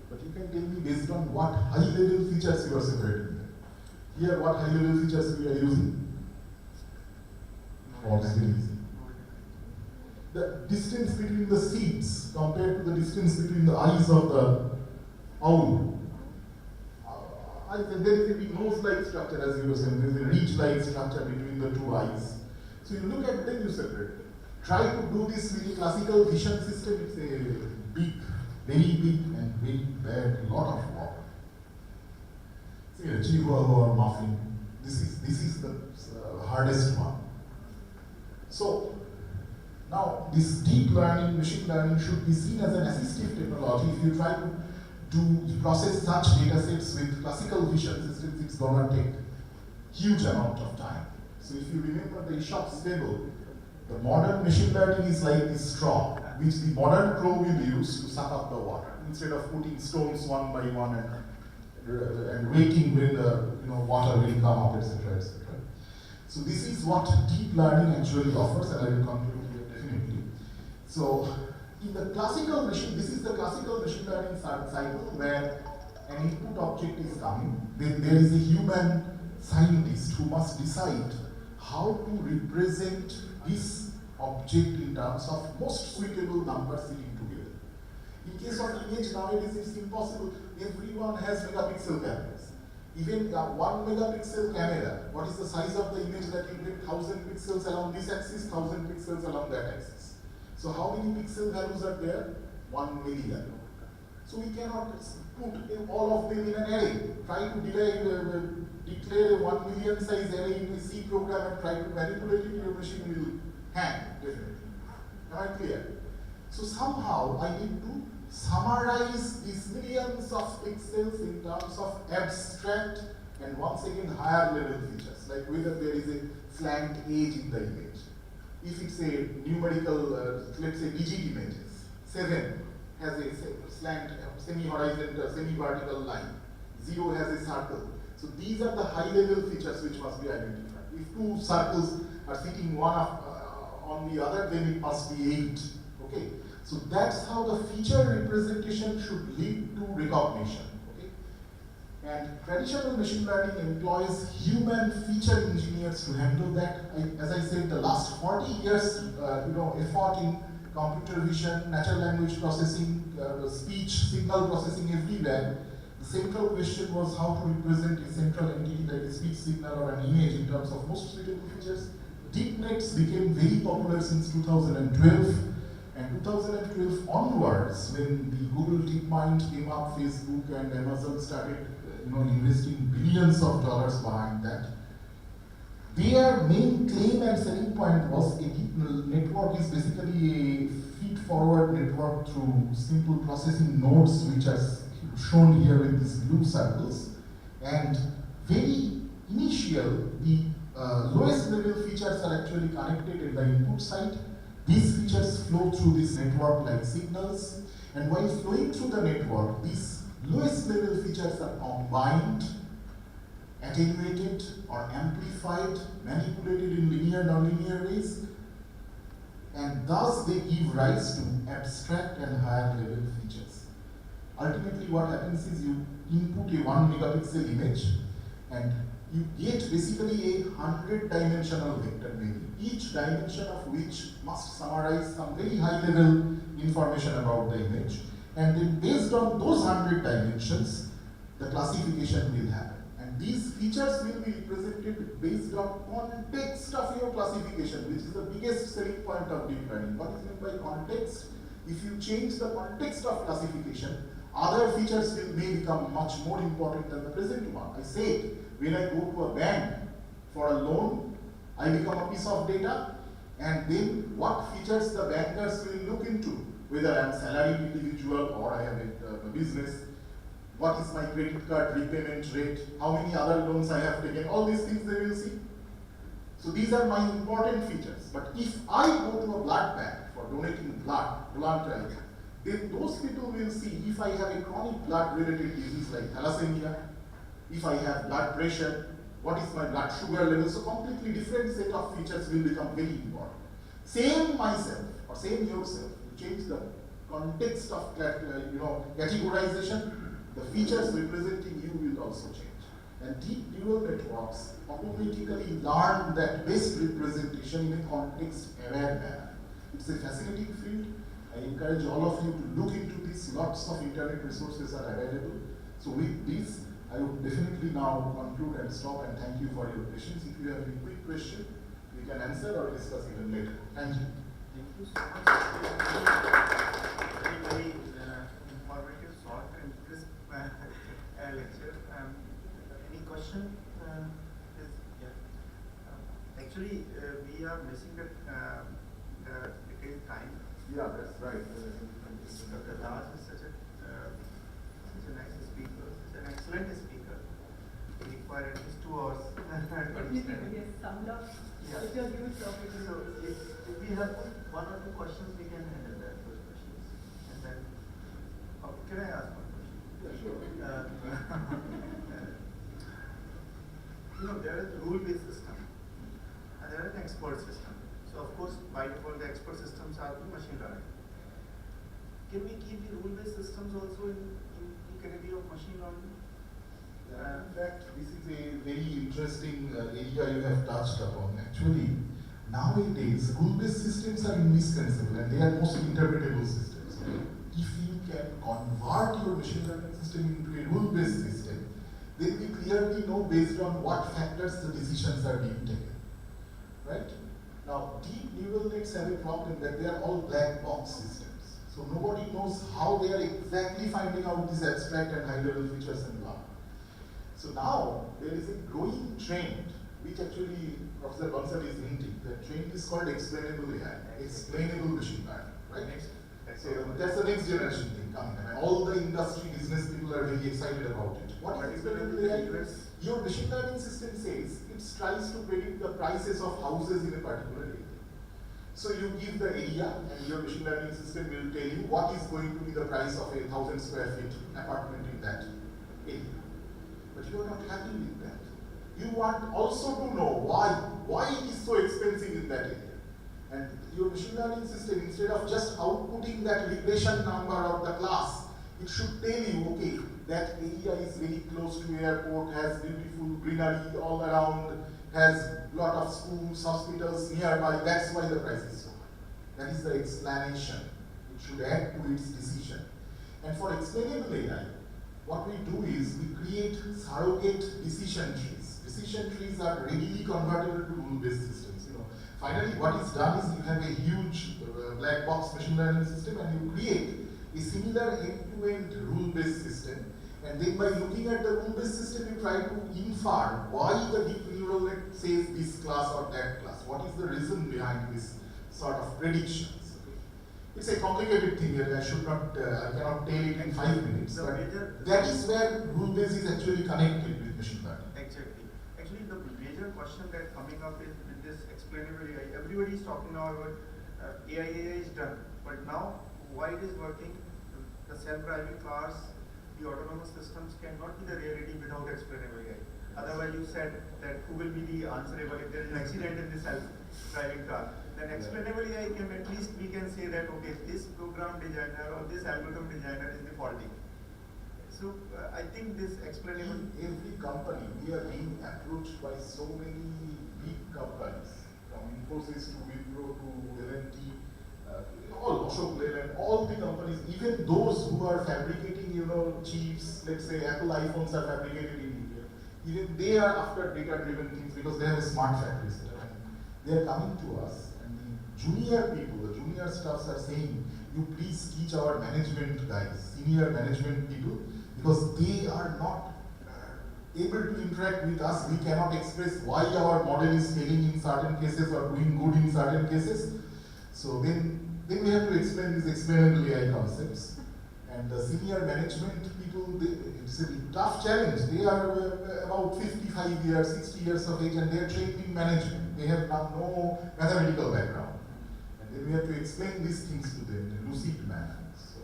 but you can tell me based on what high-level features you are separating them. Here, what high-level features we are using? The distance between the seeds compared to the distance between the eyes of the owl. There is a big nose-like structure, as you were saying. There is a ridge-like structure between the two eyes. So you look at them, you separate them. Try to do this with a classical vision system. It's a big, very big and very bad, lot of work. See, a chihuahua or muffin. This is the hardest one. So now this deep learning, machine learning should be seen as an assistive technology. If you try to process such data sets with classical vision systems, it's gonna take huge amount of time. So if you remember the Aesop's fable, the modern machine learning is like this straw, which the modern crow will use to suck up the water, instead of putting stones one by one and waiting when the water will come up, etc., etc. So this is what deep learning actually offers, and I will conclude here definitely. So in the classical machine, this is the classical machine learning cycle where an input object is coming, then there is a human scientist who must decide how to represent this object in terms of most suitable numbers sitting together. In case of image nowadays, it's impossible. Everyone has megapixel cameras. Even a 1 megapixel camera, what is the size of the image that you get? 1000 pixels along this axis, 1000 pixels along that axis. So how many pixel values are there? 1 million. So we cannot put all of them in an array. Try to declare a 1 million size array in a C program and try to manipulate it, your machine will hang, definitely. Am I clear? So somehow I need to summarize these millions of pixels in terms of abstract and once again higher level features, like whether there is a slant edge in the image. If it's a numerical, let's say digit images, 7 has a slant, semi-horizontal, semi-vertical line, 0 has a circle. So these are the high level features which must be identified. If 2 circles are sitting one on the other, then it must be 8. Okay. So that's how the feature representation should lead to recognition. Okay? And traditional machine learning employs human feature engineers to handle that. As I said, the last 40 years, effort in computer vision, natural language processing, speech, signal processing everywhere. The central question was how to represent a central entity like a speech signal or an image in terms of most suitable features. Deep nets became very popular since 2012. And 2012 onwards, when the Google DeepMind came up, Facebook and Amazon started investing billions of dollars behind that, their main claim and selling point was a deep network is basically a feed-forward network through simple processing nodes, which are shown here with these blue circles. And very initial, the lowest level features are actually connected at the input side. These features flow through this network like signals, and while flowing through the network, these lowest level features are combined, attenuated or amplified, manipulated in linear and nonlinear ways, and thus they give rise to abstract and higher level features. Ultimately what happens is you input a 1 megapixel image and you get basically a 100-dimensional vector maybe, each dimension of which must summarize some very high level information about the image, and then based on those 100 dimensions, the classification will happen. And these features will be represented based on context of your classification, which is the biggest selling point of deep learning. What is meant by context? If you change the context of classification, other features may become much more important than the present one. I said, when I go to a bank for a loan, I become a piece of data. And then what features the bankers will look into, whether I am salaried individual or I have a business, what is my credit card repayment rate, how many other loans I have taken, all these things they will see. So these are my important features. But if I go to a blood bank for donating blood voluntarily, then those people will see if I have a chronic blood related disease like thalassemia, if I have blood pressure, what is my blood sugar level. So completely different set of features will become very important. Same myself or same yourself, you change the context of categorization, the features representing you will also change. And deep neural networks automatically learn that best representation in a context-aware manner. It's a fascinating field. I encourage all of you to look into this. Lots of internet resources are available. So with this, I would definitely now conclude and stop and thank you for your patience. If you have any quick question, we can answer or discuss even later. Thank you. Thank you so much. Very informative, short and crisp lecture. Any question? Actually, we are missing the detailed time. Yeah, that's right. Dr. Das is such a nice speaker, such an excellent speaker. We require at least 2 hours to understand. Yes, summed up. Yeah. It's a huge topic. So if we have 1 or 2 questions, we can handle those questions. And then, can I ask one question? Yeah, sure. There is a rule-based system and there is an expert system. So of course, by default, the expert systems are the machine learning. Can we keep the rule-based systems also in category of machine learning? In fact, this is a very interesting area you have touched upon. Actually, nowadays, rule-based systems are indispensable and they are most interpretable systems. If you can convert your machine learning system into a rule-based system, then we clearly know based on what factors the decisions are being taken. Right? Now, deep neural nets have a problem that they are all black box systems. So nobody knows how they are exactly finding out these abstract and high-level features and blah. So now, there is a growing trend, which actually Professor Bansal is hinting. The trend is called explainable AI, explainable machine learning, right? So that's the next generation thing coming. I mean, all the industry business people are really excited about it. What is explainable AI? Your machine learning system says it tries to predict the prices of houses in a particular area. So you give the area and your machine learning system will tell you what is going to be the price of a 1,000 square feet apartment in that area. But you are not happy with that. You want also to know why it is so expensive in that area. And your machine learning system, instead of just outputting that regression number of the class, it should tell you, okay, that area is very close to airport, has beautiful greenery all around, has lot of schools, hospitals nearby, that's why the price is so high. That is the explanation. It should add to its decision. And for explainable AI, what we do is we create surrogate decision trees. Decision trees are readily convertible to rule-based systems. Finally, what is done is you have a huge black box machine learning system and you create a similar end-to-end rule-based system. And then by looking at the rule-based system, you try to infer why the deep neural net says this class or that class. What is the reason behind this sort of predictions? Okay. It's a complicated thing here. I cannot tell it in 5 minutes. But that is where rule-based is actually connected with machine learning. Exactly. Actually, the major question that's coming up is with this explainable AI. Everybody is talking now about AI is done, but now why it is working? The self-driving cars, the autonomous systems cannot be the reality without explainable AI. Otherwise, you said that who will be the answerable if there is an accident in the self-driving car? Then explainable AI can, at least we can say that, okay, this program designer or this algorithm designer is the faulty. So I think this explainable. In every company, we are being approached by so many big companies, from Infosys to Wipro to L&T, all Ashok Leyland, all the companies, even those who are fabricating, chips, let's say Apple iPhones are fabricated in India, even they are after data-driven things because they have a smart factory setup. They are coming to us, and the junior people, the junior staffs are saying, you please teach our management guys, senior management people, because they are not able to interact with us, we cannot express why our model is failing in certain cases or doing good in certain cases. So then we have to explain these explainable AI concepts. And the senior management people, it's a tough challenge. They are about 55 years, 60 years of age, and they are trained in management. They have no mathematical background. And then we have to explain these things to them in a lucid manner. So,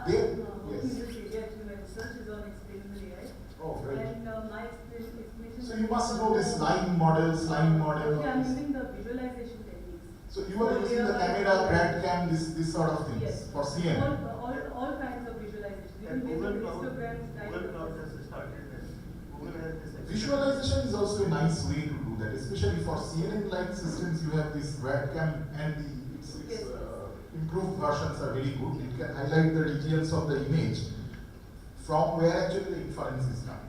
yes. My research is on explainable AI. Oh, great. And my explanation. So you must know this line model. Okay, I'm using the visualization techniques. So you are using the camera, Cresm, this sort of things, yes, for CNN. All kinds of visualization. And Even Google histograms, Cloud has started this. Google has this. Visualization is also a nice way to do that, especially for CNN-like systems. You have this Cresm and its improved versions are very good. It can highlight the regions of the image from where actually the inference is coming.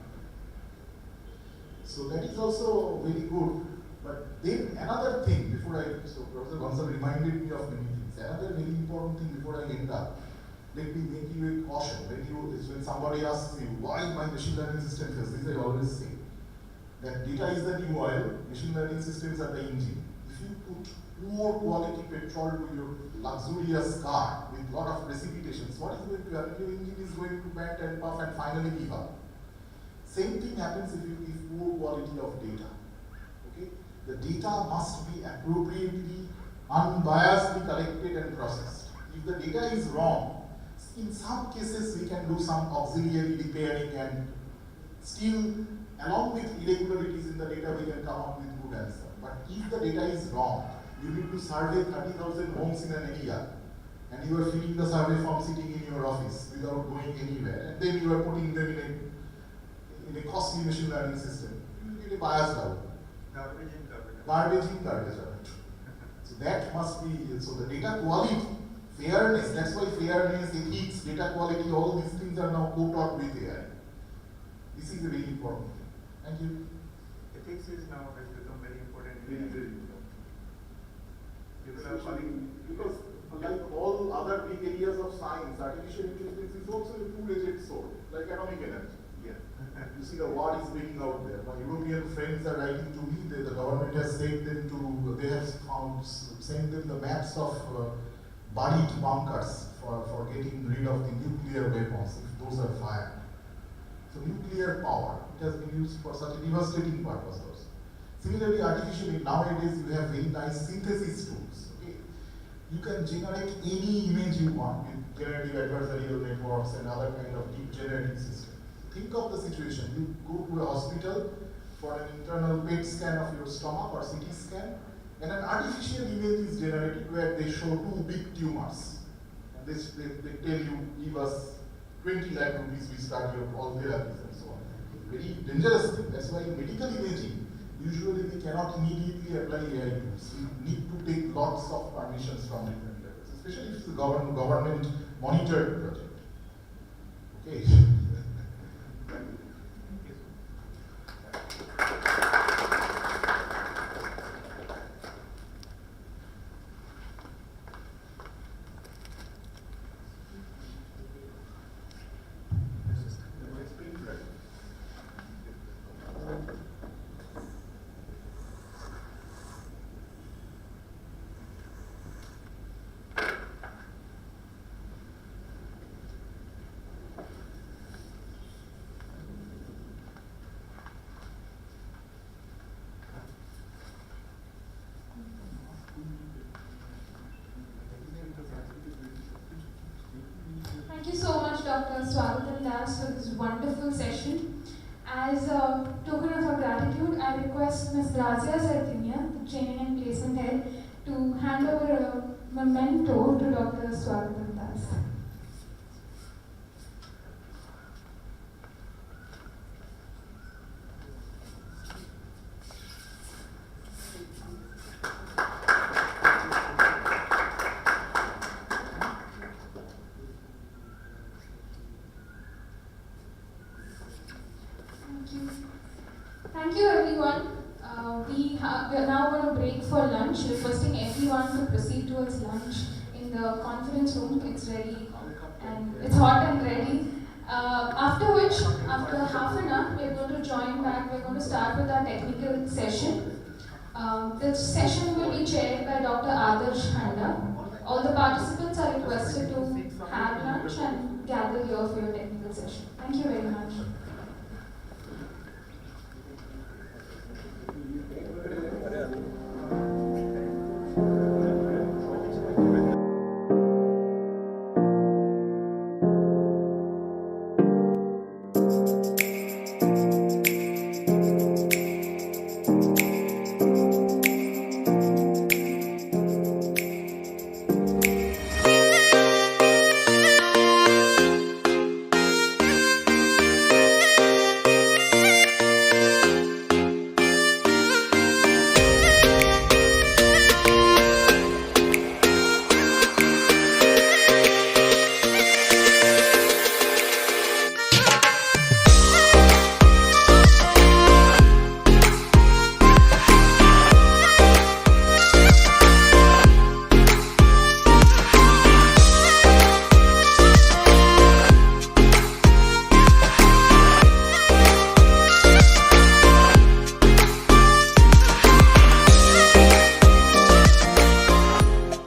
So that is also very good. But then another thing, so Professor Gonzalez reminded me of many things. Another very important thing before I end up, let me make you a caution. When somebody asks you, why my machine learning system fails, this I always say, that data is the new oil, machine learning systems are the engine. If you put poor quality petrol to your luxurious car with lot of precipitations, what is going to happen? Your engine is going to bend and puff and finally give up. Same thing happens if you give poor quality of data. Okay? The data must be appropriately, unbiasedly collected and processed. If the data is wrong, in some cases we can do some auxiliary repairing and still, along with irregularities in the data, we can come up with good answer. But if the data is wrong, you need to survey 30,000 homes in an area, and you are filling the survey form sitting in your office without going anywhere, and then you are putting them in a costly machine learning system. You will get a biased output. Garbage in, garbage out. Garbage in, garbage out. So that must be, so the data quality, fairness, that's why fairness, ethics, data quality, all these things are now co-taught with AI. This is a very important thing. Thank you. Ethics is now has become very important. Very, very important. People are calling, because like all other big areas of science, artificial intelligence is also a two-edged sword, like atomic energy. yeah. You see the war is breaking out there. My European friends are writing to me, the government has said them to, they have sent them the maps of buried bunkers for getting rid of the nuclear weapons if those are fired. So nuclear power, it has been used for such a devastating purpose also. Similarly, artificially, nowadays you have very nice synthesis tools. Okay? You can generate any image you want with generative adversarial networks and other kind of deep generating systems. Think of the situation, you go to a hospital for an internal PET scan of your stomach or CT scan, and an artificial image is generated where they show two big tumors. And they tell you, give us 20 lakh rupees, we start your all therapies and so on. Very dangerous thing. That's why in medical imaging, usually we cannot immediately apply AI tools. We need to take lots of permissions from different levels, especially if it's a government monitored project. Okay. Thank you so much, Dr. Swagatam Das, for this wonderful session. As a token of our gratitude, I request Ms. Razia Zaitinia, the Training and Placement Head, to hand over a memento to Dr. Swagatam Das. Thank you everyone. We are now going to break for lunch, requesting everyone to proceed towards lunch in the conference room. It's ready and it's hot and ready. After which, after half an hour, we're going to join back. We're going to start with our technical session. The session will be chaired by Dr. Adarsh Handa. All the participants are requested to have lunch and gather here for your technical session. Thank you very much.